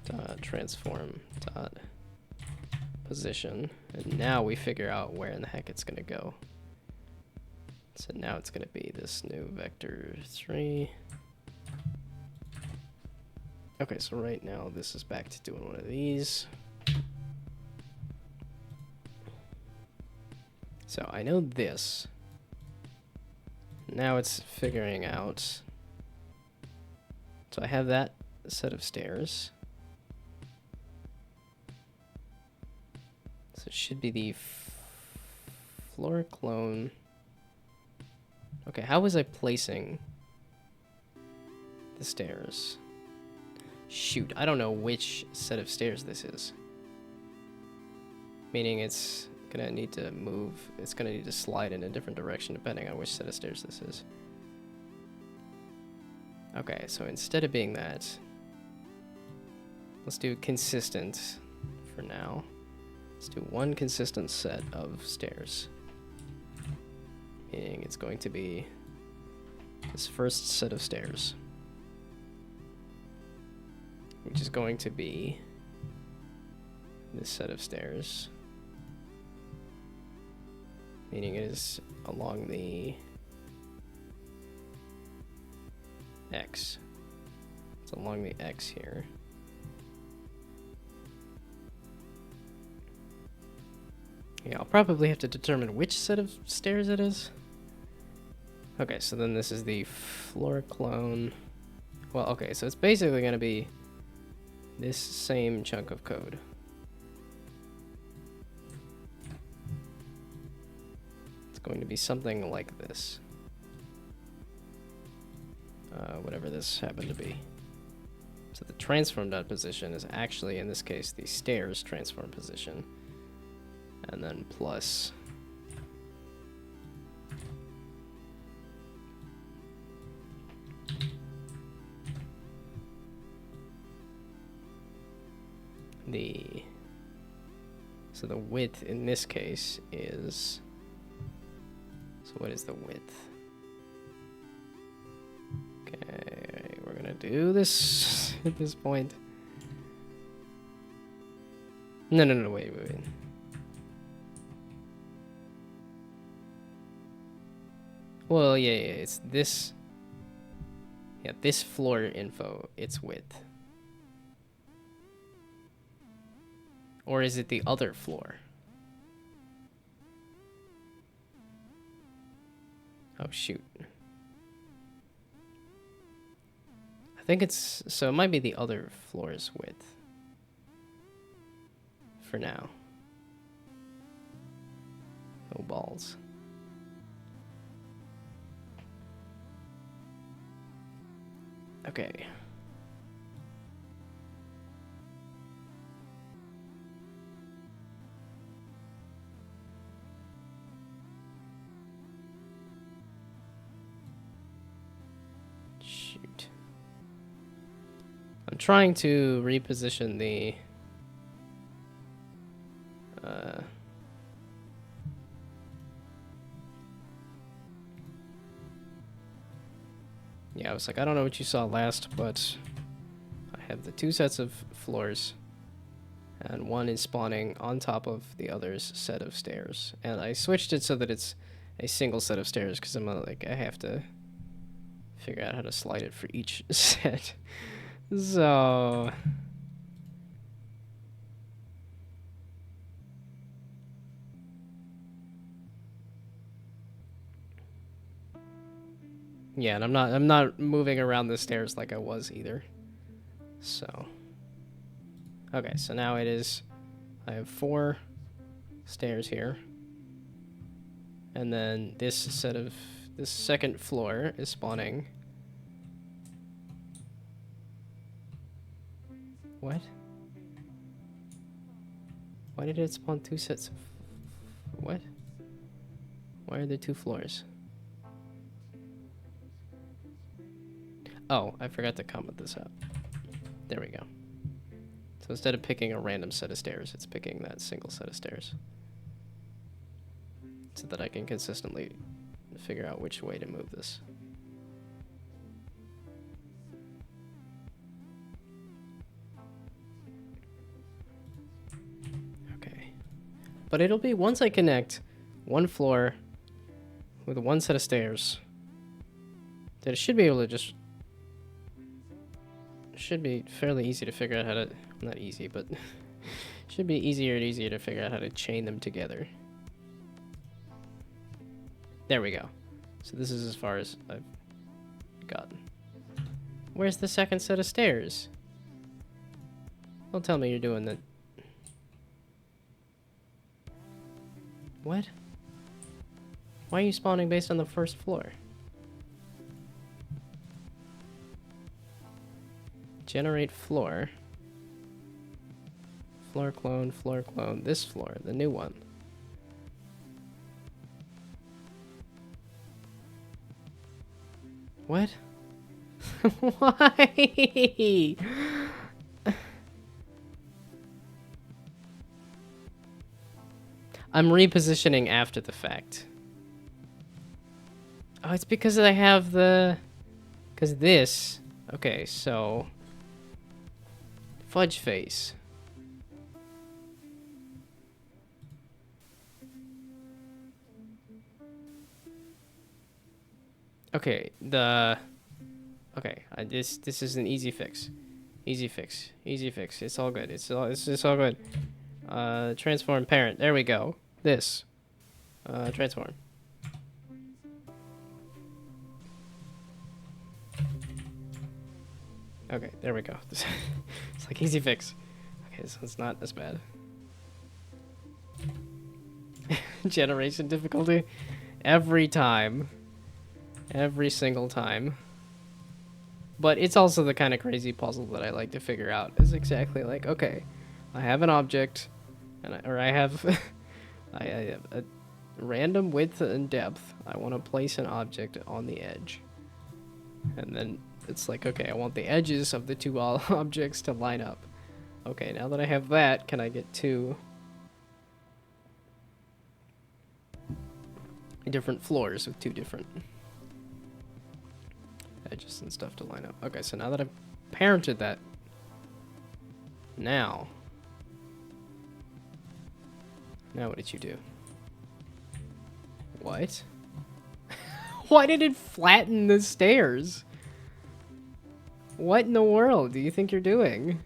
A: dot transform dot position, and now we figure out where in the heck it's gonna go. So now it's gonna be this new vector 3. Okay, so right now this is back to doing one of these. So I know this. Now it's figuring out. So I have that set of stairs. So it should be the floor clone. Okay, how was I placing the stairs? Shoot, I don't know which set of stairs this is. Meaning it's gonna need to move, it's gonna need to slide in a different direction depending on which set of stairs this is. Okay, so instead of being that, let's do consistent for now. Let's do one consistent set of stairs. Meaning it's going to be this first set of stairs, which is going to be this set of stairs, meaning it is along the X. It's along the X here. Yeah, I'll probably have to determine which set of stairs it is. Okay, so then this is the floor clone. Well, okay, so it's basically going to be this same chunk of code. It's going to be something like this. Whatever this happened to be. So the transform dot position is actually, in this case, the stairs transform position. And then plus the, so the width in this case is, so what is the width? Okay, we're gonna do this at this point. No, wait. Well, yeah, it's this. Yeah, this floor info, its width. Or is it the other floor? Oh, shoot. I think it's, so it might be the other floor's width. For now. Oh, balls. Okay. Shoot. I'm trying to reposition the yeah, I was like, I don't know what you saw last, but I have the two sets of floors, and one is spawning on top of the other's set of stairs. And I switched it so that it's a single set of stairs, because I'm like, I have to figure out how to slide it for each set. So yeah, and I'm not moving around the stairs like I was either. So okay, so now it is, I have 4 stairs here. And then this set of, this second floor is spawning. What? Why did it spawn 2 sets of, what? Why are there 2 floors? Oh, I forgot to comment this out. There we go. So instead of picking a random set of stairs, it's picking that single set of stairs. So that I can consistently figure out which way to move this. Okay. But it'll be, once I connect one floor with one set of stairs, that it should be able to just, should be fairly easy to figure out how to, not easy, but should be easier and easier to figure out how to chain them together. There we go. So this is as far as I've gotten. Where's the second set of stairs? Don't tell me you're doing that. What? Why are you spawning based on the first floor? Generate floor. Floor clone, this floor, the new one. What? Why? I'm repositioning after the fact. Oh, it's because I have the... Because this... Okay, so... Fudge face. Okay, the... Okay, this is an easy fix. Easy fix. It's all good. It's all good. Transform parent. There we go. This. Transform. Okay, there we go. It's like easy fix. Okay, so it's not as bad. Generation difficulty. Every time. Every single time. But it's also the kind of crazy puzzle that I like to figure out. Is exactly like, okay, I have an object, and I have, I have a random width and depth. I want to place an object on the edge, and then it's like, okay, I want the edges of the two objects to line up. Okay, now that I have that, can I get two different floors with two different edges and stuff to line up? Okay, so now that I've parented that, now what did you do? What? Why did it flatten the stairs? What in the world do you think you're doing?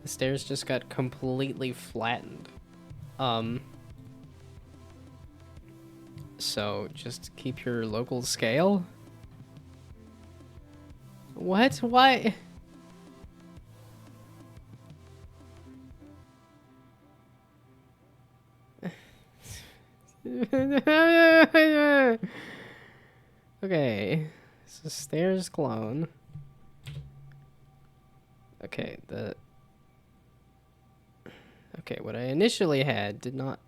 A: The stairs just got completely flattened. So just keep your local scale? What? Why? Okay, so stairs clone. Okay, okay, what I initially had did not.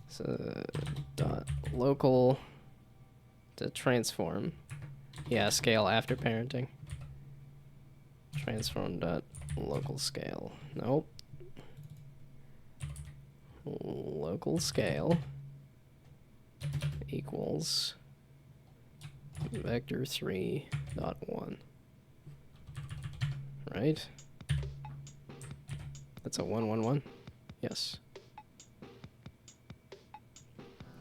A: So dot local to transform. Yeah, scale after parenting. Transform dot local scale. Nope. Local scale equals vector 3.1. Right? That's a 111. Yes.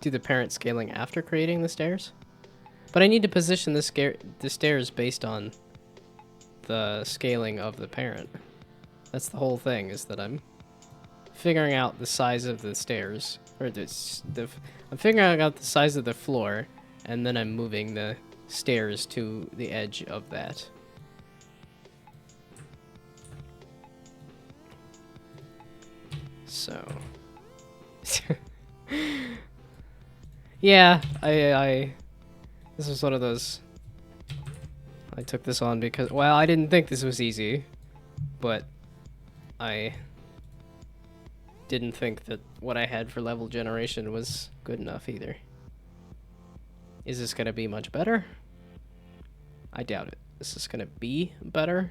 A: Do the parent scaling after creating the stairs? But I need to position the stairs based on the scaling of the parent. That's the whole thing, is that I'm figuring out the size of the stairs, or I'm figuring out the size of the floor, and then I'm moving the stairs to the edge of that. So, yeah, this was one of those. I took this on because, well, I didn't think this was easy, but I didn't think that what I had for level generation was good enough either. Is this gonna be much better? I doubt it. Is this gonna be better?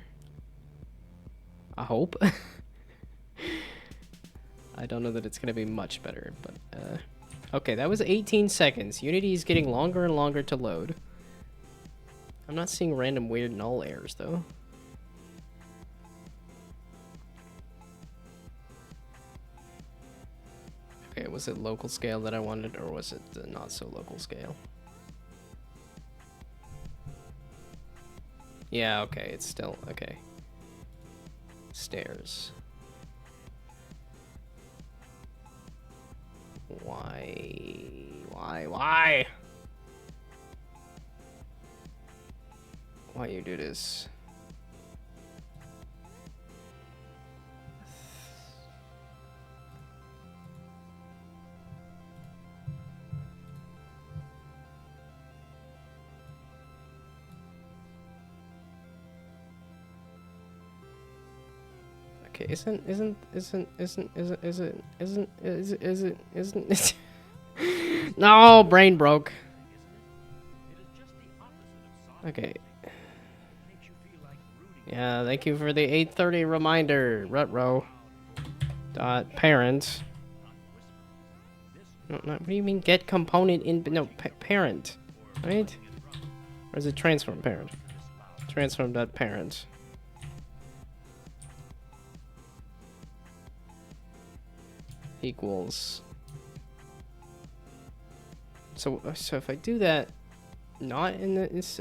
A: I hope. I don't know that it's gonna be much better, but okay, that was 18 seconds. Unity is getting longer and longer to load. I'm not seeing random weird null errors though. Okay, was it local scale that I wanted, or was it the not so local scale? Yeah, okay, it's still, okay. Stairs. Why? Why you do this? Okay, isn't no, brain broke. Okay. Yeah, thank you for the 8:30 reminder, Rutro. Dot parent. No, what do you mean get component in? No, parent, right? Or is it transform parent? Transform dot parent. Equals. So if I do that, not in this.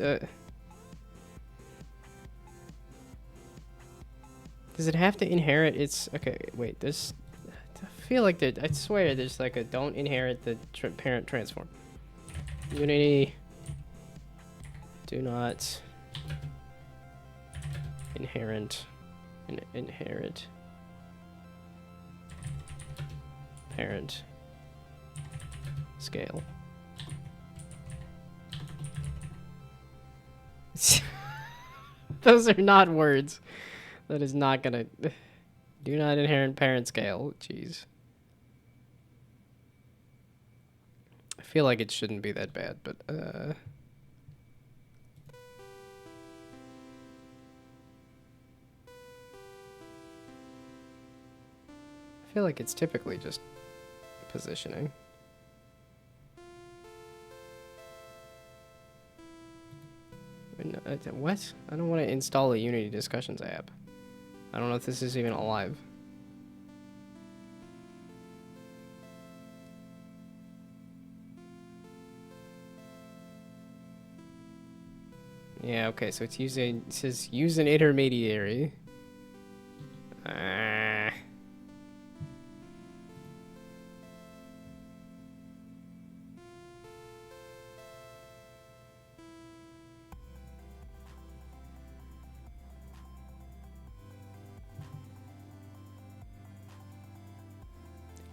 A: Does it have to inherit its? Okay, wait. This. I feel like that. I swear, there's like a don't inherit the parent transform. Unity. Do not inherit. Inherit. Parent. Scale. Those are not words. That is not gonna... Do not inherit parent scale. Jeez. I feel like it shouldn't be that bad, but, I feel like it's typically just positioning. No, what? I don't want to install a Unity Discussions app. I don't know if this is even alive. Yeah, okay, so it's using, it says use an intermediary.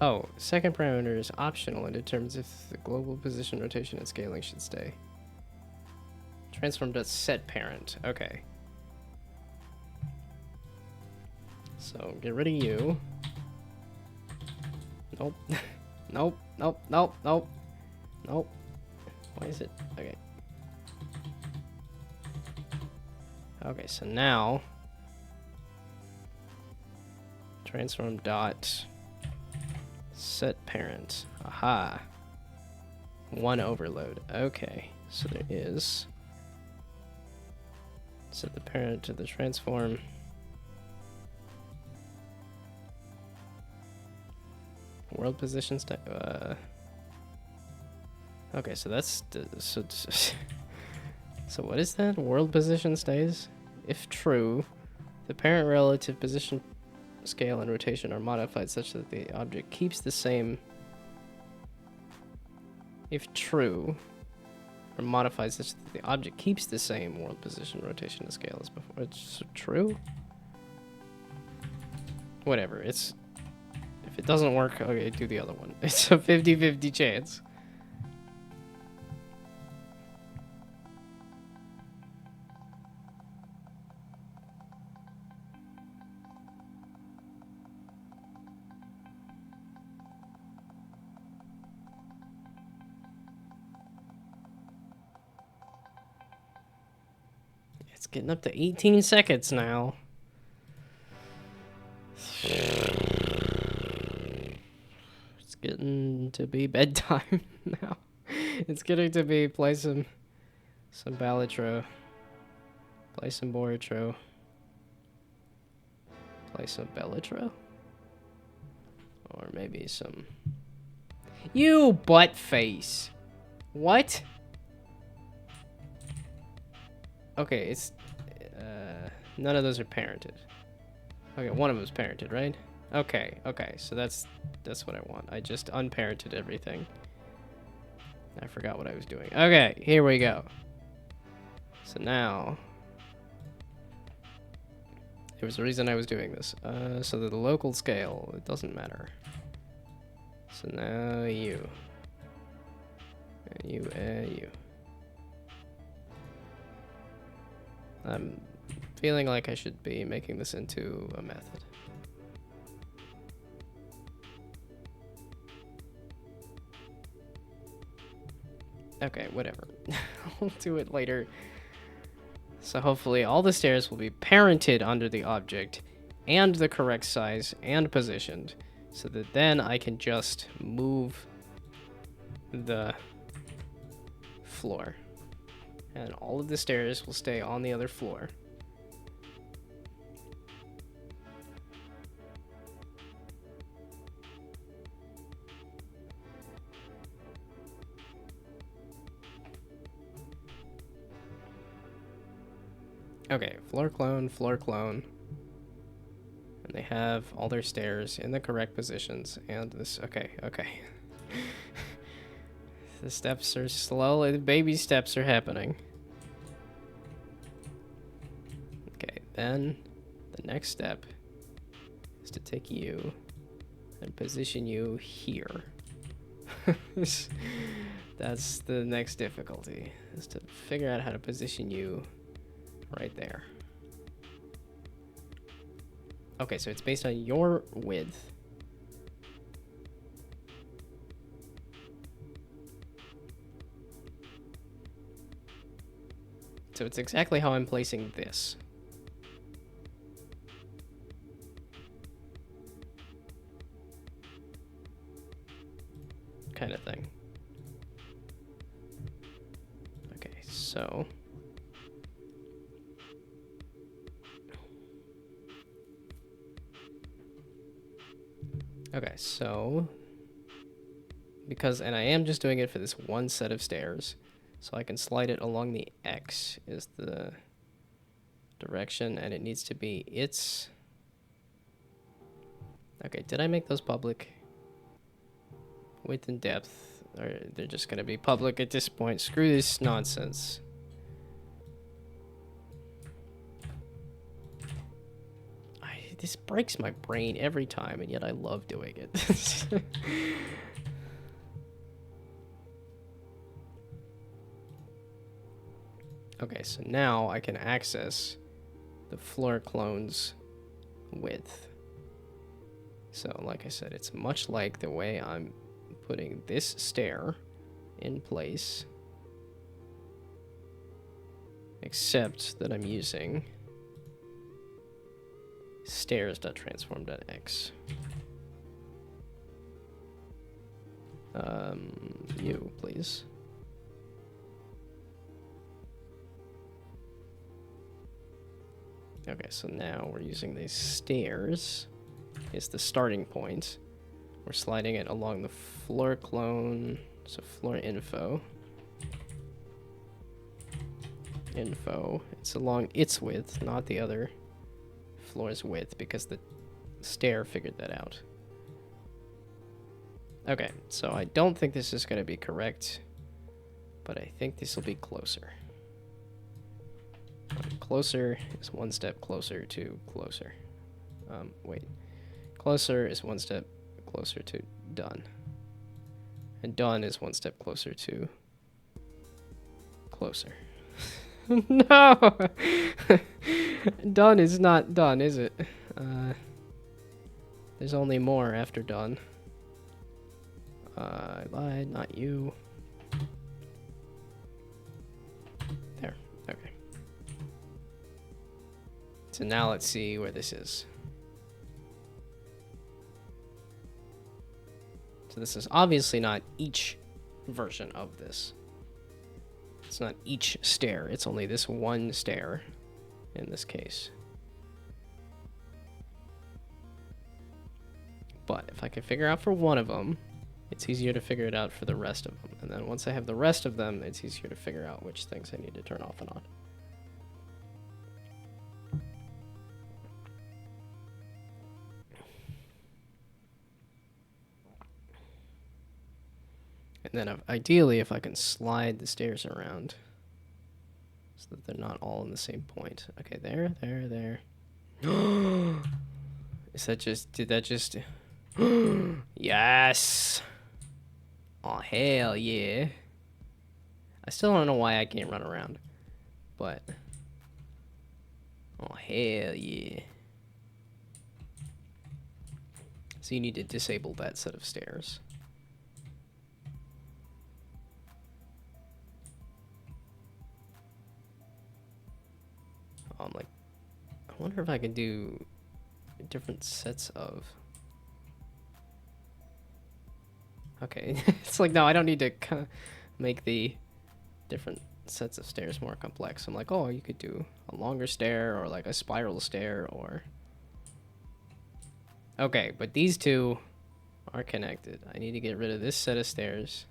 A: Oh, second parameter is optional and determines if the global position, rotation, and scaling should stay. Transform does set parent. Okay. So get rid of you. Nope. Nope. Nope. Nope. Nope. Nope. Why is it? Okay. Okay, so now transform dot set parent. Aha. One overload. Okay. So there is. Set the parent to the transform. World position okay, so that's so so what is that? World position stays? If true, the parent relative position, scale, and rotation are modified such that the object keeps the same. If true, or modified such that the object keeps the same world position, rotation, and scale as before. It's true? Whatever, it's... If it doesn't work, okay, do the other one. It's a 50-50 chance. It's getting up to 18 seconds now. It's getting to be bedtime now. It's getting to be play some Ballotro. Play some Boritro. Play some Bellitro? Or maybe some... You butt face! What? Okay, it's... none of those are parented. Okay, one of them's parented, right? Okay, okay, so that's what I want. I just unparented everything. I forgot what I was doing. Okay, here we go. So now... There was a reason I was doing this. So that the local scale, it doesn't matter. So now you. And you. I'm feeling like I should be making this into a method. Okay, whatever. I'll do it later. So hopefully all the stairs will be parented under the object and the correct size and positioned so that then I can just move the floor. And all of the stairs will stay on the other floor. Okay, floor clone. And they have all their stairs in the correct positions. And this, okay. The steps are slowly, the baby steps are happening. Okay, then the next step is to take you and position you here. That's the next difficulty, is to figure out how to position you right there. Okay, so it's based on your width. So it's exactly how I'm placing this. Kind of thing. Okay, so... Okay, so... Because, and I am just doing it for this one set of stairs, so I can slide it along the X is the direction, and it needs to be its... Okay, did I make those public? Width and depth, or they're just gonna be public at this point. Screw this nonsense. This breaks my brain every time, and yet I love doing it. Okay, so now I can access the floor clone's width. So, like I said, it's much like the way I'm putting this stair in place, except that I'm using stairs.transform.x. You, please. Okay, so now we're using these stairs. Is the starting point. We're sliding it along the floor clone, so floor info. It's along its width, not the other floor's width, because the stair figured that out. Okay, so I don't think this is going to be correct, but I think this will be closer. Closer is one step closer to closer. Wait. Closer is one step closer to done. And done is one step closer to closer. No! Done is not done, is it? There's only more after done. I lied, not you. There, okay. So now let's see where this is. So this is obviously not each version of this. It's not each stair, it's only this one stair in this case. But if I can figure out for one of them, it's easier to figure it out for the rest of them. And then once I have the rest of them, it's easier to figure out which things I need to turn off and on. And then ideally, if I can slide the stairs around so that they're not all in the same point. Okay, there. Is that just, did that just, yes. Oh, hell yeah. I still don't know why I can't run around, but, oh, hell yeah. So you need to disable that set of stairs. I'm like, I wonder if I can do different sets of... Okay, it's like, no, I don't need to make the different sets of stairs more complex. I'm like, oh, you could do a longer stair or like a spiral stair or... Okay, but these two are connected. I need to get rid of this set of stairs.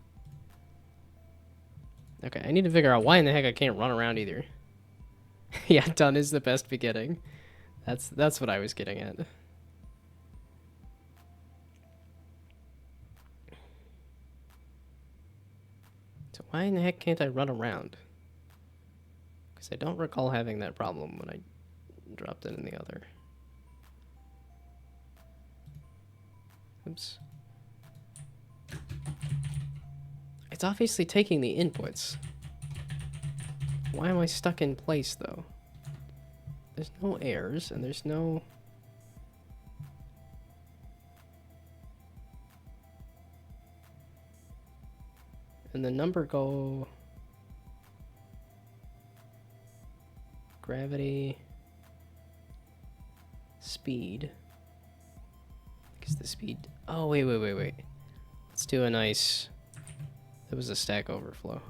A: Okay, I need to figure out why in the heck I can't run around either. Yeah, done is the best beginning. That's what I was getting at. So why in the heck can't I run around? Because I don't recall having that problem when I dropped it in the other. Oops. It's obviously taking the inputs. Why am I stuck in place, though? there's no errors, and there's no... And the number go... Gravity... Speed... Because the speed... Oh, wait. Let's do a nice... That was a Stack Overflow.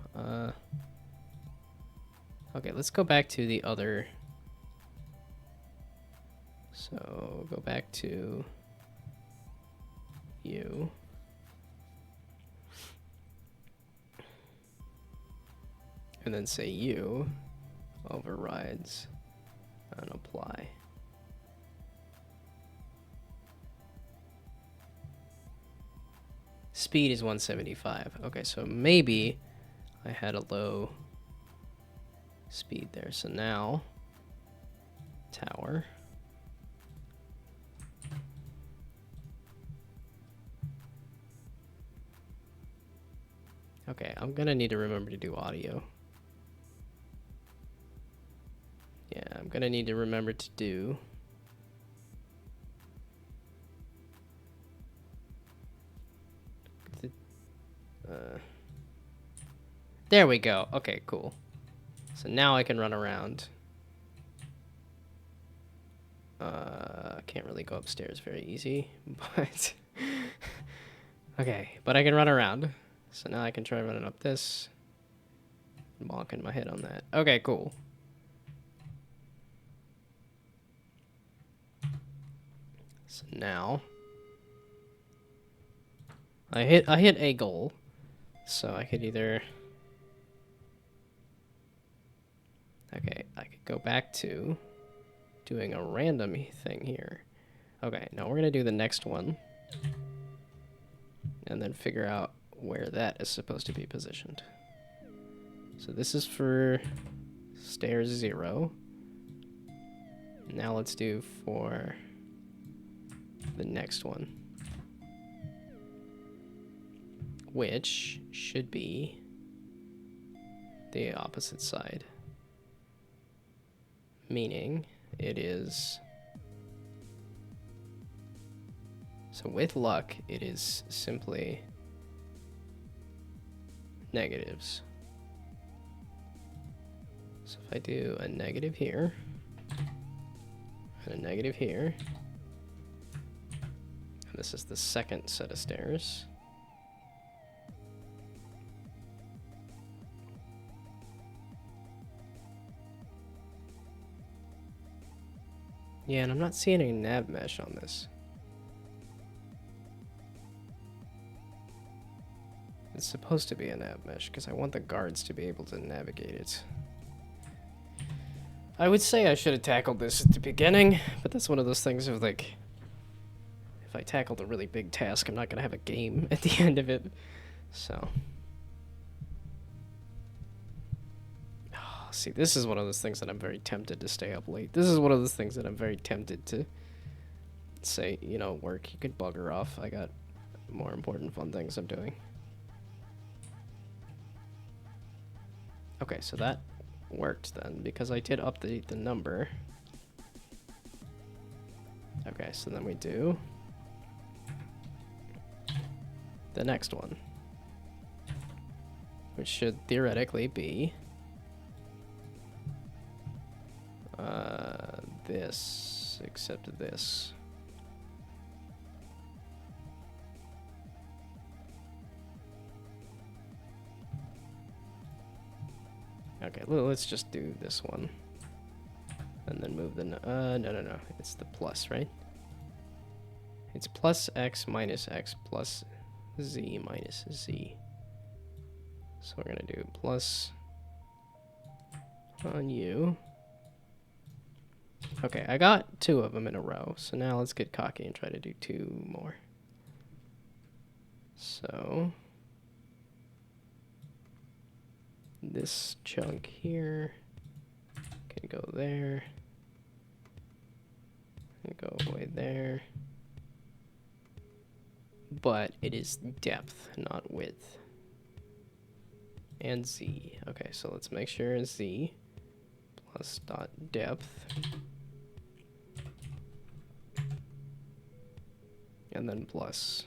A: Okay, let's go back to the other... So, go back to... You. And then say you overrides and apply. Speed is 175. Okay, so maybe I had a low speed there. So now, tower. Okay, I'm gonna need to remember to do audio. Yeah, I'm gonna need to remember to do... There we go. Okay, cool. So now I can run around. Can't really go upstairs very easy, but... Okay, but I can run around. So now I can try running up this. Bonking my head on that. Okay, cool. So now... I hit a goal. So I could either... Okay, I could go back to doing a random thing here. Okay, now we're gonna do the next one. And then figure out where that is supposed to be positioned. So this is for stairs 0. Now let's do for the next one. Which should be the opposite side. Meaning it is... So with luck, it is simply negatives. So if I do a negative here, and a negative here, and this is the second set of stairs. Yeah, and I'm not seeing any nav mesh on this. It's supposed to be a nav mesh because I want the guards to be able to navigate it. I would say I should have tackled this at the beginning, but that's one of those things of like, if I tackled a really big task, I'm not going to have a game at the end of it. So. See, this is one of those things that I'm very tempted to stay up late. This is one of those things that I'm very tempted to say, you know, work, you could bugger off. I got more important fun things I'm doing. Okay, so that worked then, because I did update the number. Okay, so then we do the next one, which should theoretically be this, except this. Okay, let's just do this one. And then move the... no. It's the plus, right? It's plus x minus x plus z minus z. So we're going to do plus on you. Okay, I got 2 of them in a row. So now let's get cocky and try to do 2 more. So... this chunk here can go there, and go away there, but it is depth, not width, and z. Okay, so let's make sure z plus dot depth and then plus.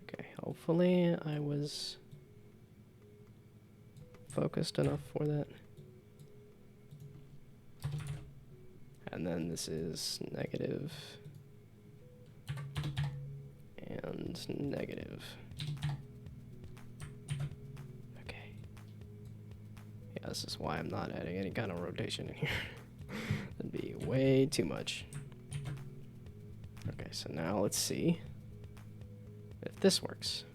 A: Okay, hopefully I was focused enough for that. And then this is negative and negative. Okay. Yeah, this is why I'm not adding any kind of rotation in here. That'd be way too much. Okay, so now let's see if this works.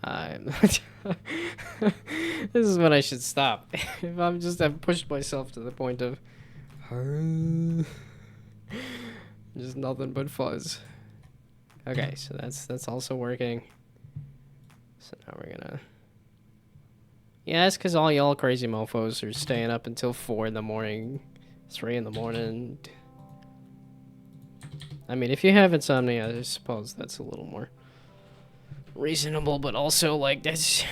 A: I'm this is when I should stop. If I've pushed myself to the point of just nothing but fuzz. Okay, so that's also working. So now we're gonna. Yeah, it's because all y'all crazy mofos are staying up until 4 in the morning, 3 in the morning. I mean, if you have insomnia, I suppose that's a little more reasonable, but also like that's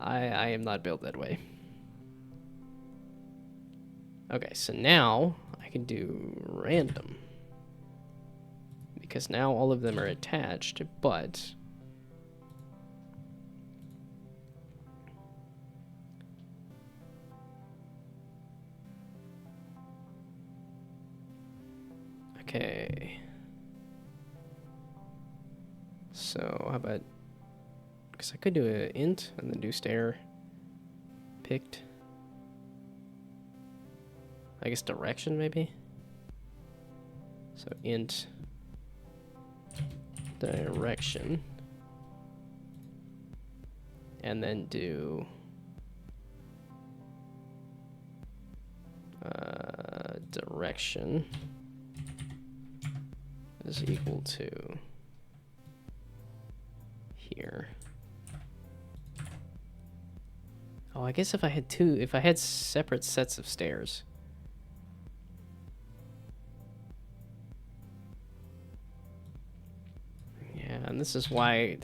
A: I am not built that way. Okay, so now I can do random because now all of them are attached, but okay. So how about, because I could do an int and then do stare picked. I guess direction maybe. So int direction. And then do direction is equal to here. Oh, I guess if I had separate sets of stairs. Yeah, and this is why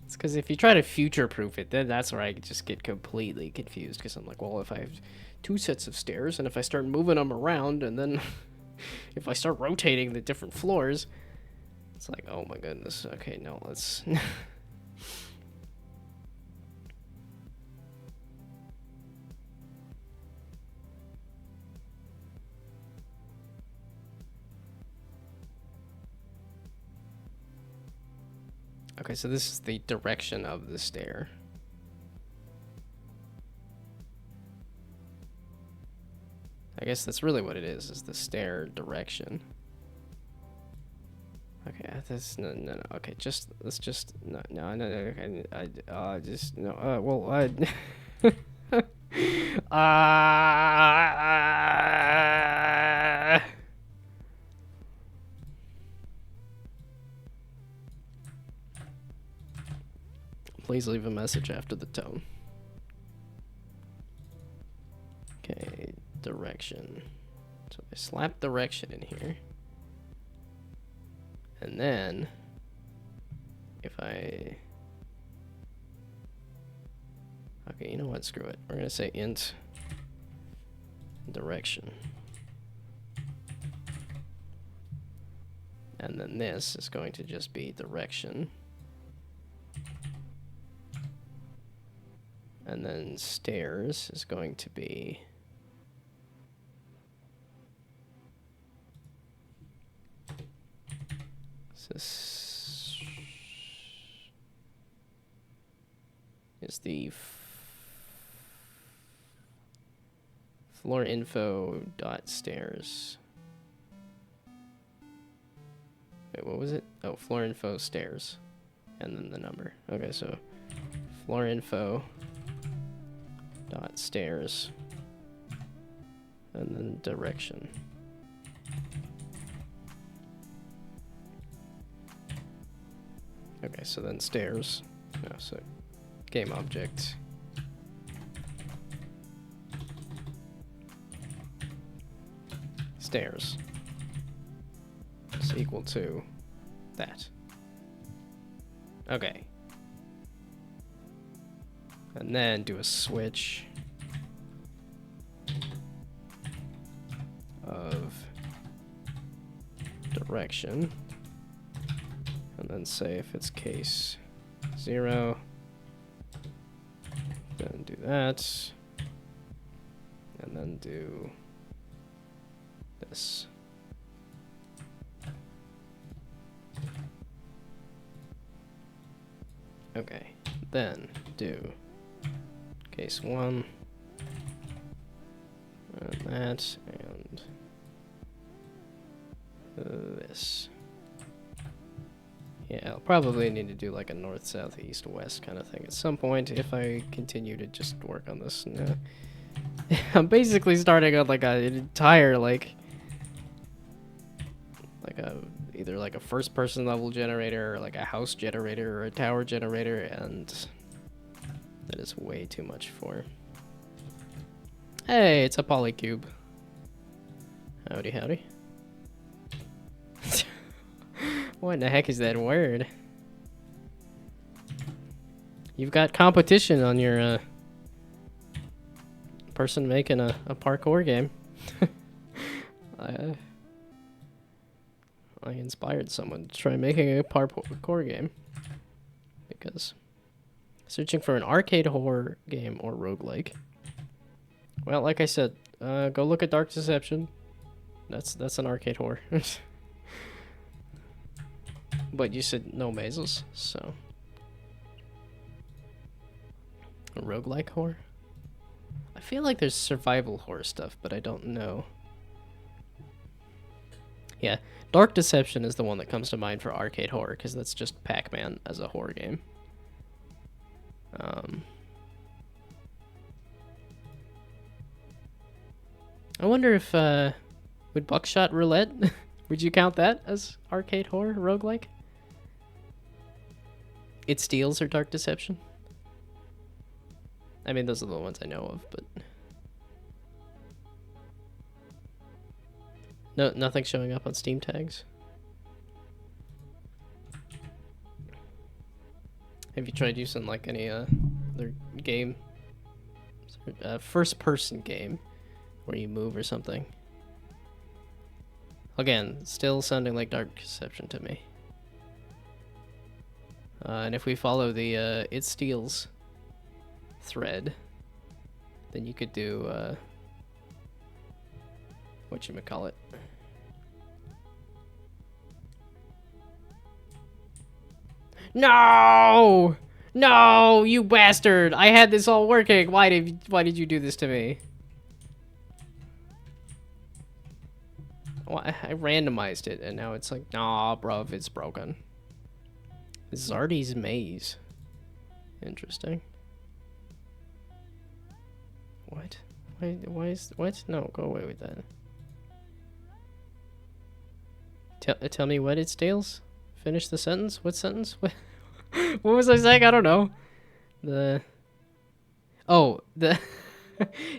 A: it's because if you try to future-proof it, then that's where I just get completely confused because I'm like, well, if I have 2 sets of stairs and if I start moving them around and then if I start rotating the different floors, it's like, oh my goodness. Okay, no, let's Okay, so this is the direction of the stair. I guess that's really what it is the stair direction. Okay, that's no. Okay, let's just no. Okay, I just no. Well, Please leave a message after the tone. Okay, direction. So I slap direction in here. And then, if I... Okay, you know what? Screw it. We're going to say int direction. And then this is going to just be direction. And then stairs is going to be... This is the floor info dot stairs. Wait, what was it? Oh, floor info stairs, and then the number. Okay, so floor info dot stairs, and then direction. Okay, so then stairs. No, so game object. Stairs. Is equal to that. Okay. And then do a switch of direction. And then say if it's case 0, then do that. And then do this. Okay, then do case 1, and that, and this. Yeah, I'll probably need to do like a north, south, east, west kind of thing at some point if I continue to just work on this. No. I'm basically starting on like an entire either like a first person level generator or like a house generator or a tower generator, and that is way too much for. Hey, it's a polycube. Howdy, howdy. What in the heck is that word? You've got competition on your person making a parkour game. I inspired someone to try making a parkour game because searching for an arcade horror game or roguelike. Well, like I said, go look at Dark Deception. That's an arcade horror. But you said no mazes, so a roguelike horror. I feel like there's survival horror stuff, but I don't know. Yeah, Dark Deception is the one that comes to mind for arcade horror, because that's just Pac-Man as a horror game. I wonder if, would Buckshot Roulette, would you count that as arcade horror, roguelike? It Steals or Dark Deception? I mean, those are the ones I know of, but... No, nothing showing up on Steam tags. Have you tried using like any other game, first-person game, where you move or something? Again, still sounding like Dark Deception to me. And if we follow the It Steals thread, then you could do whatchamacallit. No! No, you bastard! I had this all working. Why did you do this to me? Well, I randomized it, and now it's like, nah, bruv, it's broken. Zardy's Maze. Interesting. What? Why is... What? No, go away with that. Tell me what it steals? Finish the sentence? What sentence? What was I saying? I don't know. If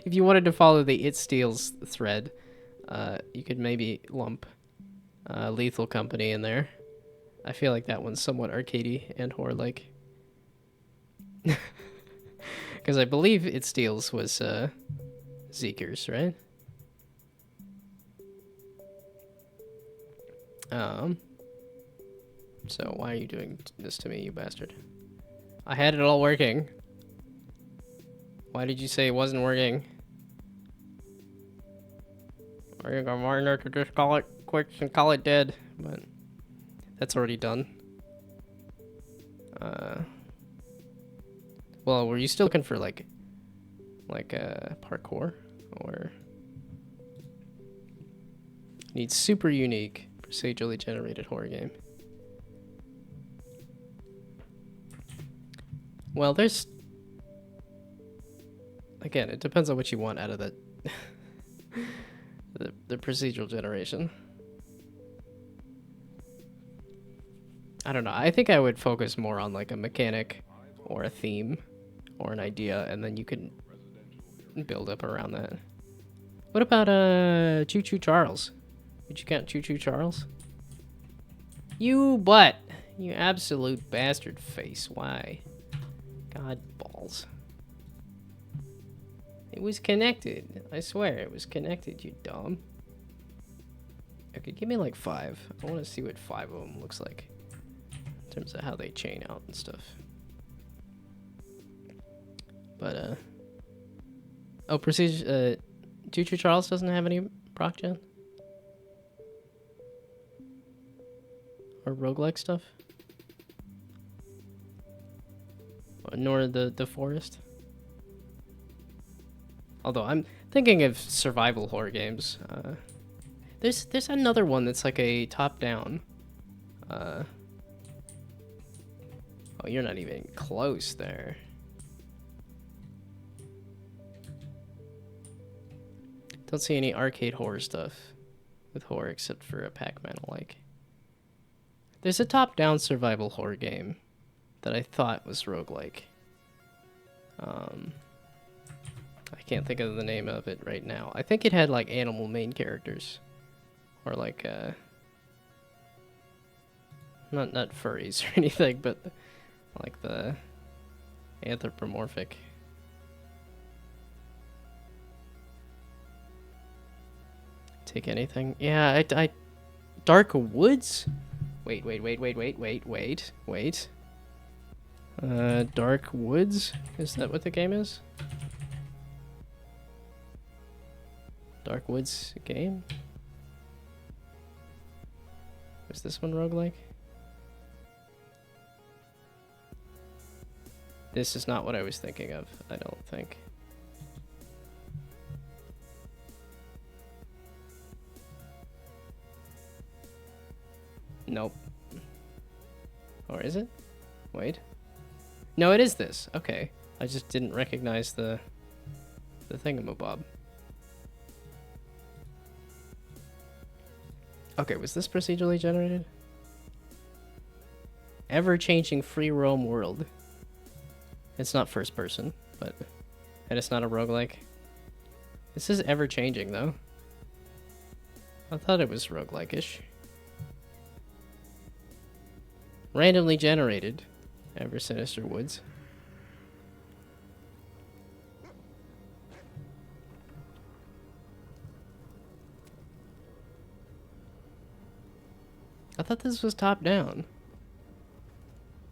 A: you wanted to follow the It Steals thread, you could maybe lump Lethal Company in there. I feel like that one's somewhat arcadey and horror-like. Because I believe It Steals was Zeekers, right? So why are you doing this to me, you bastard? I had it all working. Why did you say it wasn't working? Are you gonna to just call it quits and call it dead? But that's already done. Well, were you still looking for like parkour, or needs super unique procedurally generated horror game? Well, there's... Again, it depends on what you want out of the the procedural generation. I don't know. I think I would focus more on like a mechanic or a theme or an idea, and then you can build up around that. What about Choo Choo Charles? Would you count Choo Choo Charles? You butt! You absolute bastard face. Why? God balls. It was connected. I swear it was connected, you dumb. Okay, give me like 5. I want to see what 5 of them looks like. In terms of how they chain out and stuff. But, oh, Prestige, Choo Choo Charles doesn't have any proc gen? Or roguelike stuff? Nor the forest? Although I'm thinking of survival horror games. There's another one that's like a top-down. Oh, you're not even close there. Don't see any arcade horror stuff with horror except for a Pac-Man like. There's a top-down survival horror game that I thought was roguelike. I can't think of the name of it right now. I think it had like animal main characters. Or like not furries or anything, but like the anthropomorphic. Take anything? Yeah, I Dark Woods? Wait. Dark Woods? Is that what the game is? Dark Woods game? Was this one roguelike? This is not what I was thinking of, I don't think. Nope. Or is it? Wait. No, it is this. Okay. I just didn't recognize the thingamabob. Okay, was this procedurally generated? Ever-changing free roam world. It's not first person, but... And it's not a roguelike. This is ever-changing, though. I thought it was roguelike-ish. Randomly generated. Ever Sinister Woods. I thought this was top down.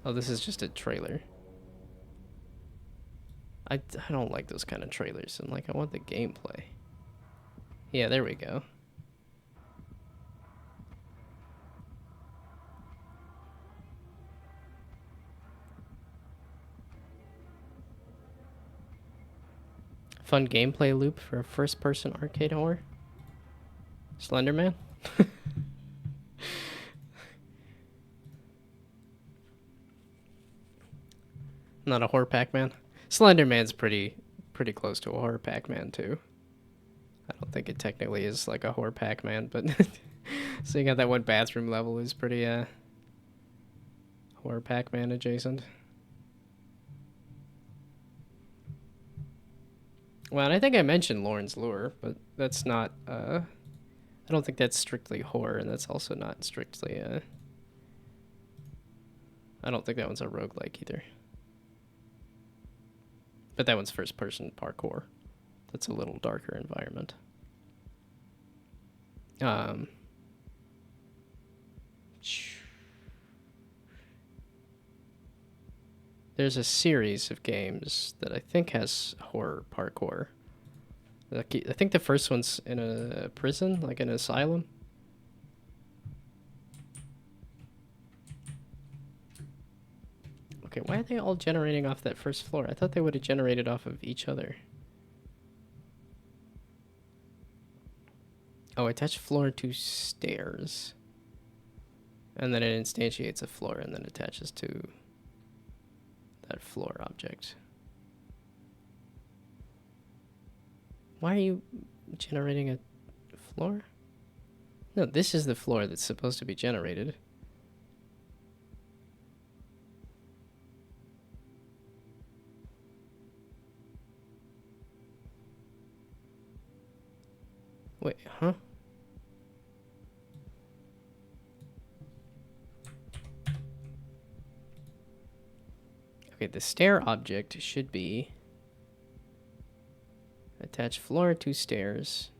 A: Oh, this is just a trailer. I don't like those kind of trailers, and like I want the gameplay. Yeah, there we go. Fun gameplay loop for a first-person arcade horror. Slenderman? Not a horror Pac-Man. Slenderman's pretty close to a horror Pac-Man too. I don't think it technically is like a horror Pac-Man, but seeing how that one bathroom level is pretty horror Pac-Man adjacent. Well, and I think I mentioned Lauren's Lure, but that's not I don't think that's strictly horror, and that's also not strictly I don't think that one's a roguelike either. But that one's first-person parkour. That's a little darker environment. There's a series of games that I think has horror parkour. I think the first one's in a prison, like an asylum. Okay, why are they all generating off that first floor? I thought they would have generated off of each other. Oh, attach floor to stairs. And then it instantiates a floor and then attaches to that floor object. Why are you generating a floor? No, this is the floor that's supposed to be generated. Wait, huh? Okay, the stair object should be attach floor to stairs.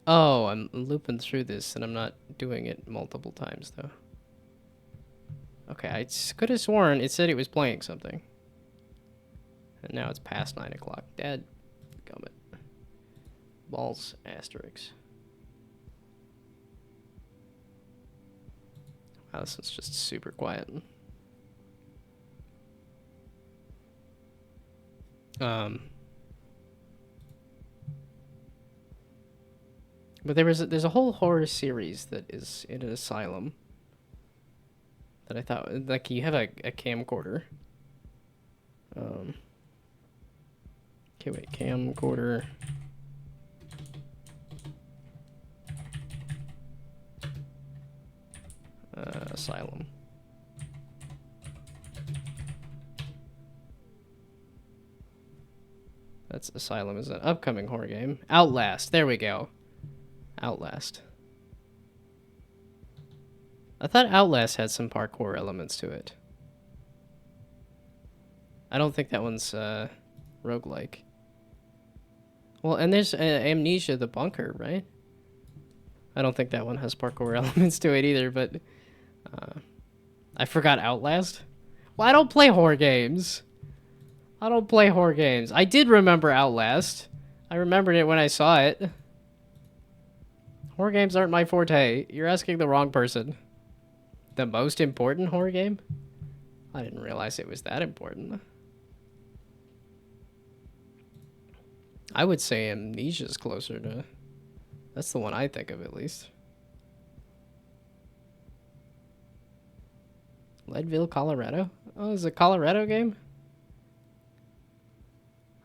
A: Oh, I'm looping through this and I'm not doing it multiple times though. Okay, I could have sworn it said it was playing something. And now it's past 9 o'clock. Dad, gummit. Balls, asterisks. Wow, this one's just super quiet. But there's a whole horror series that is in an asylum that I thought, like, you have a camcorder. Okay, wait, camcorder. Asylum. That's Asylum is an upcoming horror game. Outlast. There we go. Outlast. I thought Outlast had some parkour elements to it. I don't think that one's roguelike. Well, and there's Amnesia the Bunker, right? I don't think that one has parkour elements to it either, but I forgot Outlast. Well, I don't play horror games. I don't play horror games. I did remember Outlast. I remembered it when I saw it. Horror games aren't my forte. You're asking the wrong person. The most important horror game? I didn't realize it was that important. I would say Amnesia's closer to... That's the one I think of, at least. Leadville, Colorado? Oh, is it a Colorado game?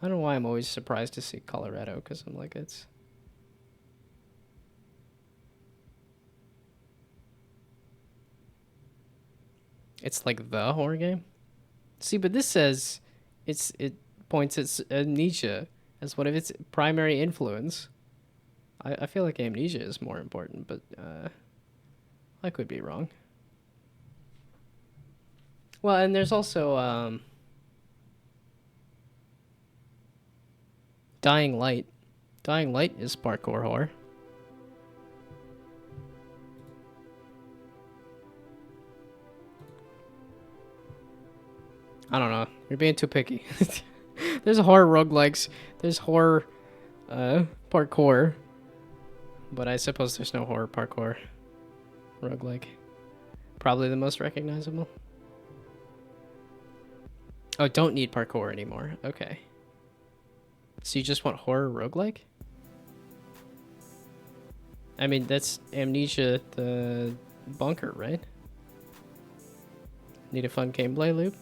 A: I don't know why I'm always surprised to see Colorado, because I'm like, it's... It's like the horror game? See, but this says it points at Amnesia as one of its primary influence. I feel like Amnesia is more important, but I could be wrong. Well, and there's also Dying Light. Dying Light is parkour horror. I don't know. You're being too picky. There's horror roguelikes. There's horror parkour. But I suppose there's no horror parkour roguelike. Probably the most recognizable. Oh, don't need parkour anymore. Okay. So you just want horror roguelike? I mean, that's Amnesia the Bunker, right? Need a fun gameplay loop?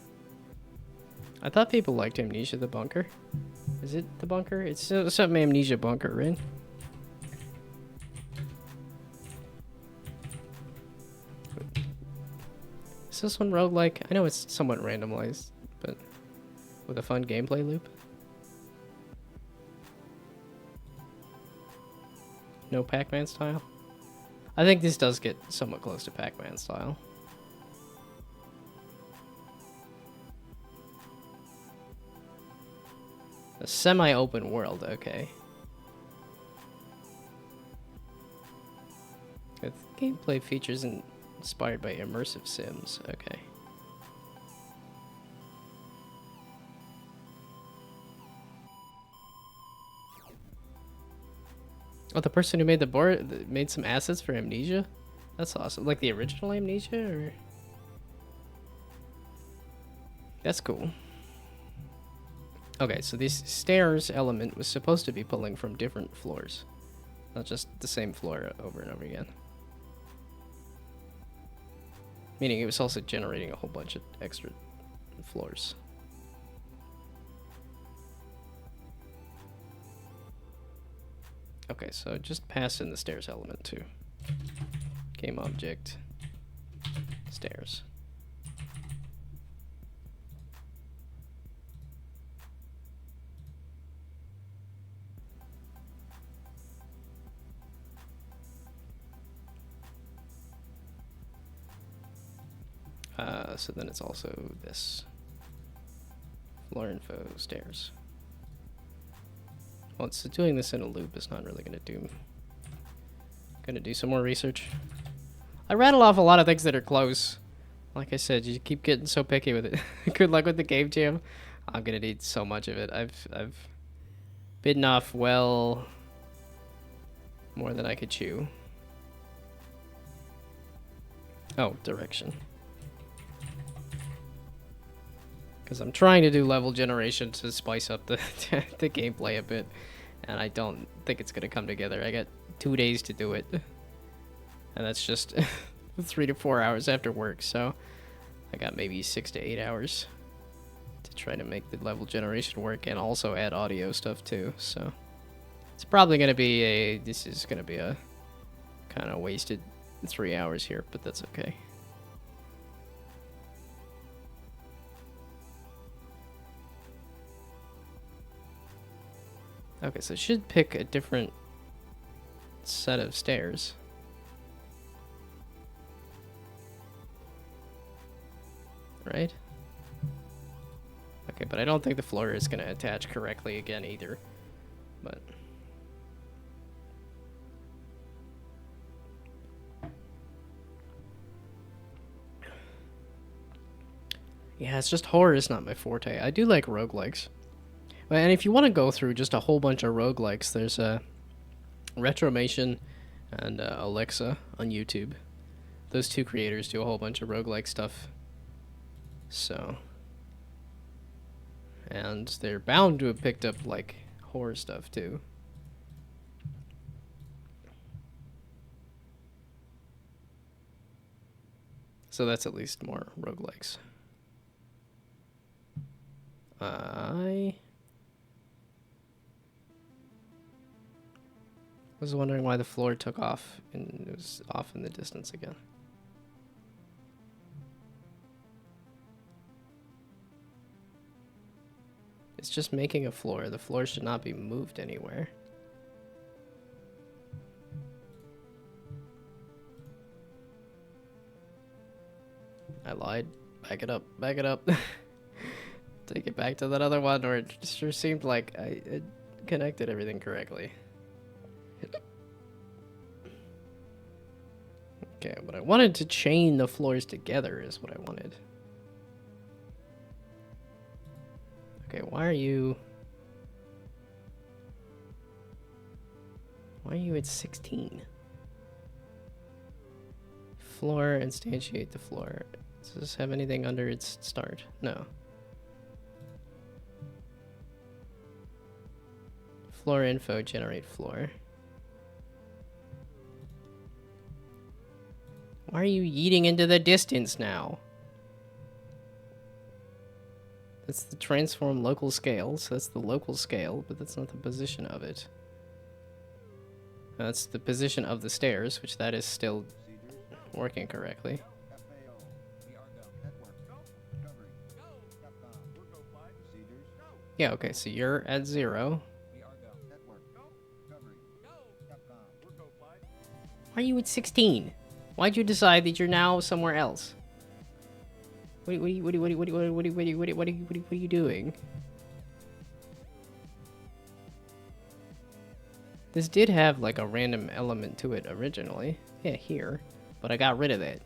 A: I thought people liked Amnesia the Bunker. Is it the Bunker? It's something Amnesia Bunker, right? Is this one roguelike? I know it's somewhat randomized, but with a fun gameplay loop. No Pac-Man style? I think this does get somewhat close to Pac-Man style. A semi-open world, okay. With gameplay features inspired by immersive sims, okay. Oh, the person who made the board made some assets for Amnesia? That's awesome. Like the original Amnesia, or? That's cool. Okay, so this stairs element was supposed to be pulling from different floors. Not just the same floor over and over again. Meaning it was also generating a whole bunch of extra floors. Okay, so just pass in the stairs element too. Game object, stairs. So then it's also this. Floor info, stairs. Well, it's doing this in a loop. It's not really gonna do some more research. I rattle off a lot of things that are close. Like I said, you keep getting so picky with it. Good luck with the game jam. I'm gonna need so much of it. I've bitten off well more than I could chew. Oh, direction. Because I'm trying to do level generation to spice up the the gameplay a bit, and I don't think it's gonna come together. I got 2 days to do it, and that's just 3 to 4 hours after work. So I got maybe 6 to 8 hours to try to make the level generation work, and also add audio stuff too. So it's probably gonna be this is gonna be a kind of wasted 3 hours here, but that's okay. Okay, so it should pick a different set of stairs. Right? Okay, but I don't think the floor is going to attach correctly again either. But yeah, it's just horror is not my forte. I do like roguelikes. And if you want to go through just a whole bunch of roguelikes, there's Retromation and Alexa on YouTube. Those two creators do a whole bunch of roguelike stuff. So, and they're bound to have picked up like horror stuff too. So that's at least more roguelikes. I was wondering why the floor took off and it was off in the distance again. It's just making a floor. The floor should not be moved anywhere. I lied. Back it up. Back it up. Take it back to that other one, or it sure seemed like it connected everything correctly. Okay, but I wanted to chain the floors together is what I wanted. Okay, why are you at 16? Floor, instantiate the floor. Does this have anything under its start? No. Floor info, generate floor. Why are you yeeting into the distance now? That's the transform local scale, so that's the local scale, but that's not the position of it. That's the position of the stairs, which that is still working correctly. Yeah, okay, so you're at 0. Why are you at 16? Why'd you decide that you're now somewhere else? What are you doing? This did have like a random element to it originally. Yeah, here. But I got rid of it.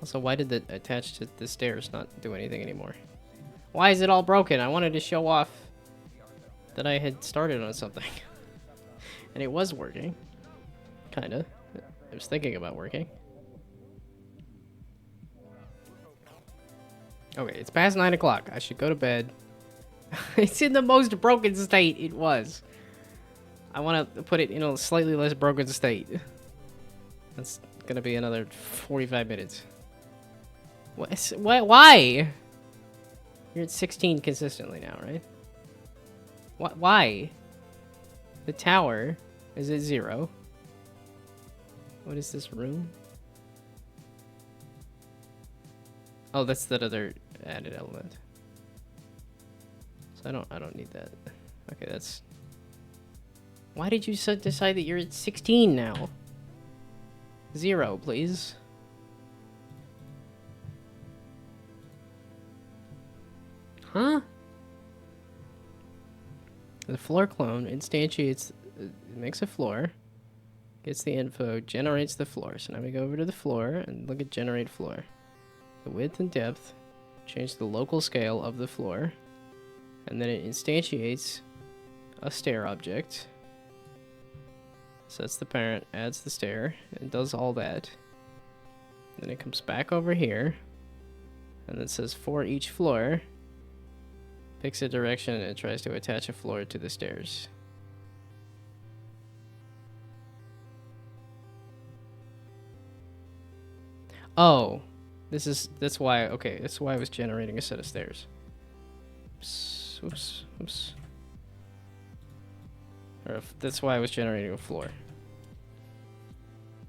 A: Also, why did the attach to the stairs not do anything anymore? Why is it all broken? I wanted to show off that I had started on something. And it was working. Kinda. I was thinking about working. Okay, it's past 9 o'clock. I should go to bed. It's in the most broken state it was. I want to put it in a slightly less broken state. That's gonna be another 45 minutes. What? Why? You're at 16 consistently now, right? Why? The tower is at 0. What is this room? Oh, that's that other added element. So I don't need that. Okay, that's. Why did you decide that you're at 16 now? 0, please. Huh? The floor clone instantiates, it makes a floor, gets the info, generates the floor. So now we go over to the floor and look at generate floor. The width and depth, change the local scale of the floor, and then it instantiates a stair object. Sets the parent, adds the stair, and does all that. Then it comes back over here, and it says for each floor, picks a direction and it tries to attach a floor to the stairs. Oh, that's why I was generating a set of stairs. Oops. Or that's why I was generating a floor.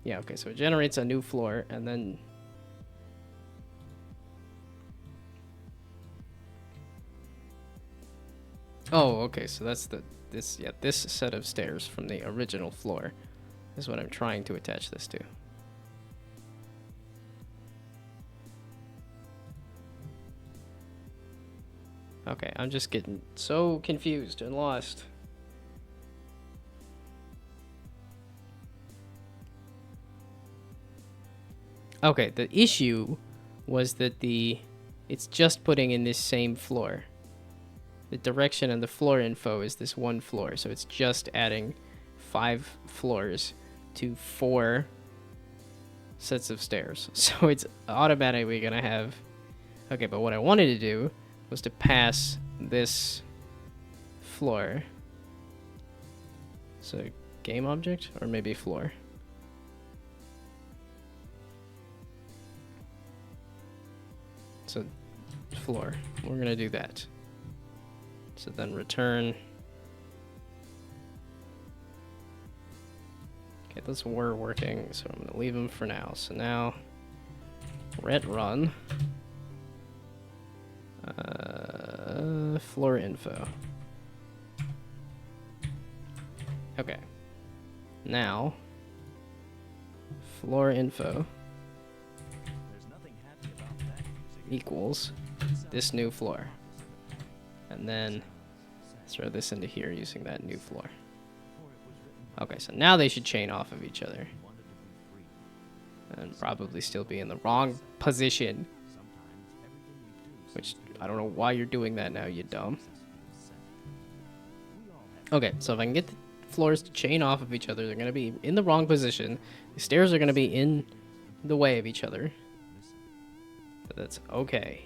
A: Yeah, okay, so it generates a new floor and then oh, okay, so that's this set of stairs from the original floor is what I'm trying to attach this to. Okay, I'm just getting so confused and lost. Okay, the issue was that it's just putting in this same floor. The direction and the floor info is this one floor, so it's just adding 5 floors to 4 sets of stairs. So it's automatically gonna have... Okay, but what I wanted to do was to pass this floor. So game object, or maybe floor. So floor, we're gonna do that. So then return. Okay, those were working, so I'm gonna leave them for now. So now, run. Floor info. Okay. Now, floor info equals this new floor. And then throw this into here using that new floor. Okay, so now they should chain off of each other. And probably still be in the wrong position. Which, I don't know why you're doing that now, you dumb. Okay, so if I can get the floors to chain off of each other, they're going to be in the wrong position. The stairs are going to be in the way of each other. But that's okay.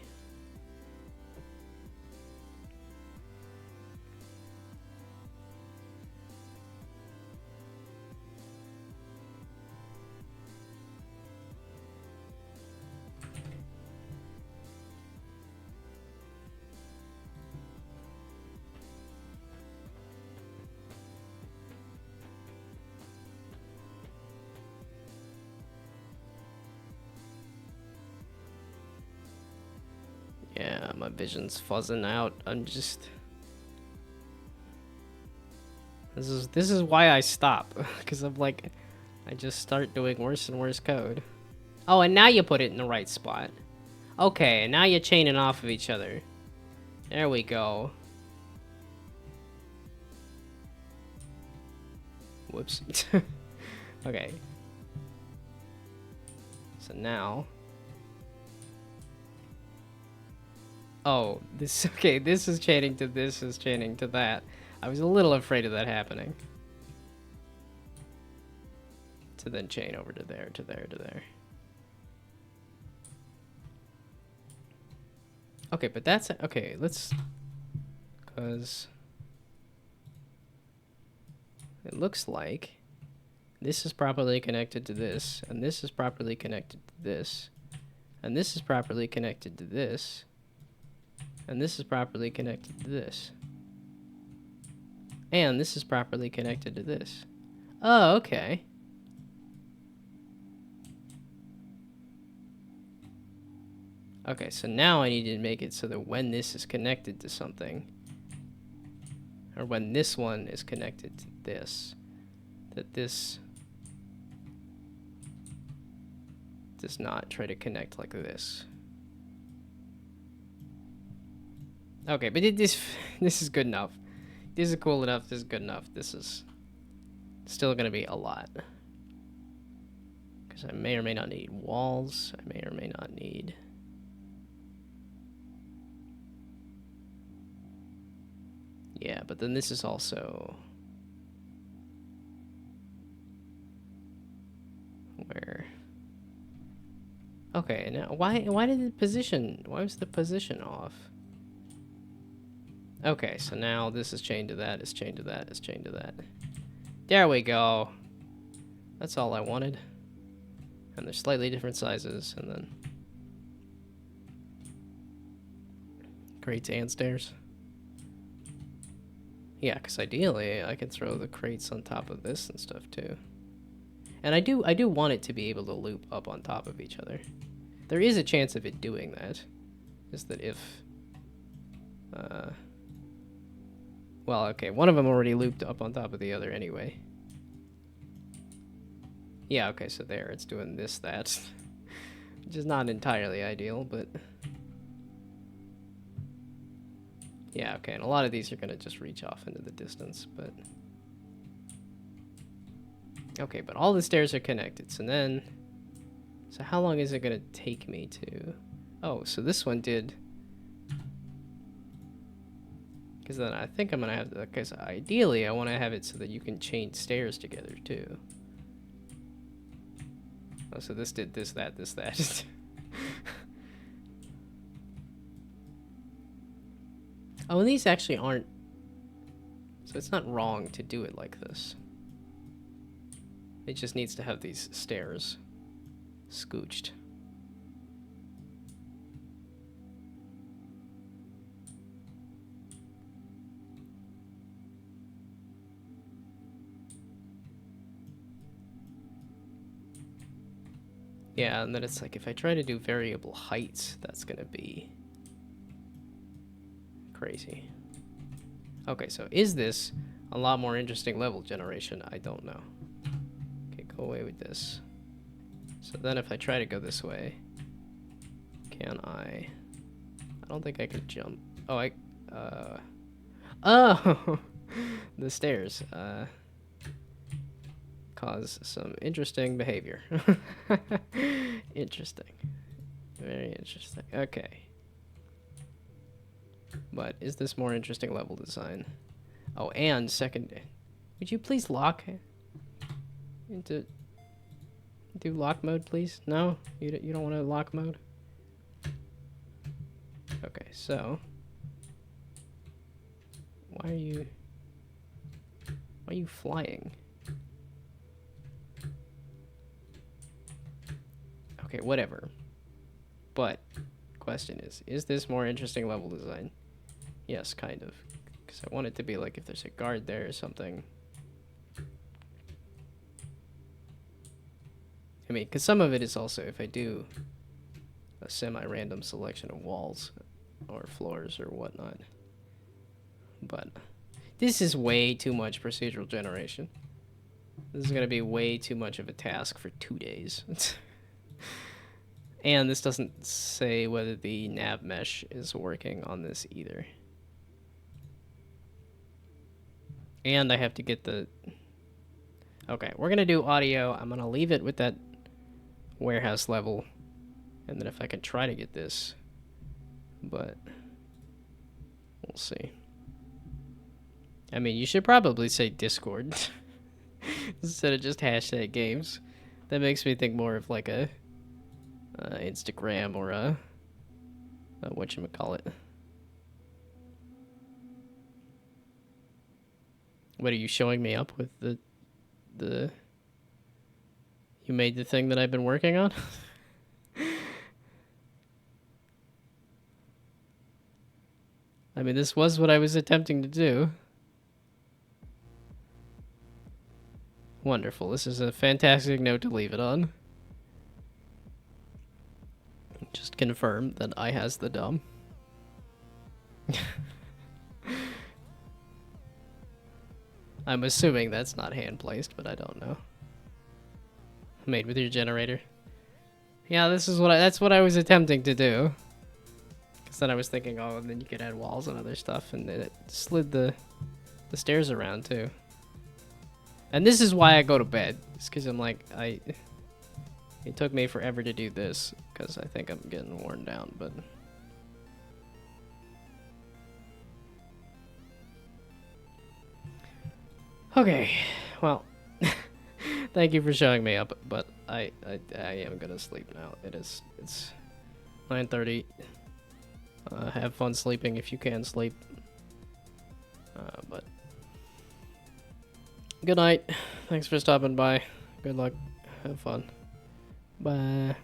A: Yeah, my vision's fuzzing out. I'm just... This is why I stop. Because I'm like... I just start doing worse and worse code. Oh, and now you put it in the right spot. Okay, and now you're chaining off of each other. There we go. Whoops. Okay. So now... Oh, this is chaining to this is chaining to that. I was a little afraid of that happening. To then chain over to there, to there, to there. Okay, but that's... Okay, let's... Because... It looks like... This is properly connected to this, and this is properly connected to this, and this is properly connected to this, and this is properly connected to this. And this is properly connected to this. Oh, okay. Okay, so now I need to make it so that when this is connected to something, or when this one is connected to this, that this does not try to connect like this. Okay, but this is good enough. This is cool enough. This is good enough. This is still gonna be a lot. Because I may or may not need walls. I may or may not need... Yeah, but then this is also... Where... Okay, now why did the position... Why was the position off? Okay, so now this is chained to that, it's chained to that, it's chained to that. There we go. That's all I wanted. And they're slightly different sizes, and then... Crates and stairs. Yeah, because ideally, I could throw the crates on top of this and stuff, too. And I do want it to be able to loop up on top of each other. There is a chance of it doing that. Is that if... Well, okay, one of them already looped up on top of the other anyway. Yeah, okay, so there, it's doing this, that. Which is not entirely ideal, but... Yeah, okay, and a lot of these are gonna just reach off into the distance, but... Okay, but all the stairs are connected, so then... So how long is it gonna take me to... Oh, so this one did... Because then I think I'm gonna have to... Because ideally I want to have it so that you can chain stairs together, too. Oh, so this did this, that, this, that. Oh, and these actually aren't... So it's not wrong to do it like this. It just needs to have these stairs scooched. Yeah, and then it's like if I try to do variable heights, that's gonna be crazy. Okay, so is this a lot more interesting level generation? I don't know. Okay, go away with this. So then if I try to go this way, can I... I don't think I can jump. Oh, Oh! The stairs, cause some interesting behavior. Interesting. Very interesting. Okay. But is this more interesting level design? Oh, and second... Would you please lock into... Do lock mode, please? No? You don't want to lock mode? Okay, so... Why are you flying? Okay, whatever. But, question is this more interesting level design? Yes, kind of. Because I want it to be like if there's a guard there or something. I mean, because some of it is also if I do a semi-random selection of walls or floors or whatnot. But this is way too much procedural generation. This is going to be way too much of a task for 2 days. And this doesn't say whether the nav mesh is working on this either. And I have to get the... Okay, we're going to do audio. I'm going to leave it with that warehouse level. And then if I can try to get this. But we'll see. I mean, you should probably say Discord instead of just hashtag games. That makes me think more of like a Instagram or a whatchamacallit. What are you showing me up with the you made the thing that I've been working on? I mean, this was what I was attempting to do. Wonderful. This is a fantastic note to leave it on. Just confirm that I has the dumb. I'm assuming that's not hand placed, but I don't know. Made with your generator. Yeah, that's what I was attempting to do. Cause then I was thinking, oh, and then you could add walls and other stuff, and then it slid the stairs around too. And this is why I go to bed. It's cause I'm like, it took me forever to do this, cause I think I'm getting worn down, but. Okay, well, thank you for showing me up, but I am gonna sleep now. It's 9:30. Have fun sleeping if you can sleep. But good night. Thanks for stopping by. Good luck. Have fun. Bye.